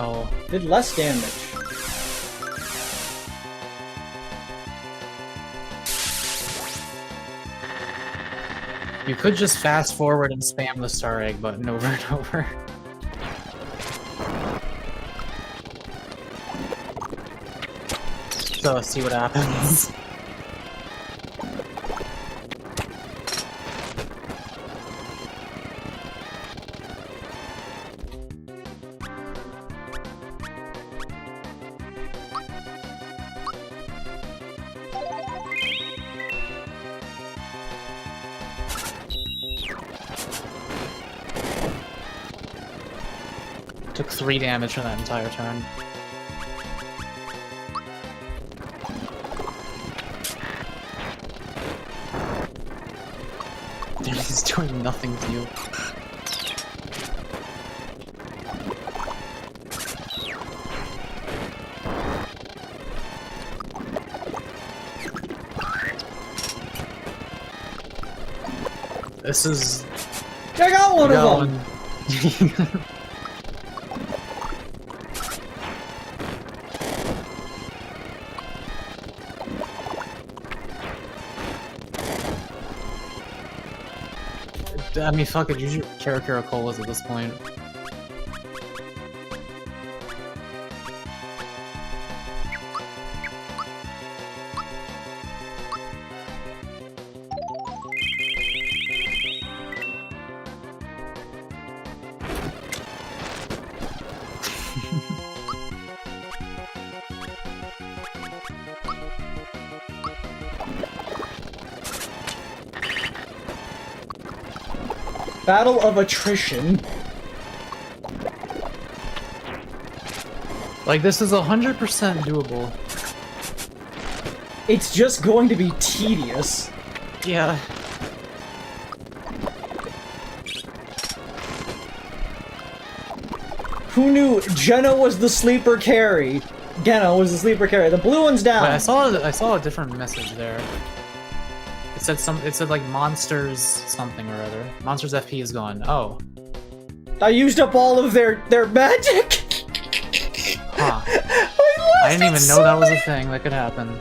Oh. Did less damage. You could just fast forward and spam the star egg button over and over. So let's see what happens. Took 3 damage for that entire turn. doing nothing to you. This is... I got one of them! I mean, fuck it, use your Karakara Colas at this point. Battle of attrition. Like, this is 100% doable. It's just going to be tedious. Yeah. Who knew Jenna was the sleeper carry? Genna was the sleeper carry. The blue one's down. Wait, I saw a different message there. It said like monsters something or other. Monsters FP is gone. Oh. I used up all of their magic. Huh. I didn't even know that was a thing that could happen.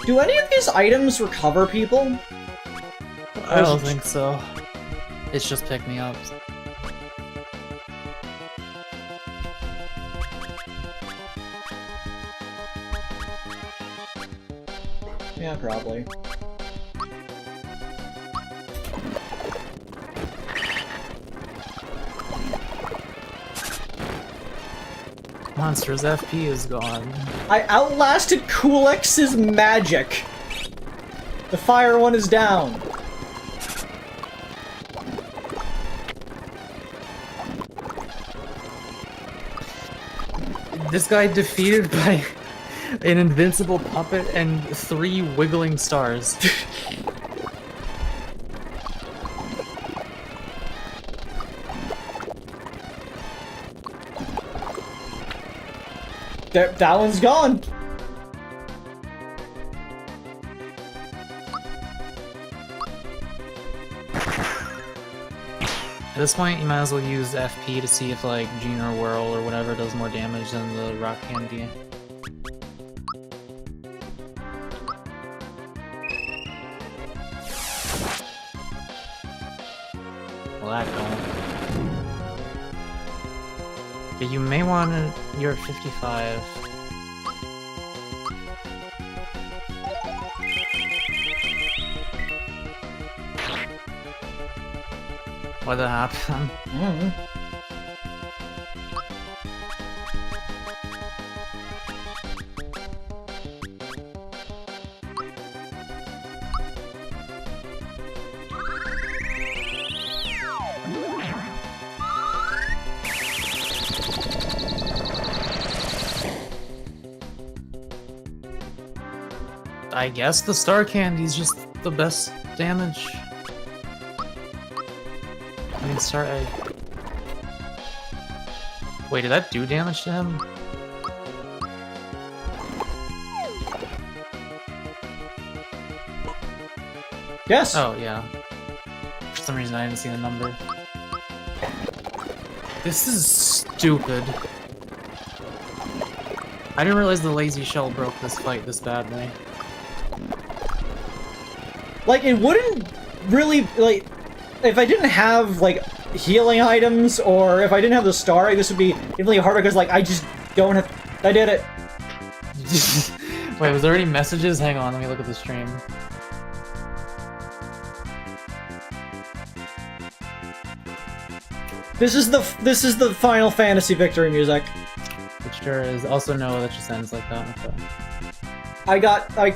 Do any of these items recover people? I don't think so. It's just pick me up. Yeah, probably. Monsters FP is gone. I outlasted Kulex's magic. The fire one is down. This guy defeated by an invincible puppet and 3 wiggling stars. That one's gone. At this point, you might as well use FP to see if, like, Junior Whirl or whatever does more damage than the Rock Candy. Well, that don't. Okay, you may want to... You're at 55. What the happened? I guess the Star Candy's just the best damage. I mean, Wait, did that do damage to him? Yes. Oh, yeah. For some reason I didn't see the number. This is stupid. I didn't realize the lazy shell broke this fight this badly. Like, it wouldn't really, like, if I didn't have, like, healing items, or if I didn't have the star, like, this would be infinitely harder, because, like, I just don't have... I did it. Wait, was there any messages? Hang on, let me look at the stream. This is the Final Fantasy victory music. It sure is. Also know that just ends like that. Okay. I got, like,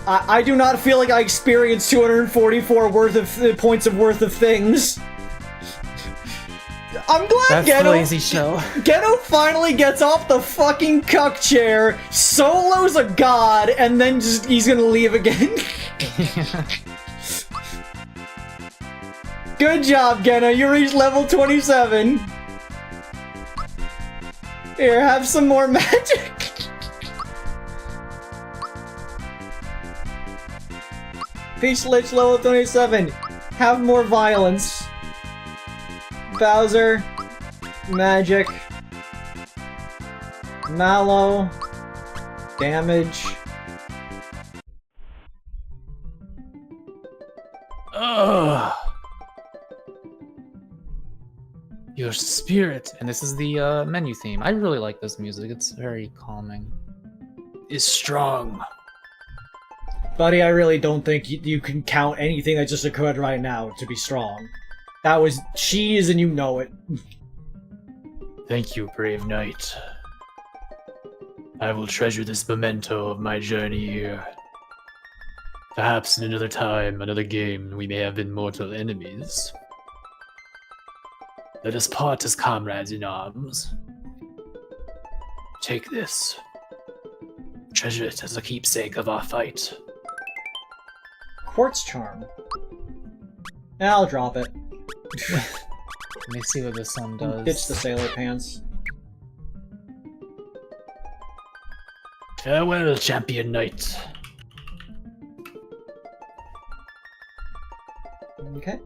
I do not feel like I experienced 244 worth of points of worth of things. I'm glad That's Geno, the lazy show. Geno finally gets off the fucking cuck chair, solos a god, and then just he's gonna leave again. Good job, Geno. You reached level 27. Here, have some more magic. Peach Lich level 27. Have more violence. Bowser. Magic. Mallow. Damage. Ugh. Your spirit, and this is the menu theme. I really like this music. It's very calming. Is strong. Buddy, I really don't think you can count anything that just occurred right now to be strong. That was cheese and you know it. Thank you, brave knight. I will treasure this memento of my journey here. Perhaps in another time, another game, we may have been mortal enemies. Let us part as comrades in arms. Take this. Treasure it as a keepsake of our fight. Quartz Charm. I'll drop it. Let me see what this one does. Ditch the sailor pants. Farewell, champion knight. Okay.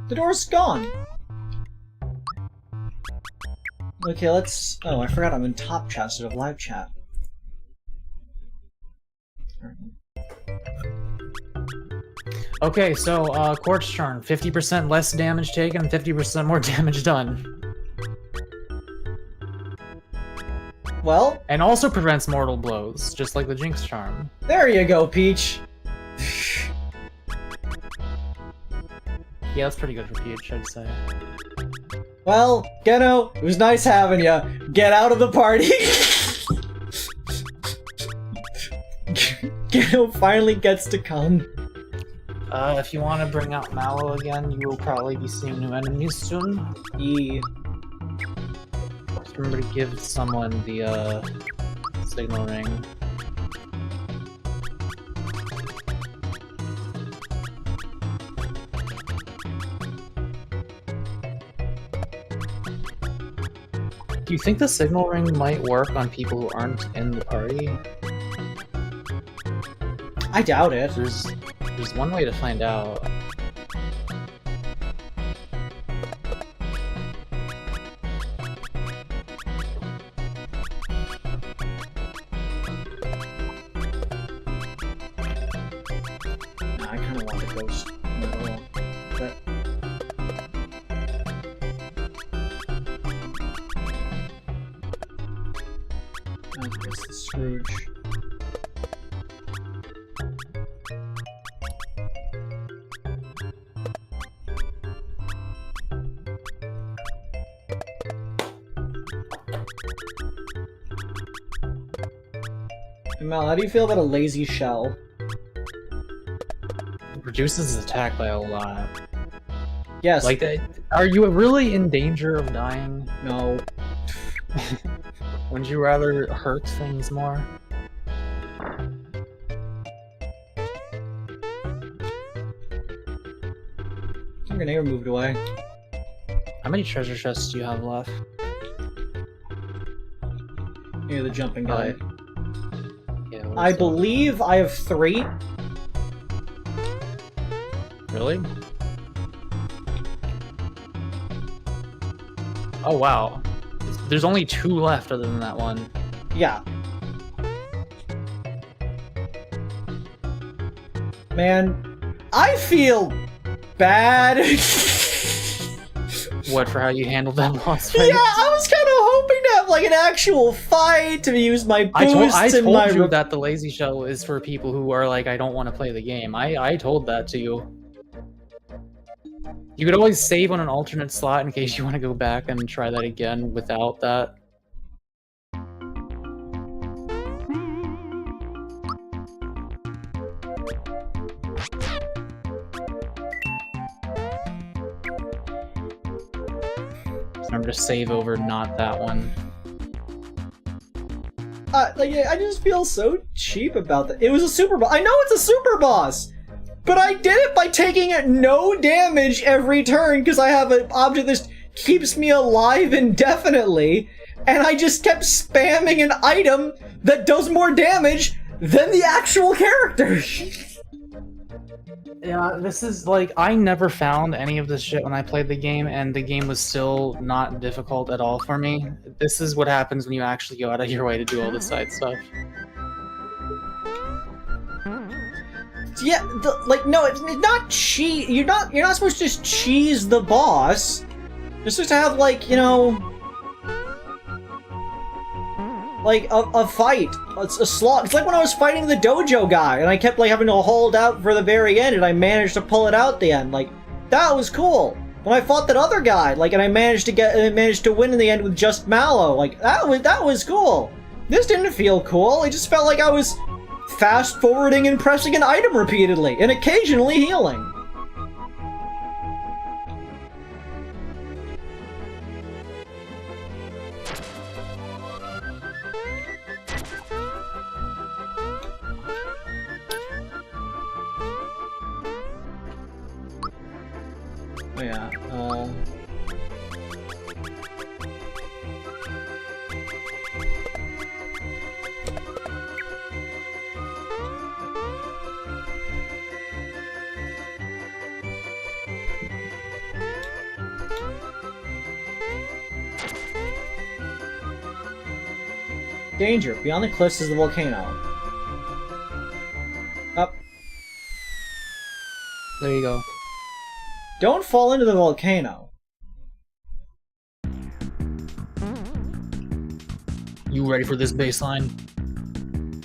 The door's gone. Okay, let's... Oh, I forgot I'm in top chat instead of live chat. Okay, so, Quartz Charm. 50% less damage taken, 50% more damage done. Well... And also prevents mortal blows, just like the Jinx Charm. There you go, Peach! Yeah, that's pretty good for Peach, I'd say. Well, Geno, it was nice having ya. Get out of the party! Geno finally gets to come. If you want to bring out Mallow again, you will probably be seeing new enemies soon. Yeah. Just remember to give someone the, signal ring. Do you think the signal ring might work on people who aren't in the party? I doubt it. There's one way to find out. I kind of want the ghost medal, but... I guess the Scrooge. Mel, how do you feel about a lazy shell? It reduces his attack by a lot. Yes. Like, are you really in danger of dying? No. Wouldn't you rather hurt things more? Your grenade moved away. How many treasure chests do you have left? Near the jumping guy. Yeah, I believe I have 3. Really? Oh wow. There's only 2 left other than that one. Yeah. Man, I feel bad. What, for how you handled that boss fight? Yeah, I was kind of hoping to have like an actual fight to use my boosts I and told my. you that the lazy show is for people who are like, I don't want to play the game. I told that to you. You could always save on an alternate slot in case you want to go back and try that again without that. Remember to save over not that one. Like, I just feel so cheap about that. It was a super boss. I know it's a super boss! But I did it by taking no damage every turn because I have an object that keeps me alive indefinitely, and I just kept spamming an item that does more damage than the actual character. Yeah, this is like, I never found any of this shit when I played the game, and the game was still not difficult at all for me. This is what happens when you actually go out of your way to do all the side stuff. Yeah, no, it's not cheese. You're not supposed to just cheese the boss. You're supposed to have, like, you know, like a fight, a slog. It's like when I was fighting the dojo guy, and I kept like having to hold out for the very end, and I managed to pull it out at the end. Like, that was cool. When I fought that other guy, like, and I managed to win in the end with just Mallow. Like, that was cool. This didn't feel cool. It just felt like I was fast forwarding and pressing an item repeatedly, and occasionally healing. Yeah, danger. Beyond the cliffs is the volcano. Up. There you go. Don't fall into the volcano. You ready for this baseline?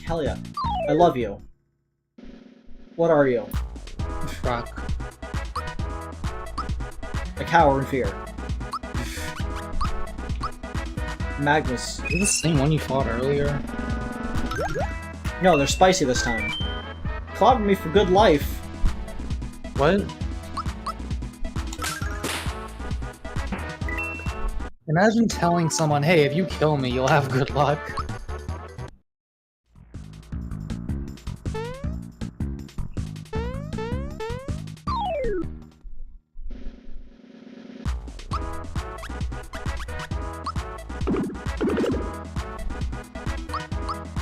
Hell yeah. I love you. What are you? Rock. A cower in fear. Magnus. Is it the same one you fought earlier? No, they're spicy this time. Clobbered me for good life. What? Imagine telling someone, hey, if you kill me, you'll have good luck.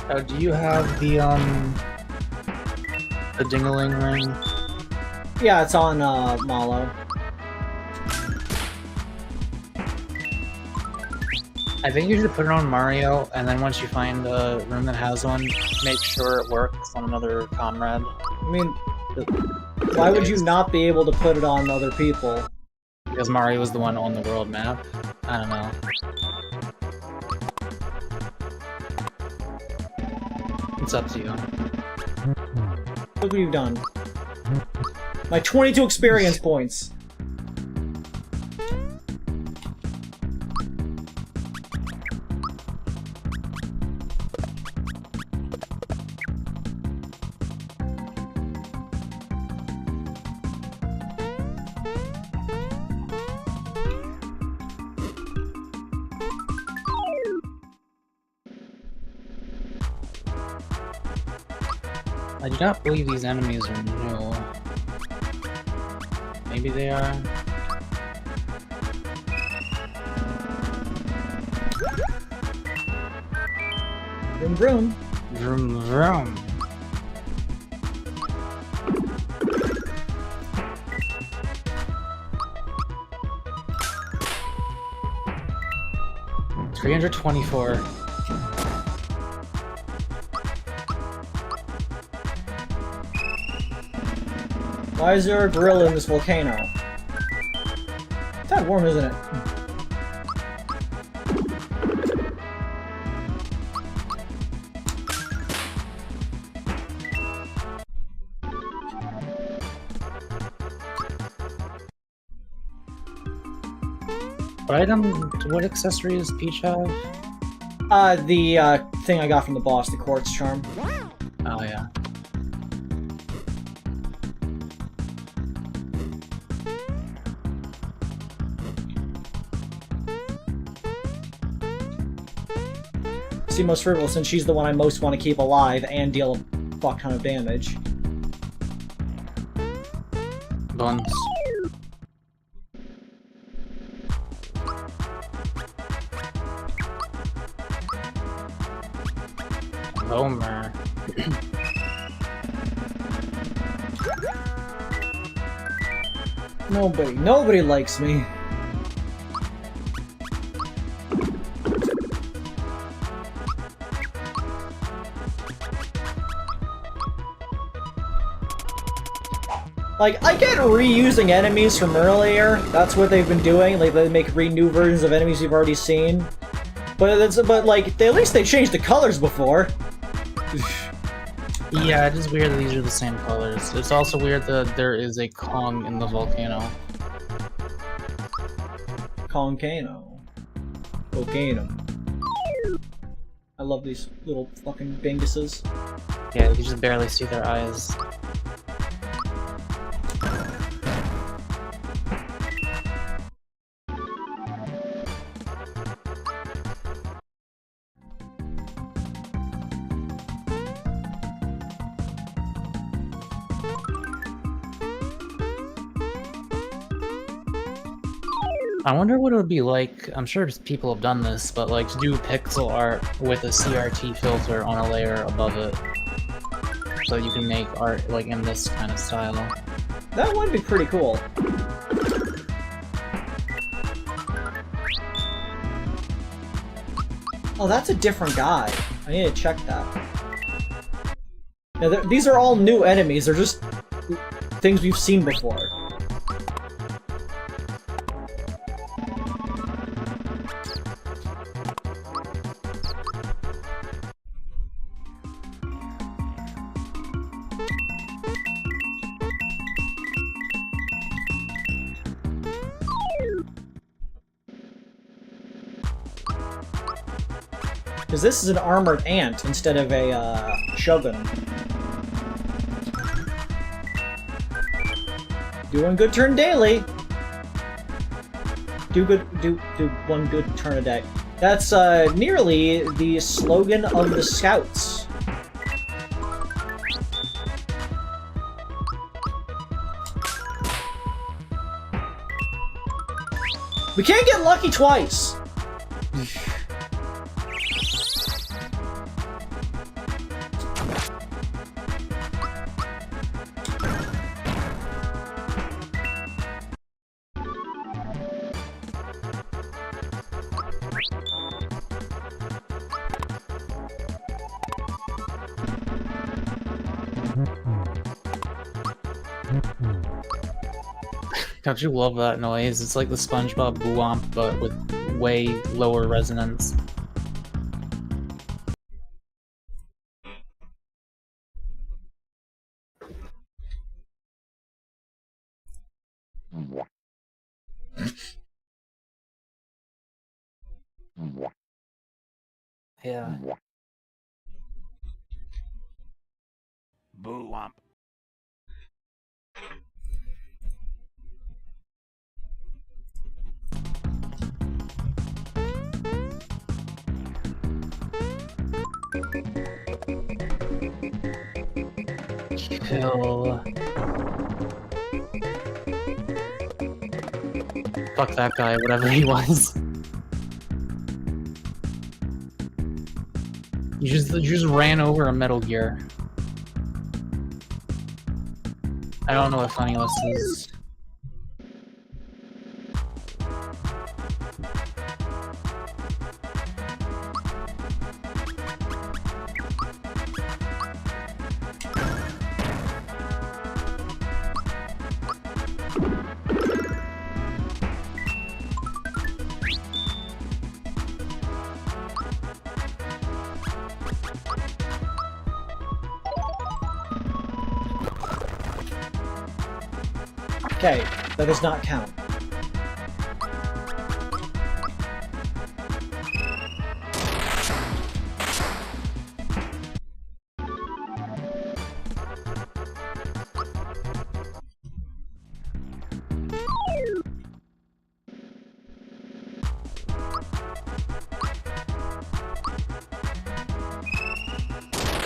Oh, do you have the ding-a-ling ring? Yeah, it's on, Mallow. I think you should put it on Mario, and then once you find a room that has one, make sure it works on another comrade. I mean, why would you not be able to put it on other people? Because Mario is the one on the world map. I don't know. It's up to you. Look what you've done. My 22 experience points. I do not believe these enemies are new. Maybe they are. Vroom vroom. Vroom vroom. $324. Why is there a gorilla in this volcano? It's kind of warm, isn't it? What accessory does Peach have? The thing I got from the boss, the quartz charm. Oh yeah. seem most frivolous since she's the one I most want to keep alive and deal a fuck ton of damage. Buns. Homer. Nobody likes me. Like, I get reusing enemies from earlier. That's what they've been doing. Like, they make new versions of enemies you've already seen. But like, at least they changed the colors before. Yeah, it is weird that these are the same colors. It's also weird that there is a Kong in the volcano. Volcano. I love these little fucking binguses. Yeah, you can just barely see their eyes. I wonder what it would be like, I'm sure people have done this, but like to do pixel art with a CRT filter on a layer above it. So you can make art like in this kind of style. That would be pretty cool. Oh, that's a different guy. I need to check that. Yeah, these are all new enemies, they're just things we've seen before. Because this is an armored ant instead of a shogun. Doing good turn daily. Do one good turn a day. That's nearly the slogan of the Scouts. We can't get lucky twice. Don't you love that noise? It's like the SpongeBob Boo-Womp, but with way lower resonance. Yeah. Boo-Womp. Kill. Fuck that guy, whatever he was. You just ran over a Metal Gear. I don't know what funny list is. Okay, that does not count.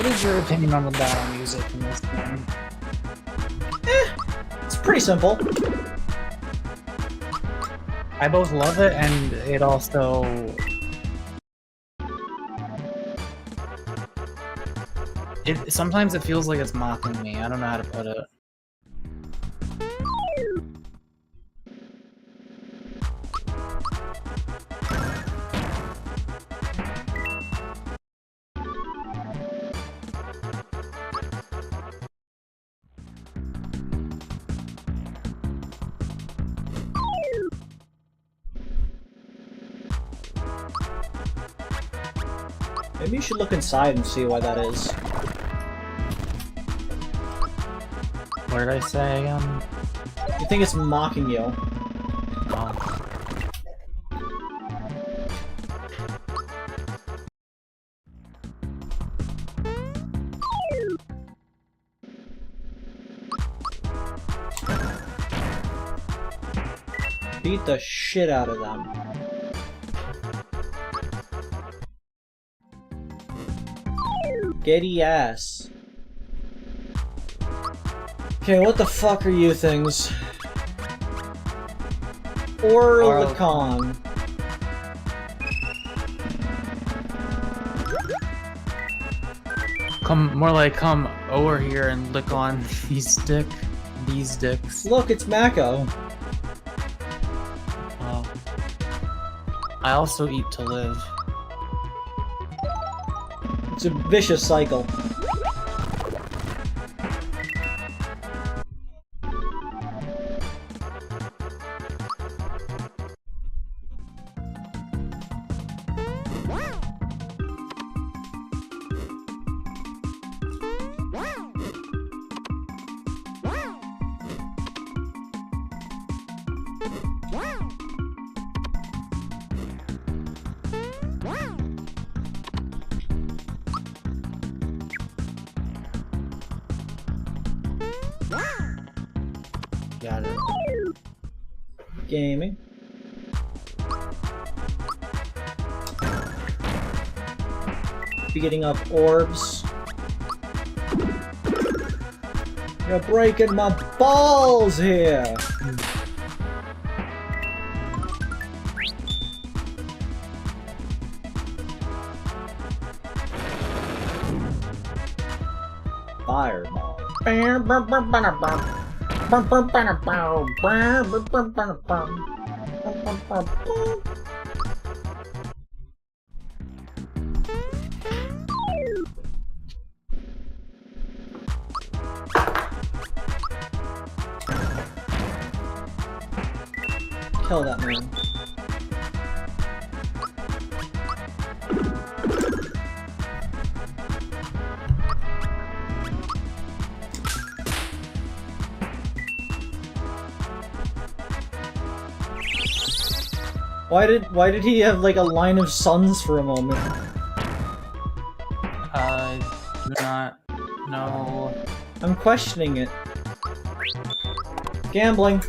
is your opinion on the battle music in this game? It's pretty simple. I both love it and it also... sometimes it feels like it's mocking me. I don't know how to put it. Maybe you should look inside and see why that is. What did I say again? You think it's mocking you. Oh. Beat the shit out of them. Getty ass. Okay, what the fuck are you things? Orlicon. Come over here and lick on these dicks. Look, it's Mako. Oh. I also eat to live. It's a vicious cycle. Got it. Gaming. Be getting up orbs. You're breaking my balls here! Fireball. Kill that man. Why did he have like a line of suns for a moment? Do not know. I'm questioning it. Gambling.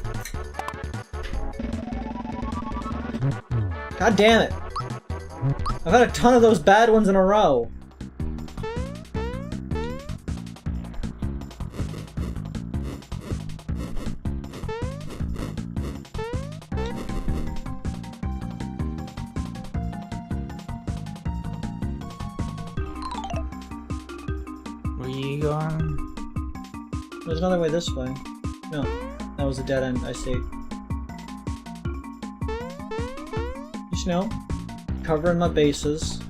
God damn it. I've had a ton of those bad ones in a row. Where you going? There's another way this way. No, that was a dead end, I see. Just know, covering my bases.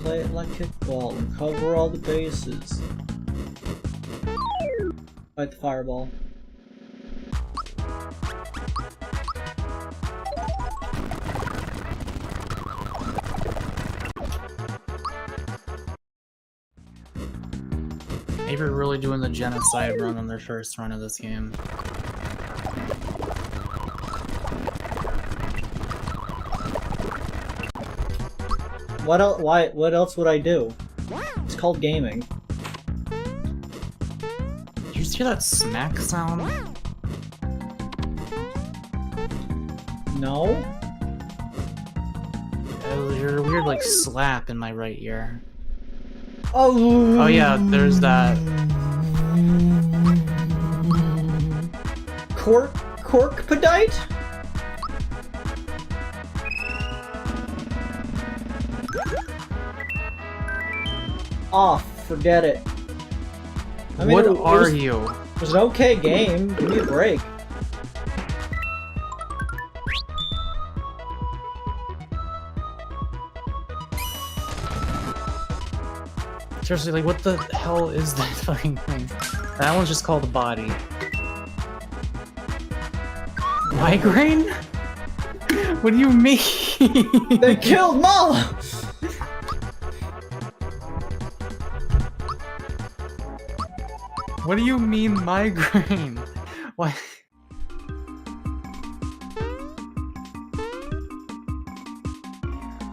Play it like kickball and cover all the bases. Fight the fireball. Maybe we're really doing the genocide run on their first run of this game. What else? Why? What else would I do? It's called gaming. Did you hear that smack sound? No. There's a weird, like, slap in my right ear. Oh yeah, there's that. Corkpadite? Oh, forget it. I mean, What it are was, you? It was an okay game. Give me a break. Seriously, like, what the hell is that fucking thing? That one's just called the body. Migraine? What do you mean? They killed Mala! What do you mean migraine? Why?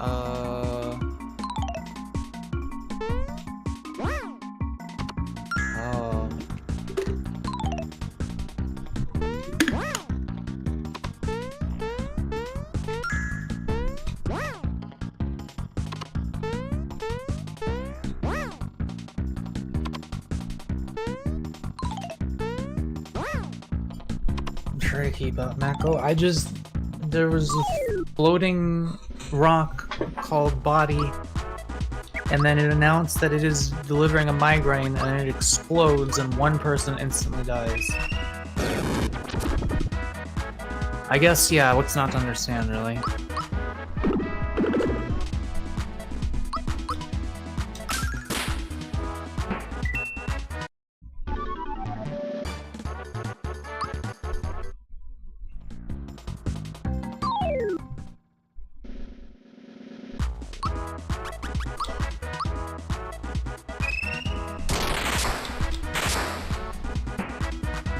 Oh. I'm trying to keep up, Mako. There was a floating rock called Body, and then it announced that it is delivering a migraine, and it explodes, and one person instantly dies. I guess, yeah, what's not to understand, really?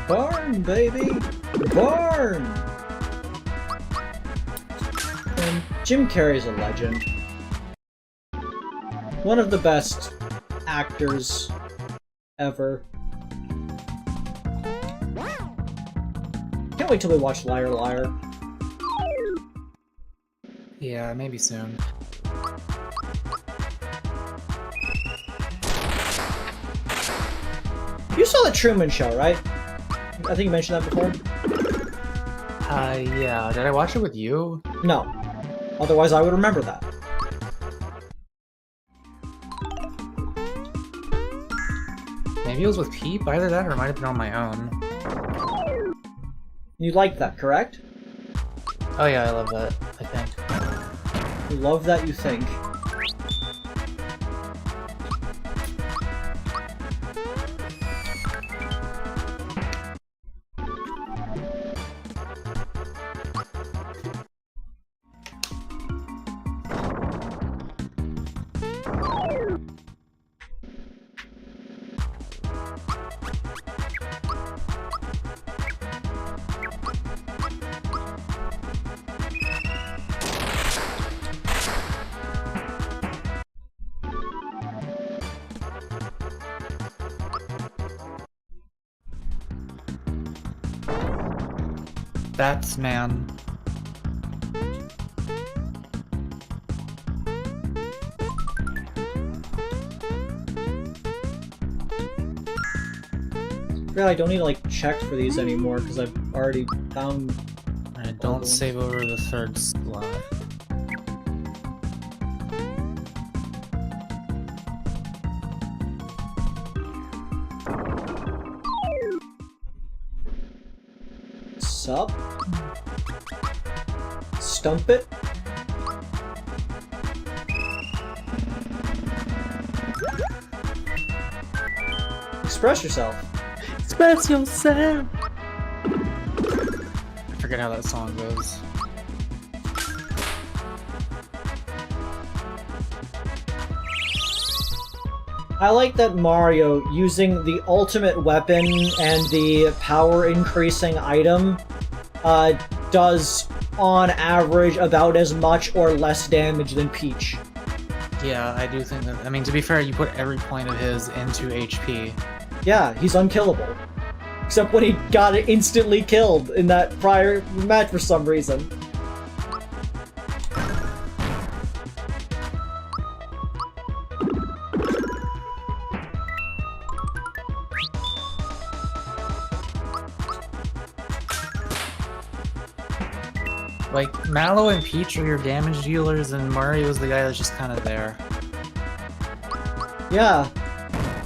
Barn, baby! Barn! And Jim Carrey's a legend. One of the best actors ever. Can't wait till we watch Liar Liar. Yeah, maybe soon. You saw The Truman Show, right? I think you mentioned that before. Yeah. Did I watch it with you? No. Otherwise I would remember that. Maybe it was with Peep, either that or it might have been on my own. You like that, correct? Oh yeah, I love that, I think. You love that, you think. That's man. Yeah, I don't need to like check for these anymore because I've already found. Don't save over the third slot. Sup? Stump it? Express yourself. Express yourself! I forget how that song goes. I like that Mario, using the ultimate weapon and the power increasing item, does on average about as much or less damage than Peach. Yeah, I do think that. I mean, to be fair, you put every point of his into HP. Yeah, he's unkillable. Except when he got it instantly killed in that prior match for some reason. Like, Mallow and Peach are your damage dealers, and Mario's the guy that's just kind of there. Yeah.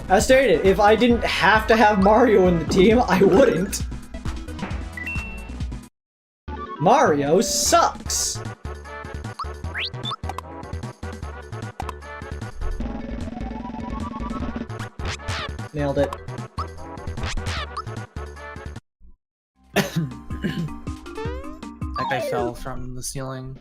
As stated, if I didn't have to have Mario in the team, I wouldn't. Mario sucks! Nailed it. That guy fell from the ceiling.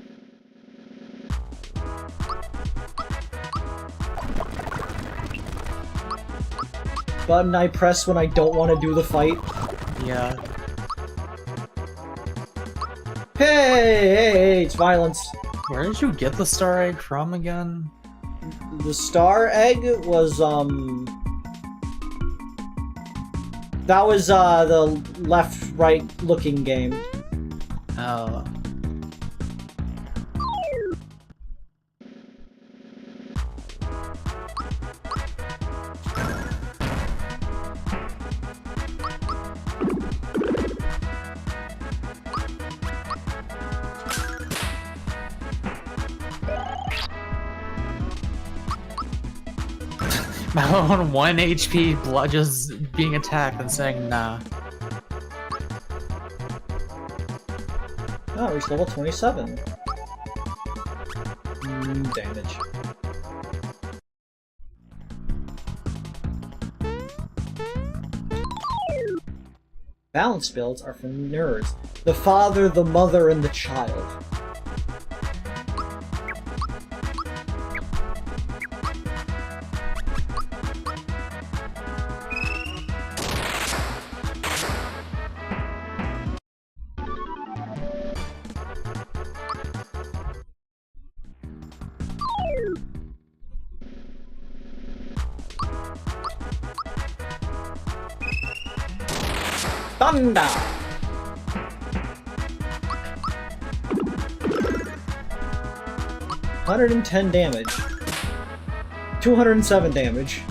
Button I press when I don't want to do the fight. Yeah. Hey, it's violence. Where did you get the star egg from again? The star egg was, that was, the left-right looking game. Oh. Mallow on 1 HP, just being attacked and saying nah. Oh, reached level 27. Damage. Balance builds are for nerds. The father, the mother, and the child. Thunder! 110 damage. 207 damage.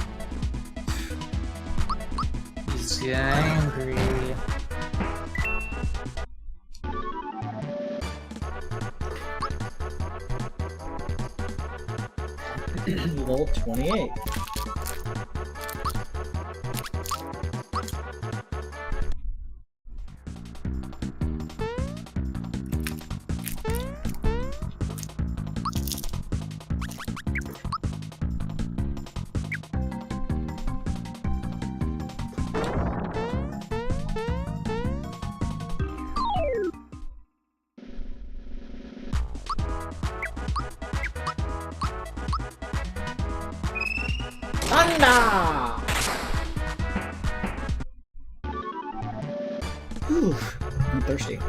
He's angry. Level 28. Thunder! Whew, I'm thirsty.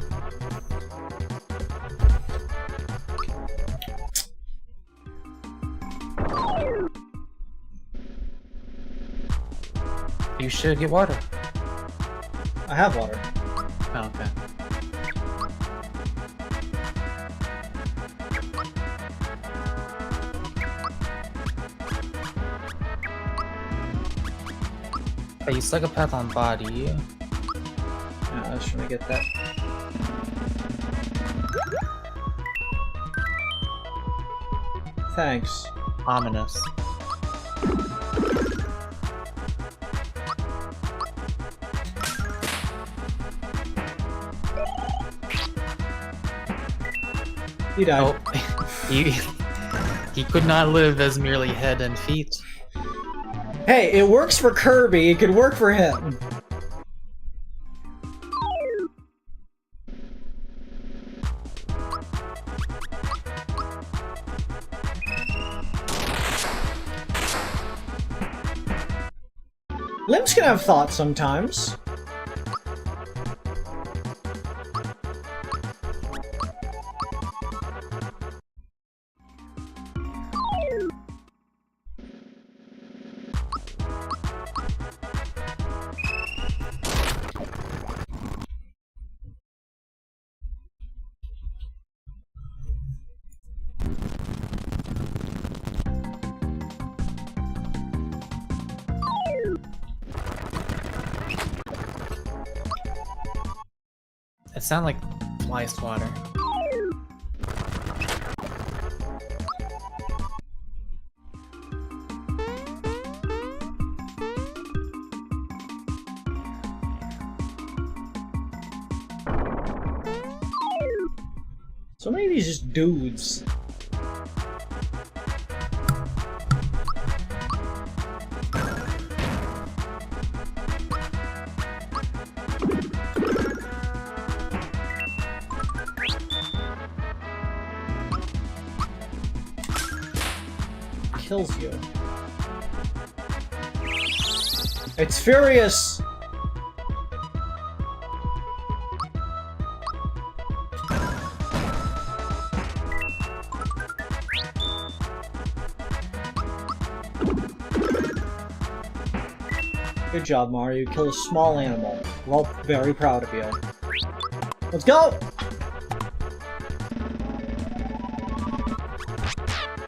You should get water. I have water. Oh, okay. Hey, you psychopath on body. Yeah, I was trying to get that. Thanks. Ominous. You died. Oh, he could not live as merely head and feet. Hey, it works for Kirby, it could work for him. Limbs can have thoughts sometimes. It sounded like fly swatter. So many of these just dudes. Kills you. It's furious! Good job, Mario. You killed a small animal. We're all very proud of you. Let's go!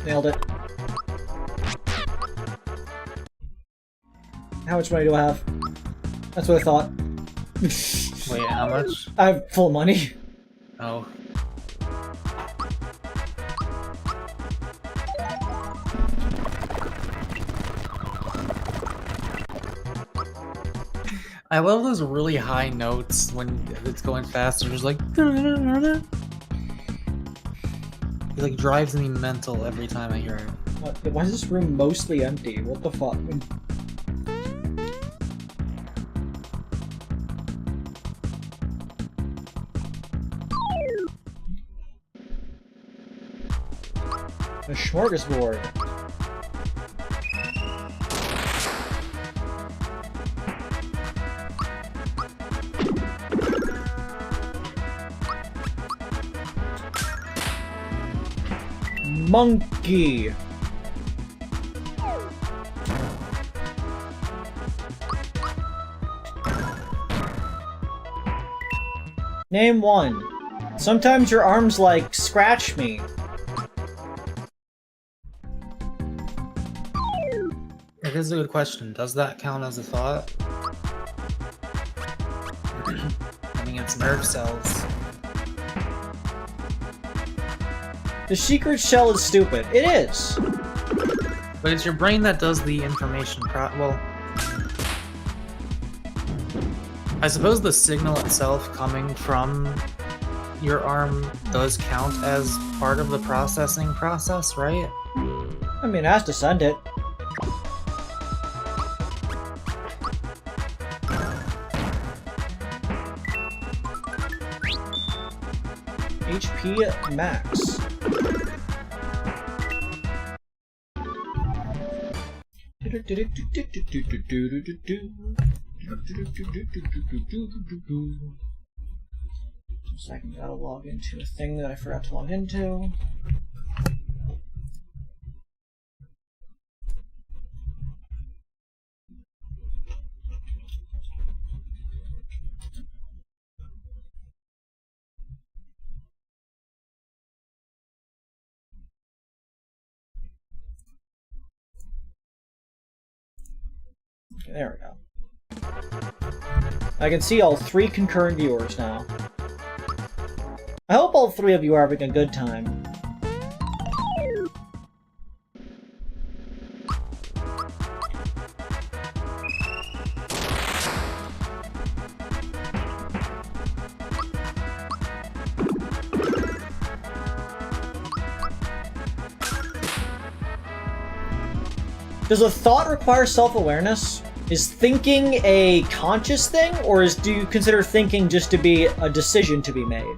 Nailed it. How much money do I have? That's what I thought. Wait, how much? I have full money. Oh. I love those really high notes when it's going fast. They're just like... It like drives me mental every time I hear it. What? Why is this room mostly empty? What the fuck? A smorgasbord. Monkey. Name one. Sometimes your arms like scratch me. It is a good question. Does that count as a thought? I mean, it's nerve cells. The secret shell is stupid. It is. But it's your brain that does the information well... I suppose the signal itself coming from your arm does count as part of the processing process, right? I mean, it has to send it. HP max. Second, gotta log into a thing that I forgot to log into. Okay, there we go. I can see all 3 concurrent viewers now. I hope all 3 of you are having a good time. Does a thought require self-awareness? Is thinking a conscious thing, or do you consider thinking just to be a decision to be made?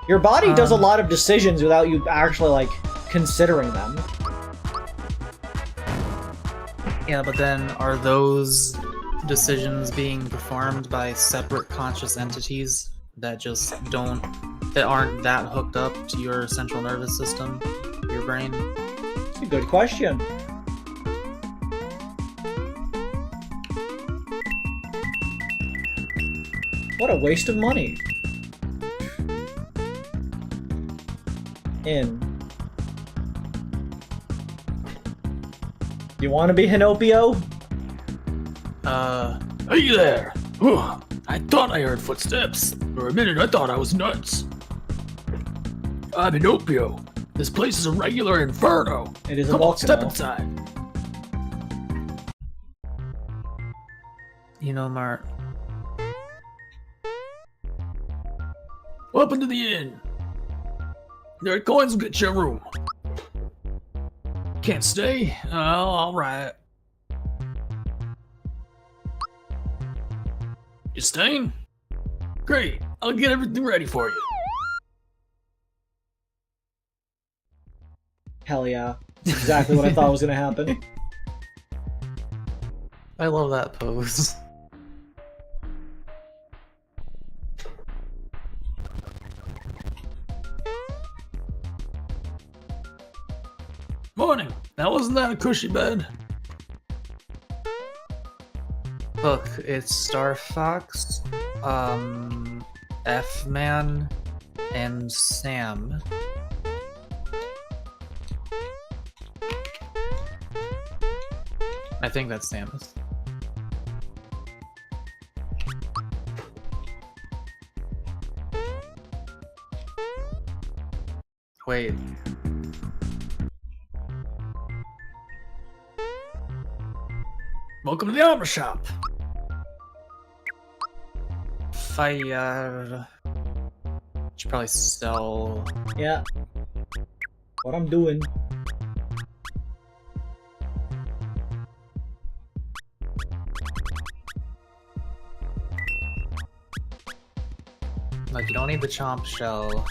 Your body does a lot of decisions without you actually, like, considering them. Yeah, but then are those decisions being performed by separate conscious entities that just aren't that hooked up to your central nervous system, your brain? That's a good question. What a waste of money. In. You want to be Hinopio? Hey there! I thought I heard footsteps. For a minute, I thought I was nuts. I'm Hinopio. This place is a regular inferno. It is a Come on, volcano. step inside. You know, Mart. up into the inn. Their coins will get you a room. Can't stay? Oh, alright. You staying? Great, I'll get everything ready for you. Hell yeah. That's exactly what I thought was gonna happen. I love that pose. Morning. Now wasn't that a cushy bed? Look, it's Star Fox, F-Man, and Sam. I think that's Samus. Wait. Welcome to the armor shop. Fire. Should probably sell. Yeah. What I'm doing. Like, you don't need the chomp shell.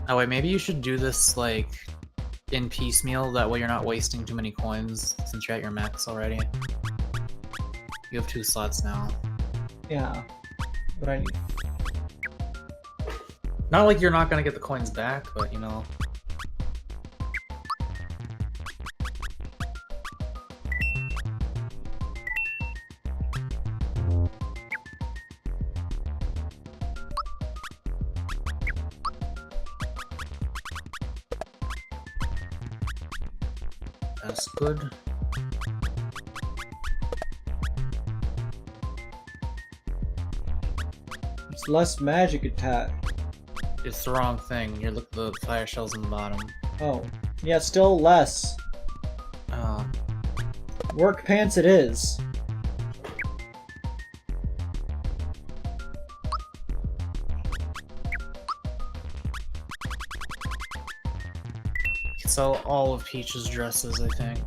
Oh wait, maybe you should do this, like, in piecemeal, that way you're not wasting too many coins, since you're at your max already. You have 2 slots now. Yeah. But I need... Not like you're not gonna get the coins back, but, you know... That's good. It's less magic attack. It's the wrong thing. You're look the fire shells in the bottom. Oh. Yeah, still less. Oh. Work pants it is. You can sell all of Peach's dresses, I think.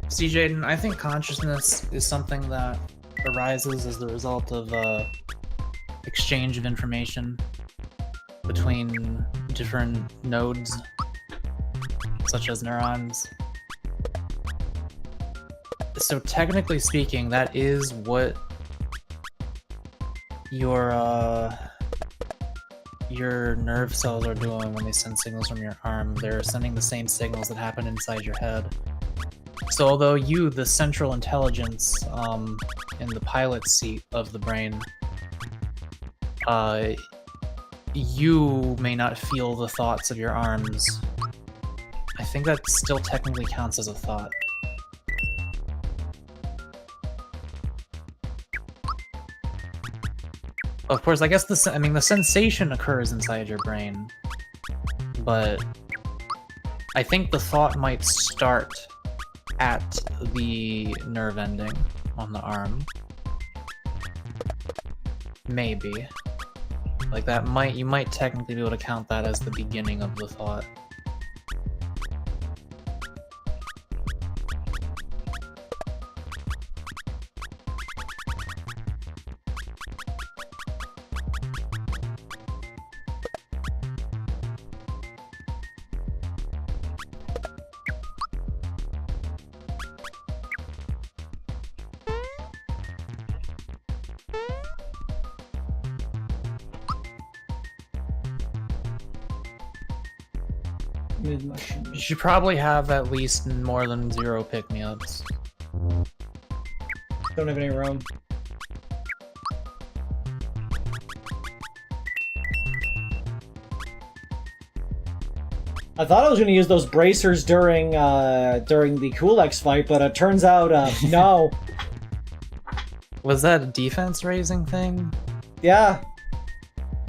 See, Jaden, I think consciousness is something that arises as the result of exchange of information between different nodes, such as neurons. So technically speaking, that is what your nerve cells are doing when they send signals from your arm. They're sending the same signals that happen inside your head. So although you, the central intelligence in the pilot seat of the brain, you may not feel the thoughts of your arms, I think that still technically counts as a thought. Of course, I guess the sensation occurs inside your brain, but I think the thought might start at the nerve ending on the arm. Maybe. Like that you might technically be able to count that as the beginning of the thought. Smooth motion. You should probably have at least more than 0 pick-me-ups. Don't have any room. I thought I was going to use those bracers during the Cool-X fight, but it turns out, no. Was that a defense raising thing? Yeah.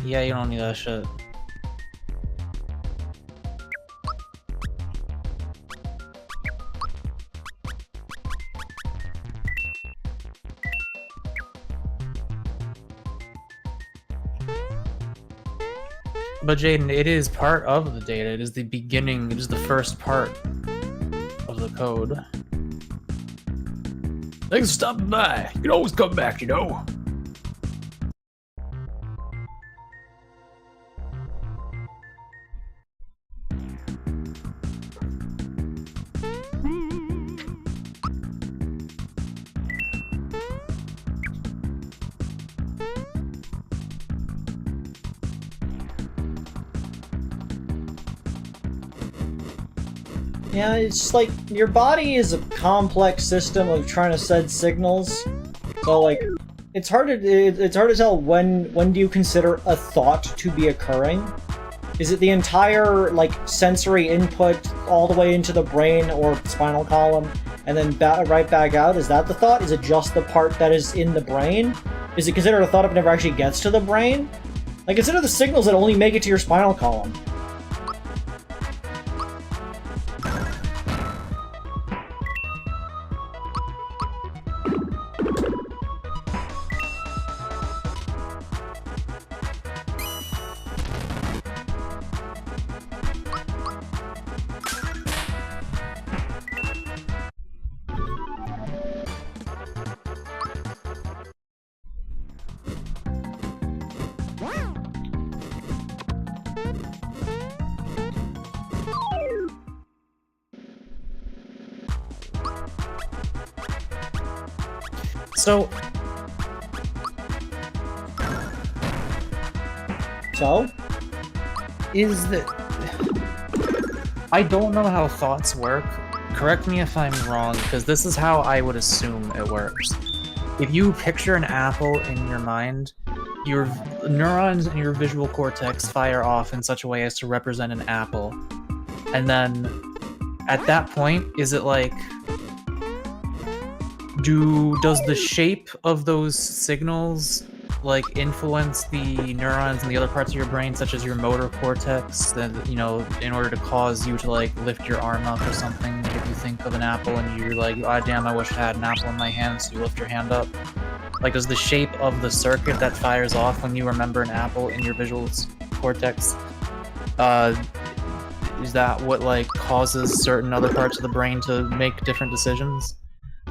Yeah, you don't need that shit. But Jaden, it is part of the data. It is the beginning. It is the first part of the code. Thanks for stopping by. You can always come back, you know. Yeah, it's like, your body is a complex system of trying to send signals. So, like, it's hard to tell when do you consider a thought to be occurring. Is it the entire, like, sensory input all the way into the brain or spinal column, and then right back out? Is that the thought? Is it just the part that is in the brain? Is it considered a thought if it never actually gets to the brain? Like, consider the signals that only make it to your spinal column. So, is that... I don't know how thoughts work. Correct me if I'm wrong, because this is how I would assume it works. If you picture an apple in your mind, your neurons in your visual cortex fire off in such a way as to represent an apple. And then, at that point, is it like... Does the shape of those signals like influence the neurons in the other parts of your brain, such as your motor cortex, that, you know, in order to cause you to like lift your arm up or something? If you think of an apple and you're like, oh damn, I wish I had an apple in my hand, so you lift your hand up. Like, does the shape of the circuit that fires off when you remember an apple in your visual cortex, is that what like causes certain other parts of the brain to make different decisions?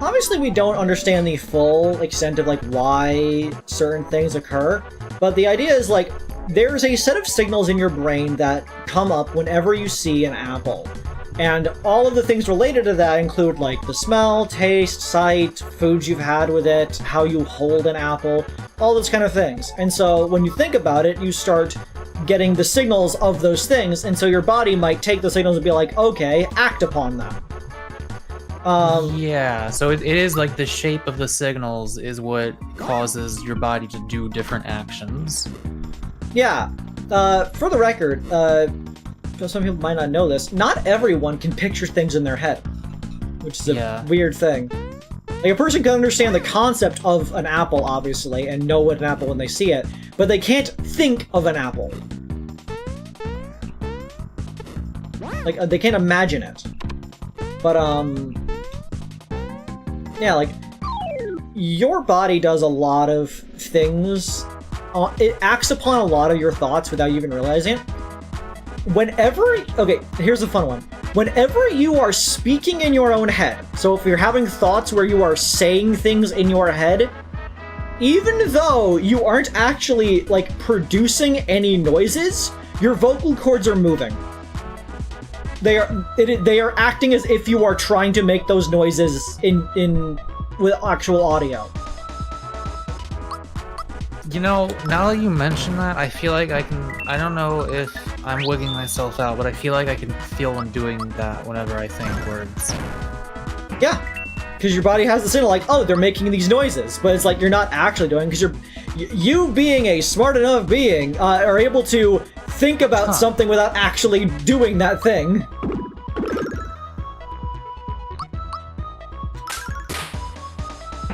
Obviously, we don't understand the full extent of, like, why certain things occur, but the idea is, like, there's a set of signals in your brain that come up whenever you see an apple. And all of the things related to that include, like, the smell, taste, sight, foods you've had with it, how you hold an apple, all those kind of things. And so, when you think about it, you start getting the signals of those things, and so your body might take the signals and be like, okay, act upon them. Yeah, so it is like the shape of the signals is what causes your body to do different actions. Yeah. For the record, some people might not know this, not everyone can picture things in their head, which is a weird thing. Like, a person can understand the concept of an apple, obviously, and know what an apple when they see it, but they can't think of an apple. Like, they can't imagine it. But, yeah, like, your body does a lot of things. It acts upon a lot of your thoughts without you even realizing it. Okay, here's a fun one. Whenever you are speaking in your own head, so if you're having thoughts where you are saying things in your head, even though you aren't actually, like, producing any noises, your vocal cords are moving. They are acting as if you are trying to make those noises with actual audio. You know, now that you mention that, I feel like I don't know if I'm wigging myself out, but I feel like I can feel them doing that whenever I think words. Yeah, because your body has the signal like, oh, they're making these noises, but it's like you're not actually doing, because you being a smart enough being are able to think about something without actually doing that thing.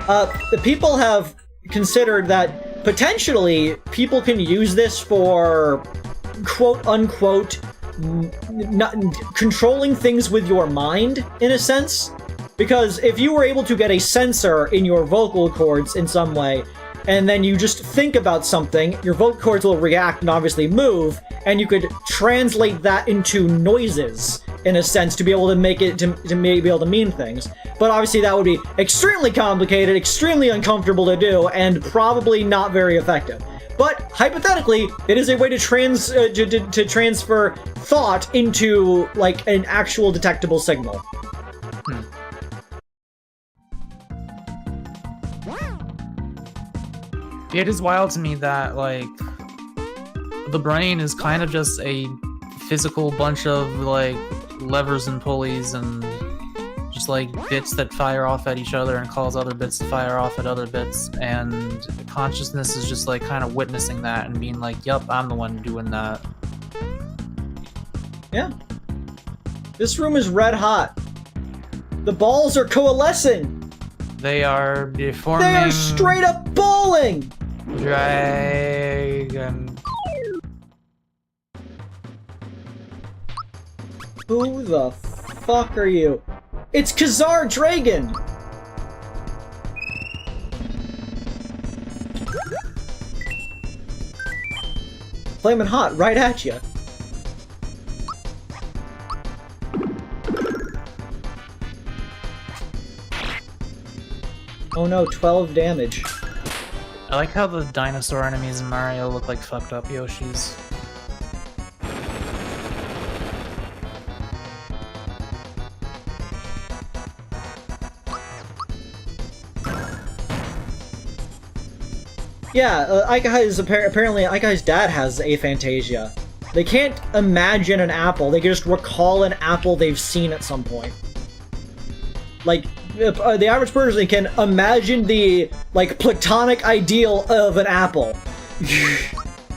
The people have considered that potentially people can use this for quote-unquote not controlling things with your mind, in a sense. Because if you were able to get a sensor in your vocal cords in some way, and then you just think about something, your vocal cords will react and obviously move, and you could translate that into noises, in a sense, to be able to make it, to be able to mean things. But obviously that would be extremely complicated, extremely uncomfortable to do, and probably not very effective. But hypothetically, it is a way to transfer thought into, like, an actual detectable signal. It is wild to me that, like, the brain is kind of just a physical bunch of, like, levers and pulleys and just, like, bits that fire off at each other and cause other bits to fire off at other bits, and consciousness is just, like, kind of witnessing that and being like, yup, I'm the one doing that. Yeah. This room is red hot. The balls are coalescing. They are deforming. They are straight up bowling! Dragon. Who the fuck are you? It's Khazar Dragon! Flamin' hot, right at you. Oh no, 12 damage. I like how the dinosaur enemies in Mario look like fucked up Yoshis. Yeah, apparently Aikai's dad has aphantasia. They can't imagine an apple, they can just recall an apple they've seen at some point. Like, the average person can imagine the, like, platonic ideal of an apple.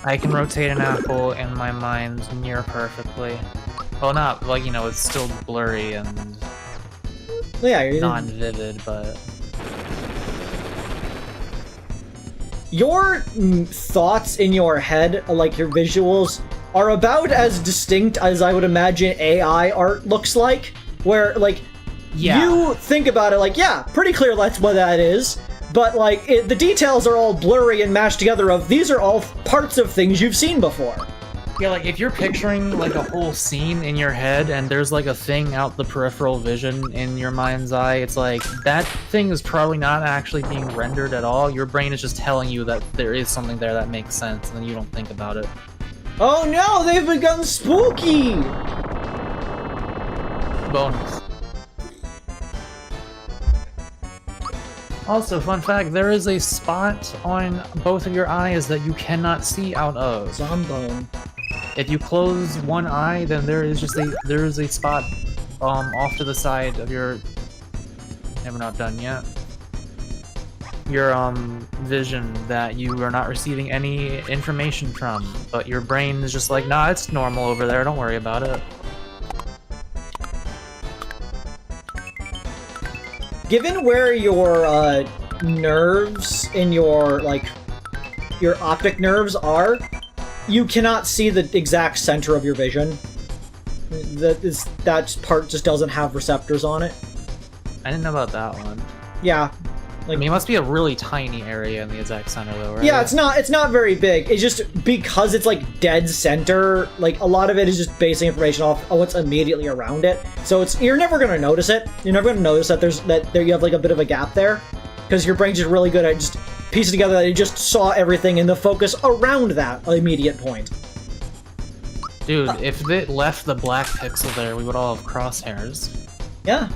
I can rotate an apple in my mind near perfectly. Well, not, like, you know, it's still blurry and non-vivid, but... Your thoughts in your head, like your visuals, are about as distinct as I would imagine AI art looks like, where, like, you think about it like, yeah, pretty clear that's what that is, but, like, the details are all blurry and mashed together of, these are all parts of things you've seen before. Yeah, like, if you're picturing, like, a whole scene in your head and there's, like, a thing out the peripheral vision in your mind's eye, it's like, that thing is probably not actually being rendered at all. Your brain is just telling you that there is something there that makes sense, and then you don't think about it. Oh no, they've begun spooky! Bonus. Also, fun fact, there is a spot on both of your eyes that you cannot see out of. Zombone. If you close one eye, then there is a spot off to the side of your never not done yet. Your vision that you are not receiving any information from, but your brain is just like, nah, it's normal over there, don't worry about it. Given where your nerves in your, like, your optic nerves are, you cannot see the exact center of your vision. That part just doesn't have receptors on it. I didn't know about that one. Yeah. Like, I mean, it must be a really tiny area in the exact center, though, right? Yeah, it's not very big. It's just because it's, like, dead center, like, a lot of it is just basing information off of what's immediately around it. So you're never gonna notice it. You're never gonna notice that you have, like, a bit of a gap there. Because your brain's just really good at just piecing together that it just saw everything in the focus around that immediate point. Dude, if it left the black pixel there, we would all have crosshairs. Yeah.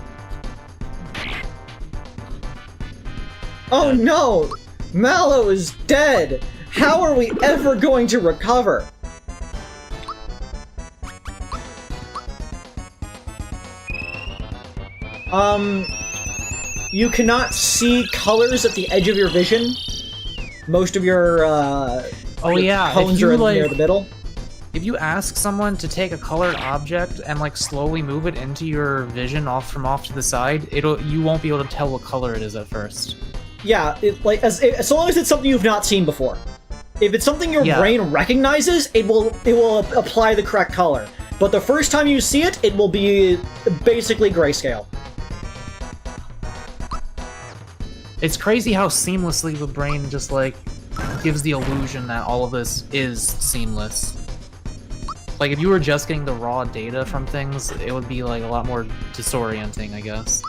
Oh no! Mallow is dead! How are we ever going to recover? You cannot see colors at the edge of your vision. Most of your, cones are near the middle. If you ask someone to take a colored object and like slowly move it into your vision off to the side, you won't be able to tell what color it is at first. Yeah, as long as it's something you've not seen before. If it's something your brain recognizes, it will apply the correct color. But the first time you see it, it will be basically grayscale. It's crazy how seamlessly the brain just like gives the illusion that all of this is seamless. Like if you were just getting the raw data from things, it would be like a lot more disorienting, I guess.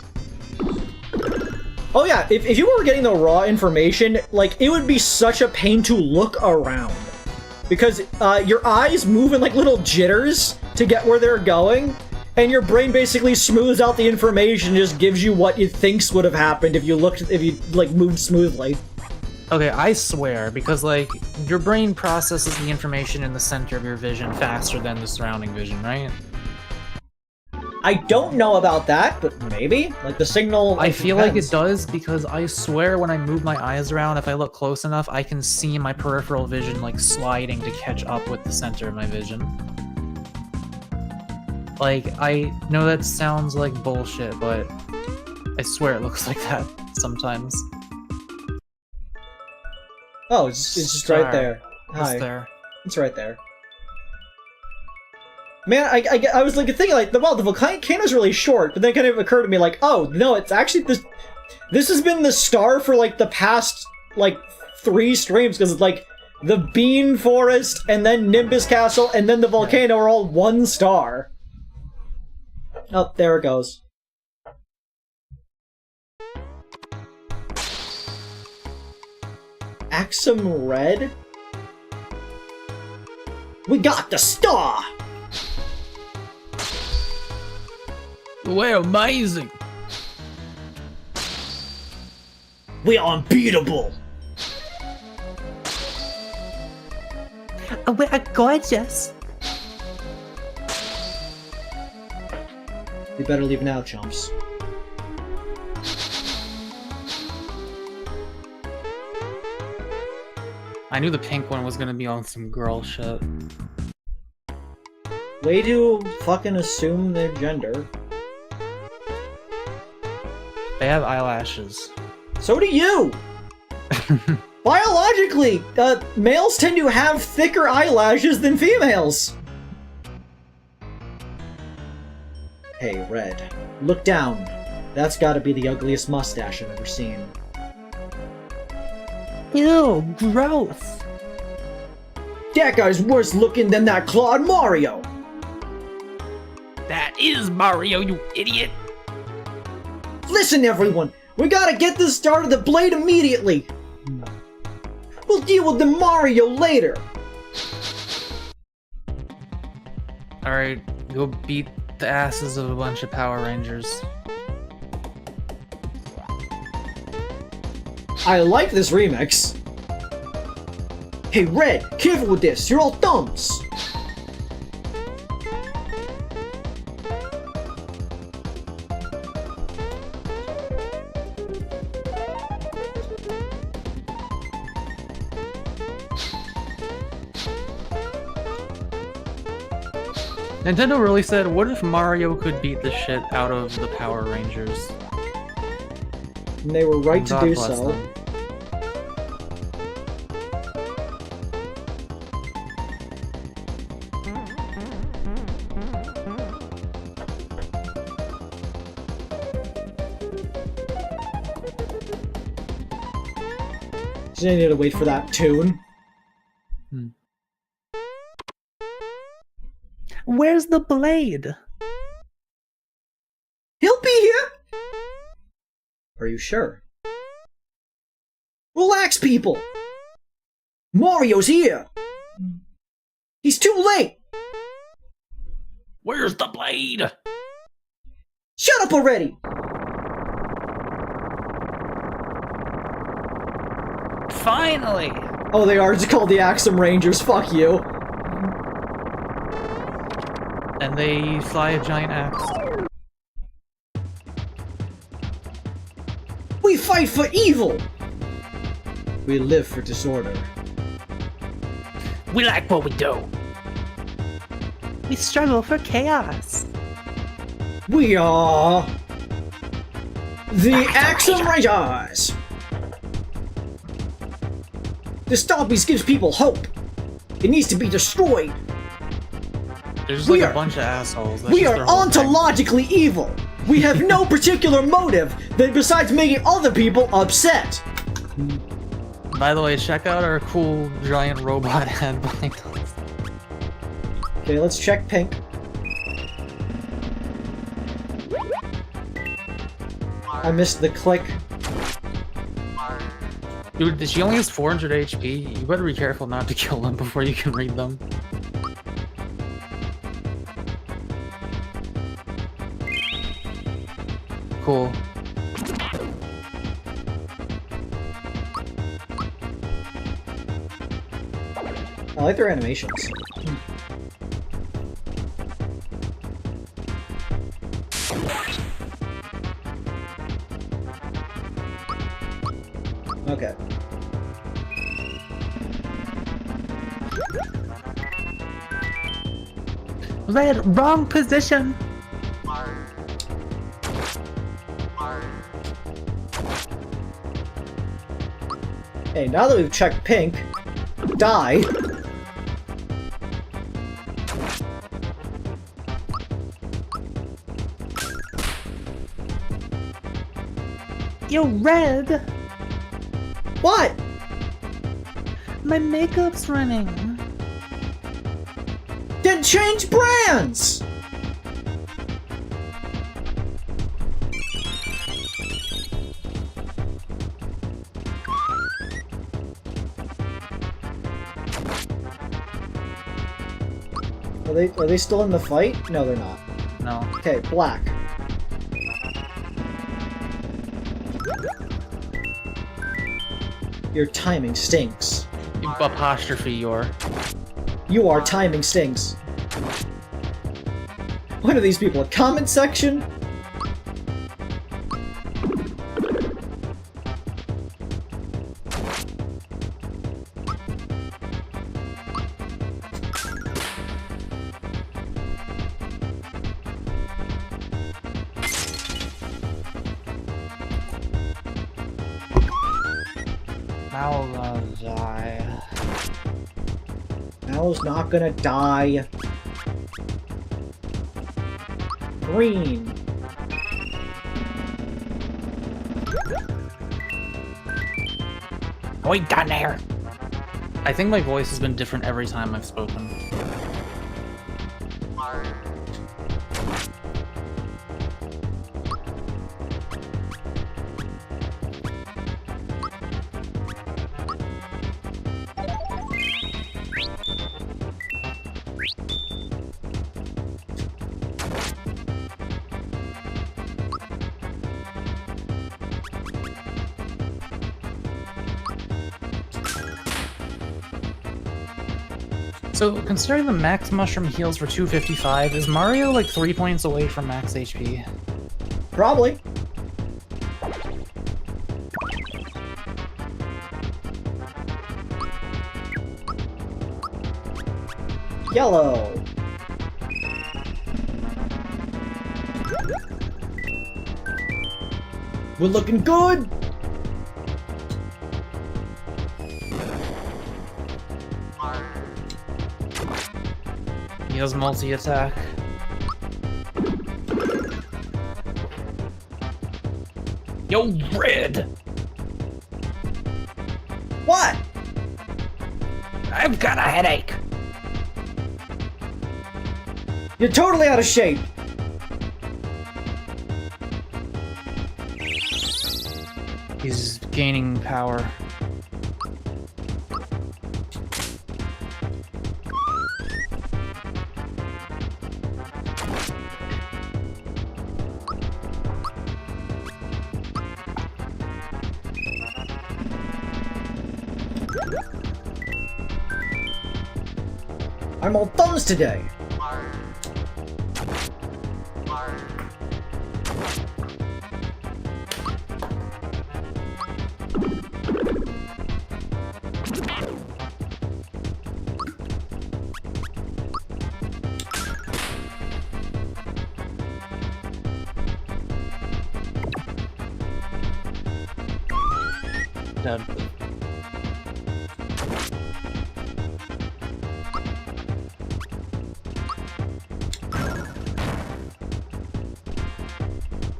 Oh yeah, if you were getting the raw information, like it would be such a pain to look around. Because your eyes move in like little jitters to get where they're going, and your brain basically smooths out the information and just gives you what it thinks would have happened if you moved smoothly. Okay, I swear, because like your brain processes the information in the center of your vision faster than the surrounding vision, right? I don't know about that, but maybe. Like the signal. I feel like it does, because I swear when I move my eyes around, if I look close enough, I can see my peripheral vision like sliding to catch up with the center of my vision. Like, I know that sounds like bullshit, but I swear it looks like that sometimes. Oh, it's just right there. Hi. It's there. It's right there. Man, I was like thinking like, the volcano's really short, but then it kind of occurred to me like, oh no, it's actually this has been the star for like the past like 3 streams, because it's like the Bean Forest and then Nimbus Castle and then the volcano are all one star. Oh, there it goes. Axum Red? We got the star! We're amazing! We are unbeatable! We're gorgeous! We better leave now, chumps. I knew the pink one was gonna be on some girl shit. Way to fucking assume their gender. They have eyelashes. So do you! Biologically, males tend to have thicker eyelashes than females! Hey, Red. Look down. That's gotta be the ugliest mustache I've ever seen. Ew, gross! That guy's worse looking than that Claude Mario! That is Mario, you idiot! Listen, everyone! We gotta get this star to the blade immediately! We'll deal with the Mario later! Alright, go beat the asses of a bunch of Power Rangers. I like this remix. Hey, Red, careful with this, you're all thumbs! Nintendo really said, what if Mario could beat the shit out of the Power Rangers? And they were right to God do bless so. them. Just need to wait for that tune. Where's the blade? He'll be here! Are you sure? Relax, people! Mario's here! He's too late! Where's the blade? Shut up already! Finally! Oh, they are just called the Axum Rangers, fuck you. And they fly a giant axe. fight for evil! We live for disorder. We like what we do. We struggle for chaos. We are... the Action Rangers! The Stompies gives people hope. It needs to be destroyed. There's We like are- a bunch of assholes. That's We just are their whole thing. ontologically evil. We have no particular motive that besides making other people upset. By the way, check out our cool giant robot head behind us. Okay, let's check Pink. I missed the click. Dude, she only has 400 HP. You better be careful not to kill them before you can read them. Cool. I like their animations. Okay. Red, wrong position. Hey, now that we've checked Pink, die. You're red. What? My makeup's running. Then change brands! Are they still in the fight? No, they're not. No. Okay, black. Your timing stinks. Apostrophe your. You are timing stinks. What are these people? A comment section? Mal's die. Mal's not gonna die. Green. We done there. I think my voice has been different every time I've spoken. So, considering the max mushroom heals for 255, is Mario like 3 points away from max HP? Probably. Yellow. We're looking good. He has multi-attack. Yo, red. What? I've got a headache. You're totally out of shape. He's gaining power. I'm all thumbs today. Dead.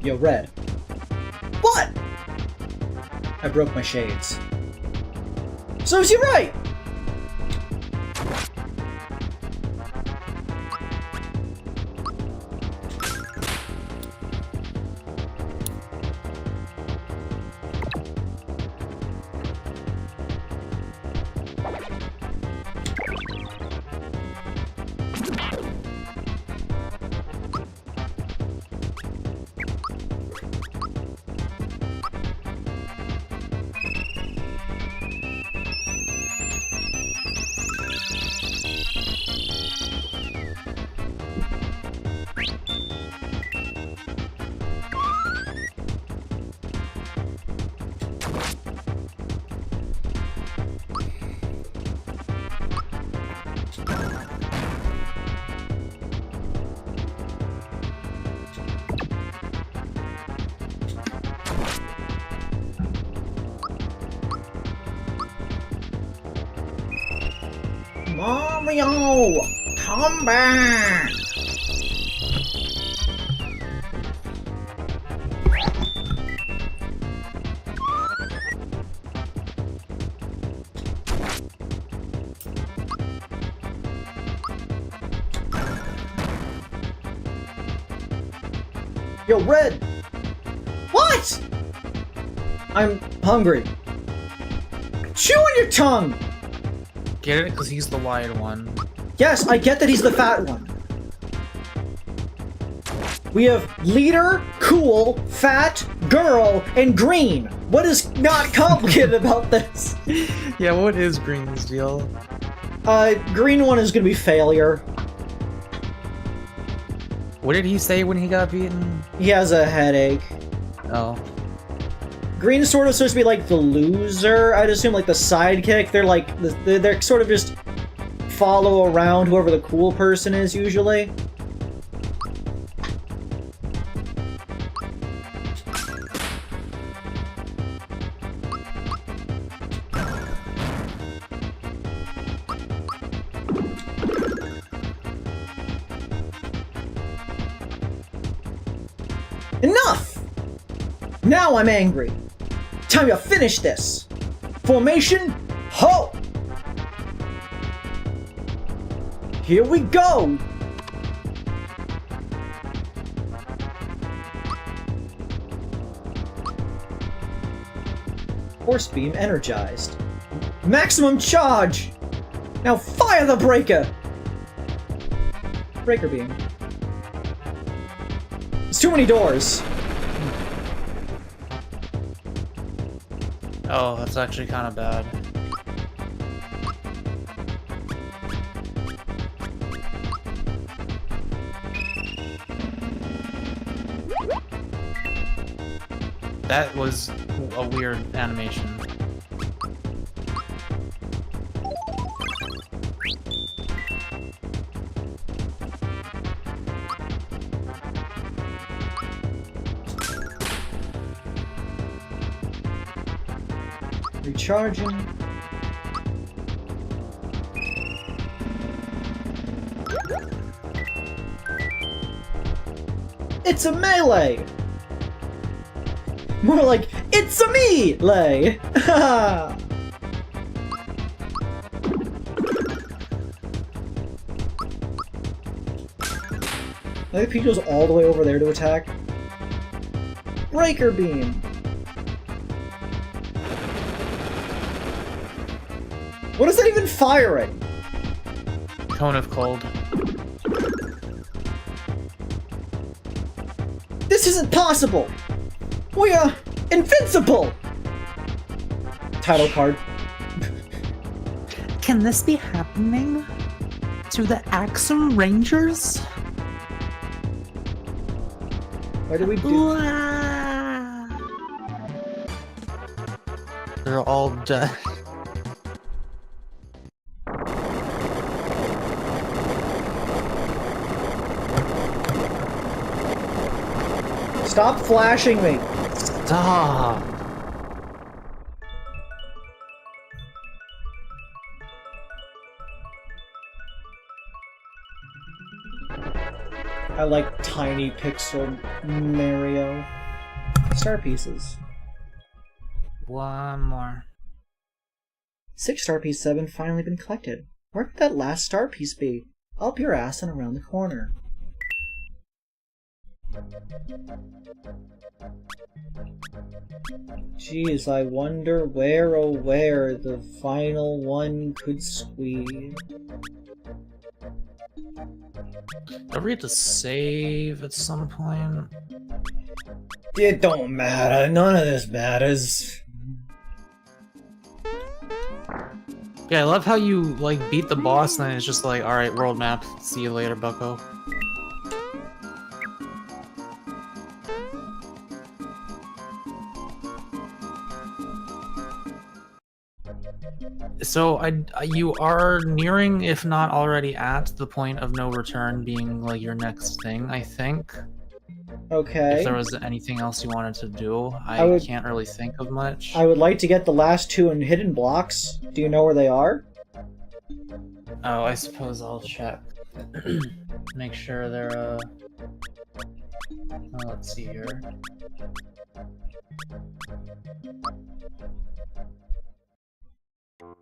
Yo, Red. What? I broke my shades. So is he right? Mario! Come back! Yo, Red! What? I'm hungry. Chew on your tongue! Get it? Because he's the wide one. Yes, I get that he's the fat one. We have leader, cool, fat, girl, and green. What is not complicated about this? Yeah, what is Green's deal? Green one is gonna be failure. What did he say when he got beaten? He has a headache. Oh. Green is sort of supposed to be like the loser, I'd assume, like the sidekick. They're like, they're sort of just follow around whoever the cool person is, usually. Enough! Now I'm angry. Time to finish this. Formation, ho! Here we go! Force beam energized. Maximum charge! Now fire the breaker! Breaker beam. It's too many doors. Oh, that's actually kind of bad. That was a weird animation. Recharging. It's a melee! More like, it's a me-lay! I think Pete goes all the way over there to attack. Breaker beam! What is that even firing? Cone of cold. This isn't possible! We are invincible! Title card. Can this be happening to the Axum Rangers? Why do we do? They're all dead. Stop flashing me! Stop! I like tiny pixel Mario. Star pieces. One more. 6 star piece 7 finally been collected. Where could that last star piece be? Up your ass and around the corner. Jeez, I wonder where, oh where, the final one could squeeze. Don't we have to save at some point? It don't matter, none of this matters. Yeah, I love how you, like, beat the boss and then it's just like, alright, world map, see you later, bucko. So, you are nearing, if not already at, the point of no return being, like, your next thing, I think. Okay. If there was anything else you wanted to do, I can't really think of much. I would like to get the last 2 in hidden blocks. Do you know where they are? Oh, I suppose I'll check. Make sure they're, let's see here.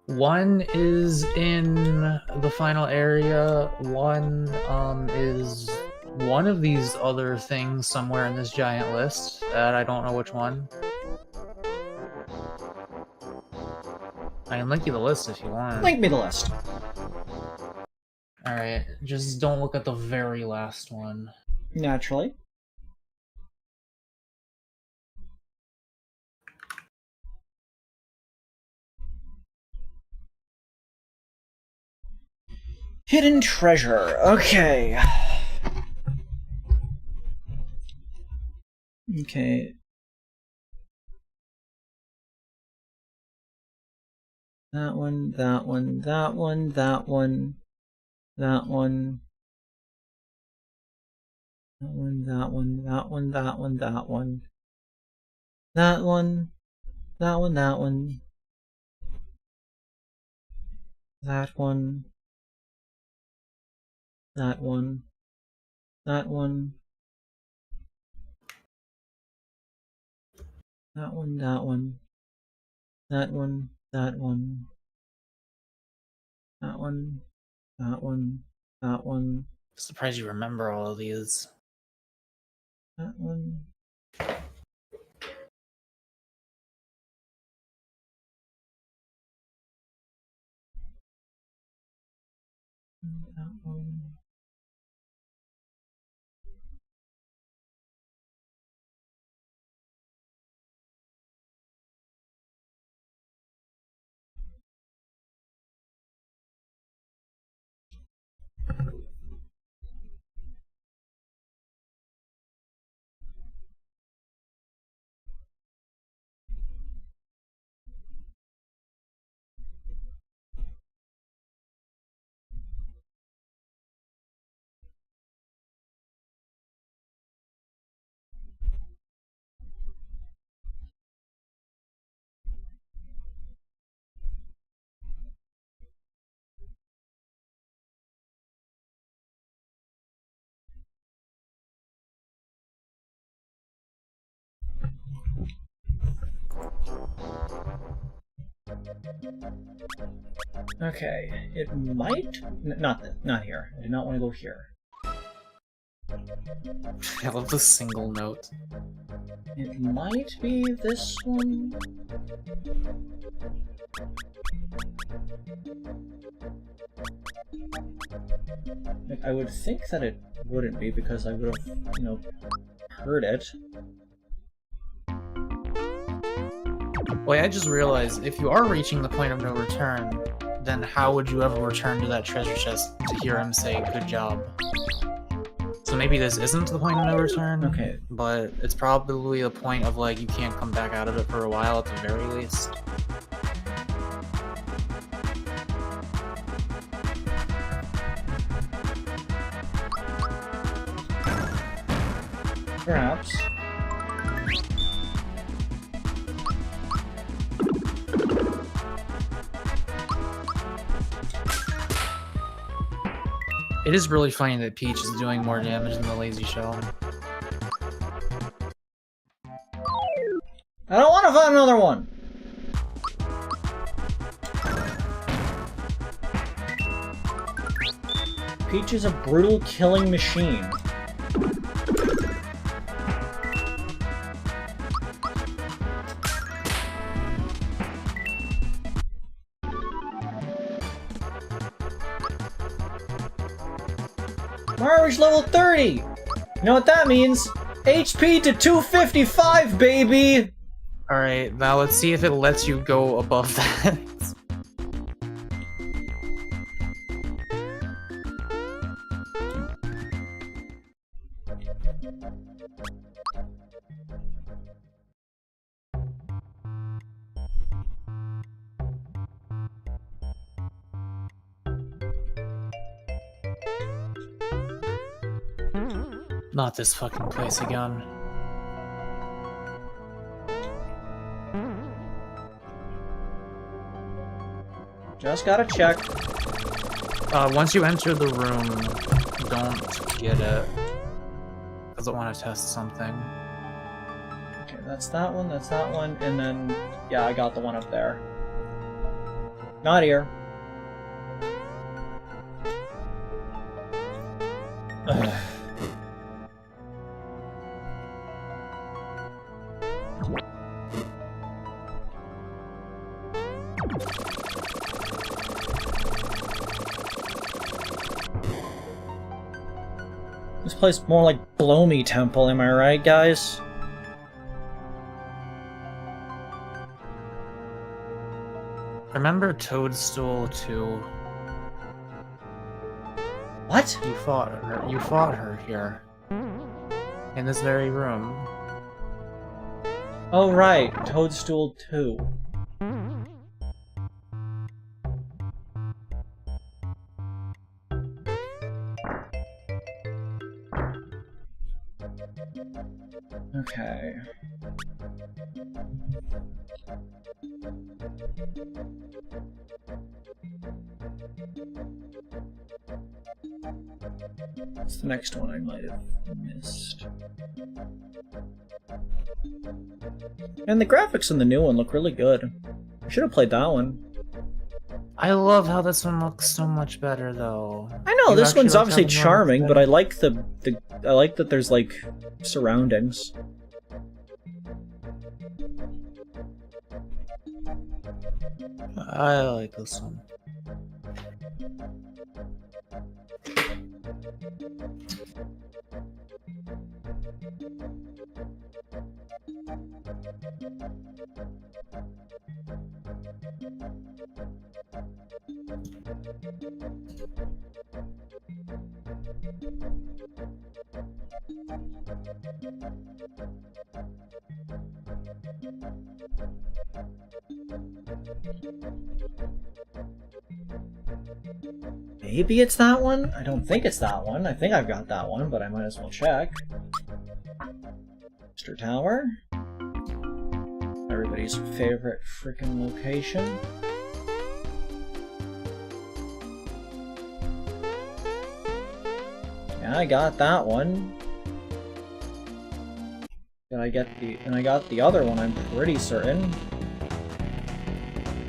One is in the final area, one, is one of these other things somewhere in this giant list that I don't know which one. I can link you the list if you want. Link me the list. Alright, just don't look at the very last one. Naturally. Hidden treasure. Okay. Okay. That one, that one, that one, that one, that one. That one, that one, that one, that one, that one. That one, that one, that one. That one. That one. That one. That one, that one. That one, that one. That one, that one, that one. Surprised you remember all of these. That one. That one. Okay, it might not here. I do not want to go here. I love the single note. It might be this one. Like, I would think that it wouldn't be because I would have, you know, heard it. Wait, I just realized, if you are reaching the point of no return, then how would you ever return to that treasure chest to hear him say, good job? So maybe this isn't the point of no return, Okay. but it's probably the point of, like, you can't come back out of it for a while at the very least. Perhaps. It is really funny that Peach is doing more damage than the Lazy Shell. I don't want to find another one! Peach is a brutal killing machine. Mario level 30! You know what that means? HP to 255, baby! Alright, now let's see if it lets you go above that. Not this fucking place again. Just gotta check. Once you enter the room, don't get it. Because I want to test something. Okay, that's that one, and then... Yeah, I got the one up there. Not here. Ugh. This place more like Blow Me Temple, am I right, guys? Remember Toadstool 2? What? You fought her here. In this very room. Oh right, Toadstool 2. Okay. What's the next one I might have missed? And the graphics in the new one look really good. I should have played that one. I love how this one looks so much better, though. I know You this actually one's like obviously how the one charming, looks but I like I like that there's like surroundings. better. I like this one. Maybe it's that one? I don't think it's that one. I think I've got that one, but I might as well check. Mr. Tower. Everybody's favorite frickin' location. Yeah, I got that one. Did I get the... And I got the other one, I'm pretty certain.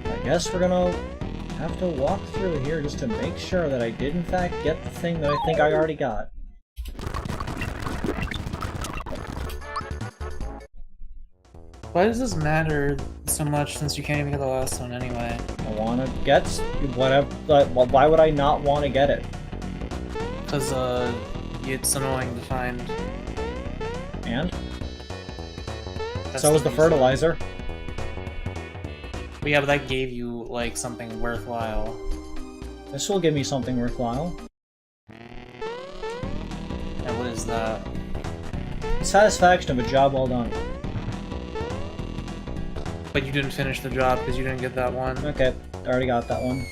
I guess we're gonna have to walk through here just to make sure that I did in fact get the thing that I think I already got. Why does this matter so much since you can't even get the last one anyway? I wanna get... whatever... why would I not want to get it? Because, it's annoying to find. And? That's So was the reason. fertilizer. But yeah, but that gave you, like, something worthwhile. This will give me something worthwhile. And what is that? Satisfaction of a job well done. But you didn't finish the job because you didn't get that one. Okay, I already got that one.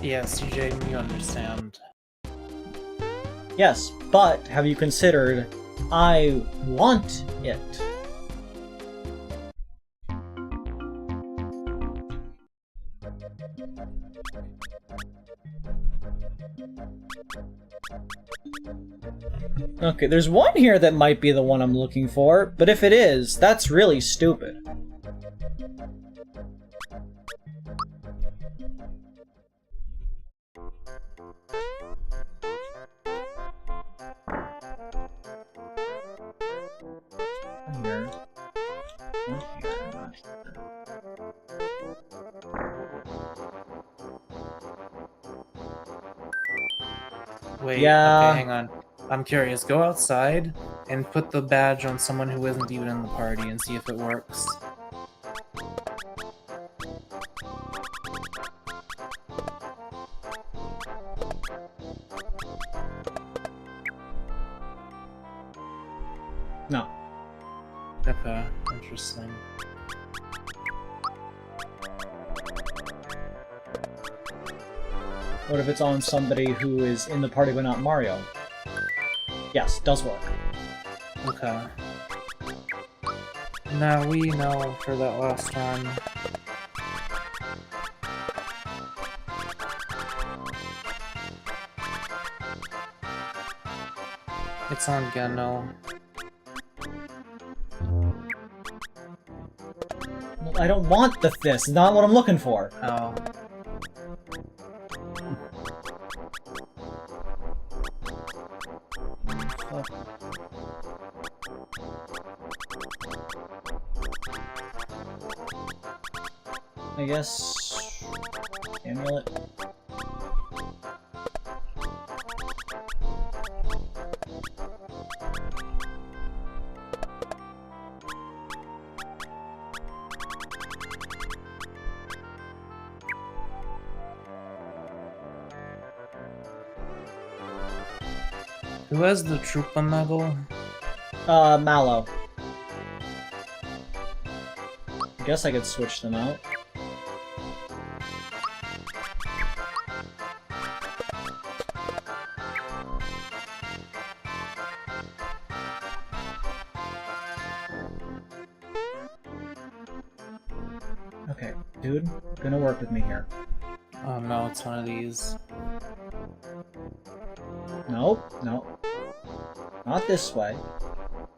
Yes, CJ, you understand. Yes, but have you considered I want it? Okay, there's one here that might be the one I'm looking for, but if it is, that's really stupid. Here. Not here, not here. Wait, Yeah. okay, hang on. I'm curious. Go outside and put the badge on someone who isn't even in the party and see if it works. No. Okay, interesting. What if it's on somebody who is in the party but not Mario? Yes, does work. Okay. Now we know for that last one. It's on Geno. I don't want this. It's not what I'm looking for. Oh. I guess... amulet. Who has the Troopa medal? Mallow. I guess I could switch them out. Okay, dude, gonna work with me here. Oh no, it's one of these. Nope, nope. Not this way.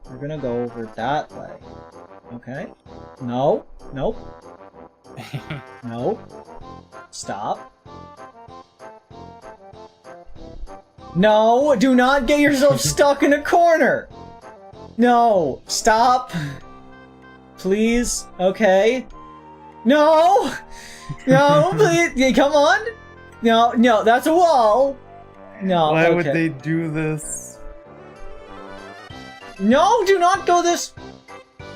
We're gonna go over that way. Okay? No, nope. No. Stop. No, do not get yourself stuck in a corner! No, stop. Please, okay? No! No, please, come on! No, no, that's a wall! No, Why okay. would they do this? No, do not go this...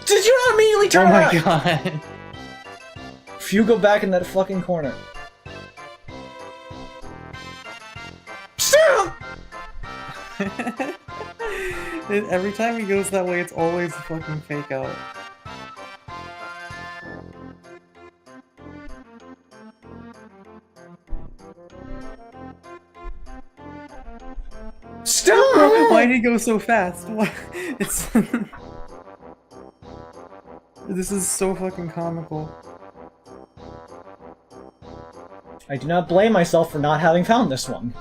Did you not immediately turn Oh my around? god. If you go back in that fucking corner. Stop! Every time he goes that way, it's always a fucking fake out. Stop! Why did he go so fast? Why? It's... This is so fucking comical. I do not blame myself for not having found this one.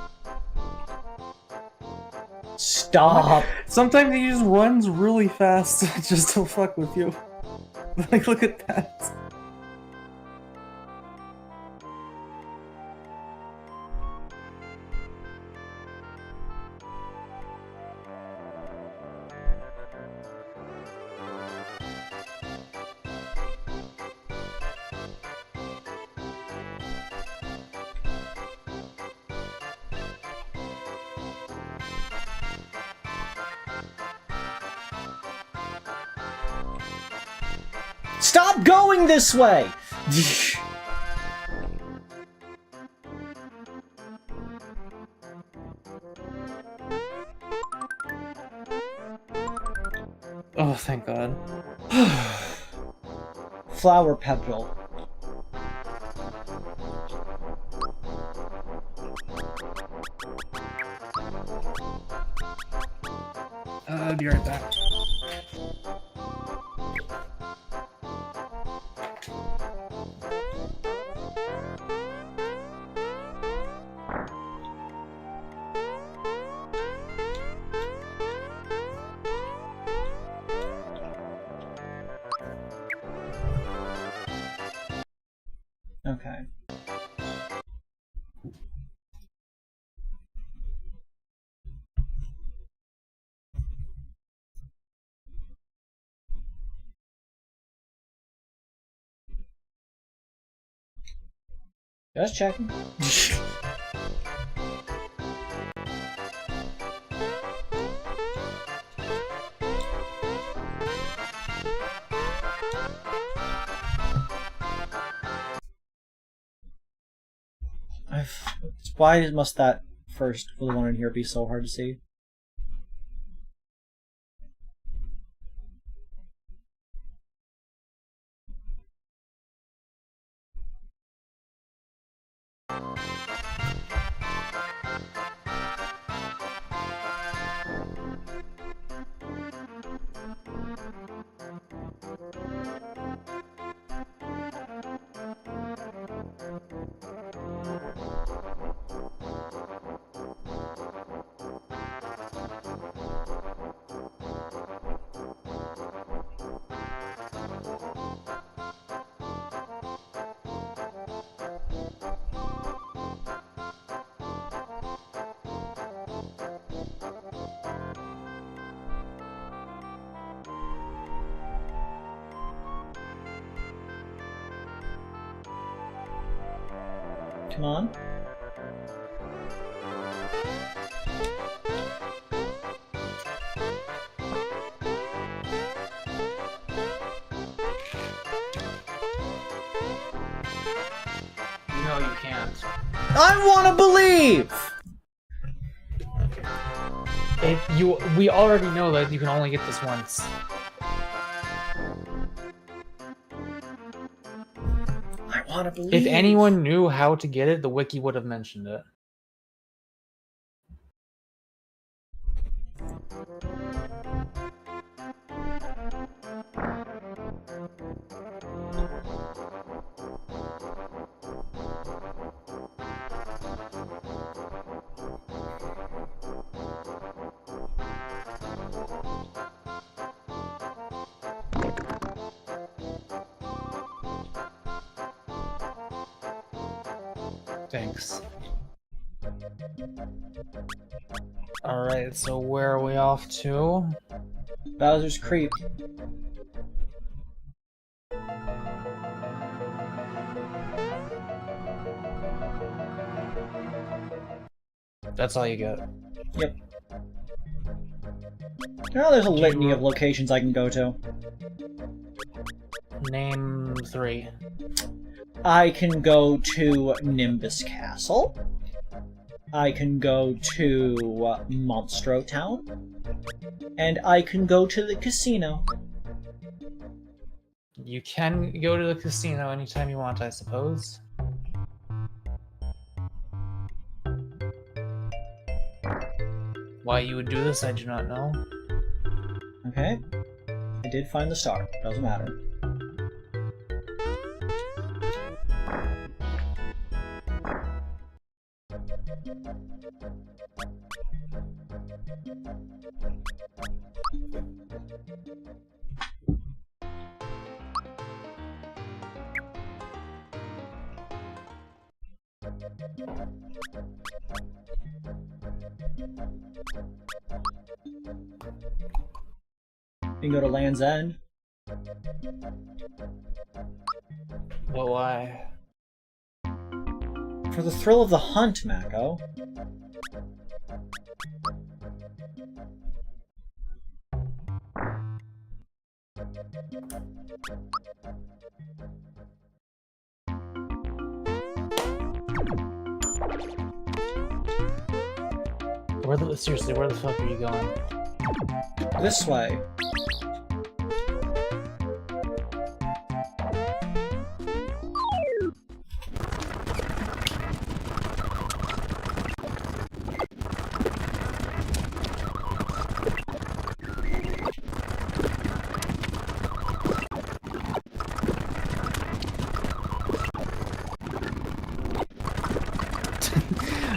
Stop! Sometimes he just runs really fast just to fuck with you. Like, look at that. Stop going this way! Oh, thank god. Flower petal. I'll be right back. Okay. Just checking. Why must that first one in here be so hard to see? Come on. No, you can't. I want to believe! We already know that you can only get this once. I want to believe. If anyone knew how to get it, the wiki would have mentioned it. Thanks. Alright, so where are we off to? Bowser's Creep. That's all you get. Yep. Now there's a litany of locations I can go to. Name 3. I can go to Nimbus Castle. I can go to Monstro Town. And I can go to the casino. You can go to the casino anytime you want, I suppose. Why you would do this, I do not know. Okay. I did find the star. Doesn't matter. You can go to Land's End. But why? For the thrill of the hunt, Mako. Seriously, where the fuck are you going? This way.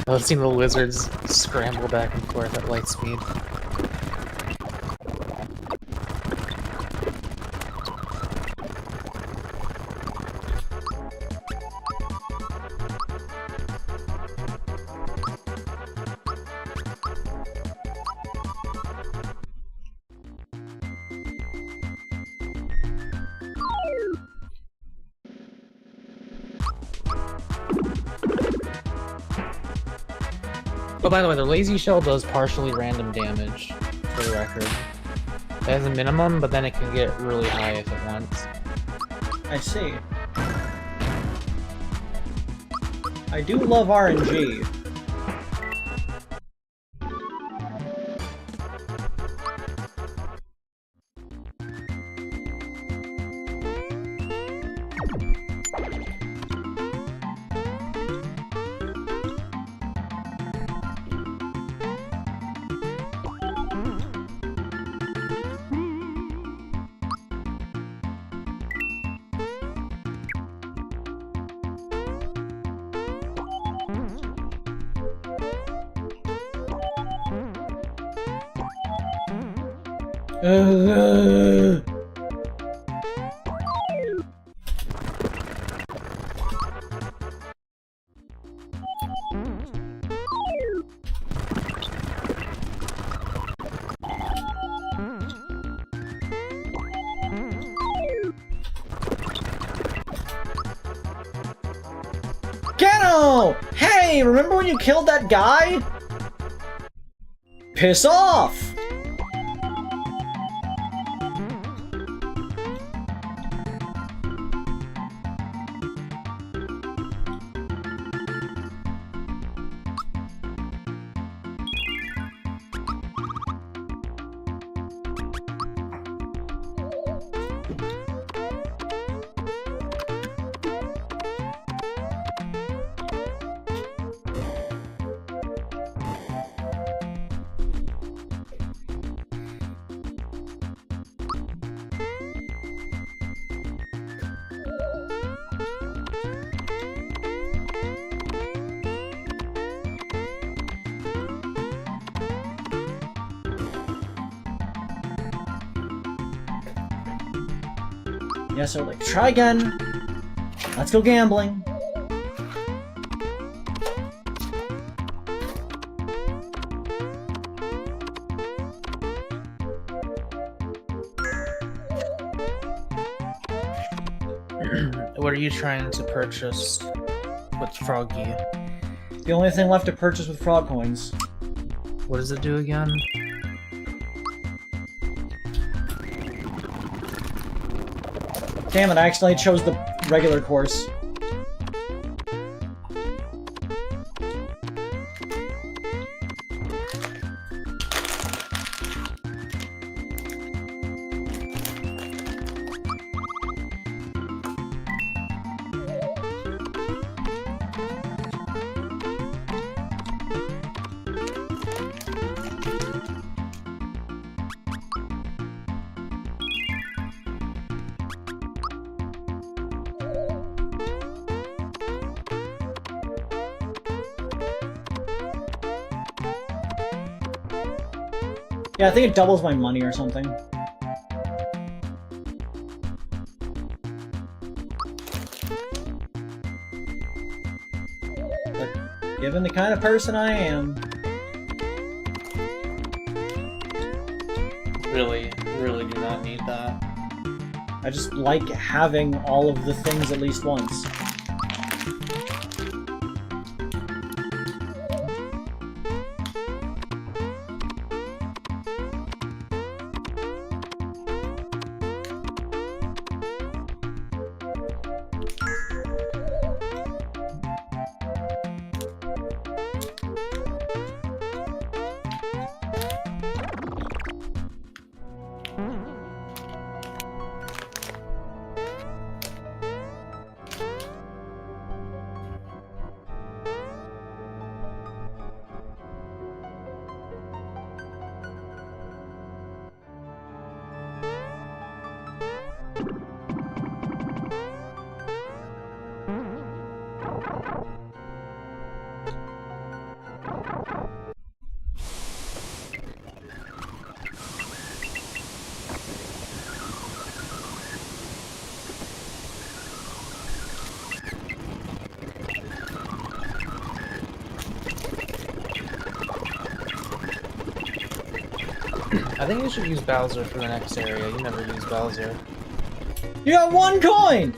I've seen the lizards scramble back and forth at light speed. Oh, by the way, the lazy shell does partially random damage, for the record. It has a minimum, but then it can get really high if it wants. I see. I do love RNG. Gano! Hey, remember when you killed that guy? Piss off! Yeah, so like, try again. Let's go gambling. What are you trying to purchase with Froggy? The only thing left to purchase with frog coins. What does it do again? Damn it, I accidentally chose the regular course. Yeah, I think it doubles my money or something. But given the kind of person I am... Really do not need that. I just like having all of the things at least once. I think you should use Bowser for the next area. You never use Bowser. You got 1 coin!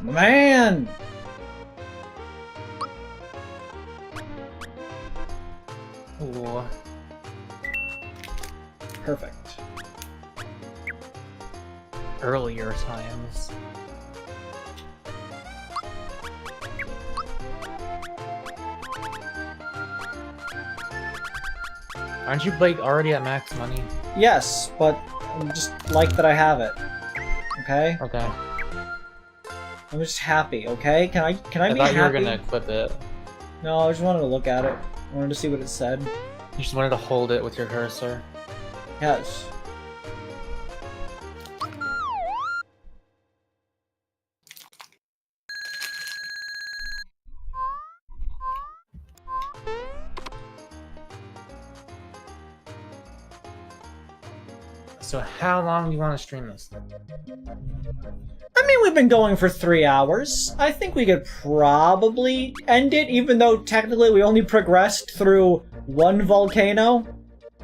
Man! Ooh. Perfect. Earlier times. Aren't you, Blake, already at max money? Yes, but I'm just like that I have it. Okay? Okay. I'm just happy, okay? Can I be I thought happy? you were gonna equip it. No, I just wanted to look at it. I wanted to see what it said. You just wanted to hold it with your cursor. Yes. So how long do you want to stream this? I mean, we've been going for 3 hours. I think we could probably end it, even though technically we only progressed through 1 volcano.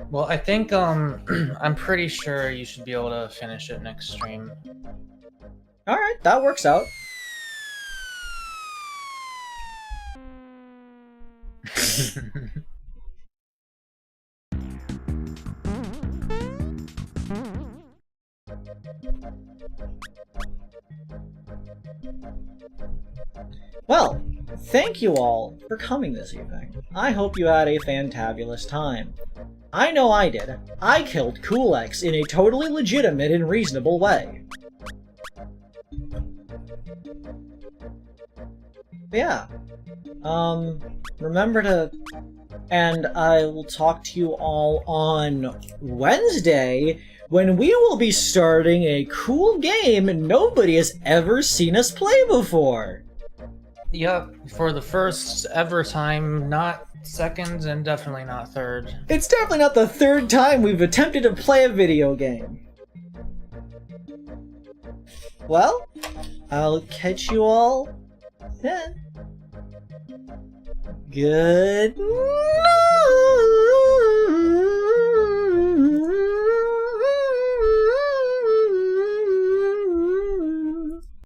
Well, I think, I'm pretty sure you should be able to finish it next stream. Alright, that works out. Well, thank you all for coming this evening. I hope you had a fantabulous time. I know I did. I killed Cool-X in a totally legitimate and reasonable way. But yeah. Remember to... And I will talk to you all on Wednesday, when we will be starting a cool game nobody has ever seen us play before. Yep, for the first ever time, not second and definitely not third. It's definitely not the 3rd time we've attempted to play a video game. Well, I'll catch you all then. Good night!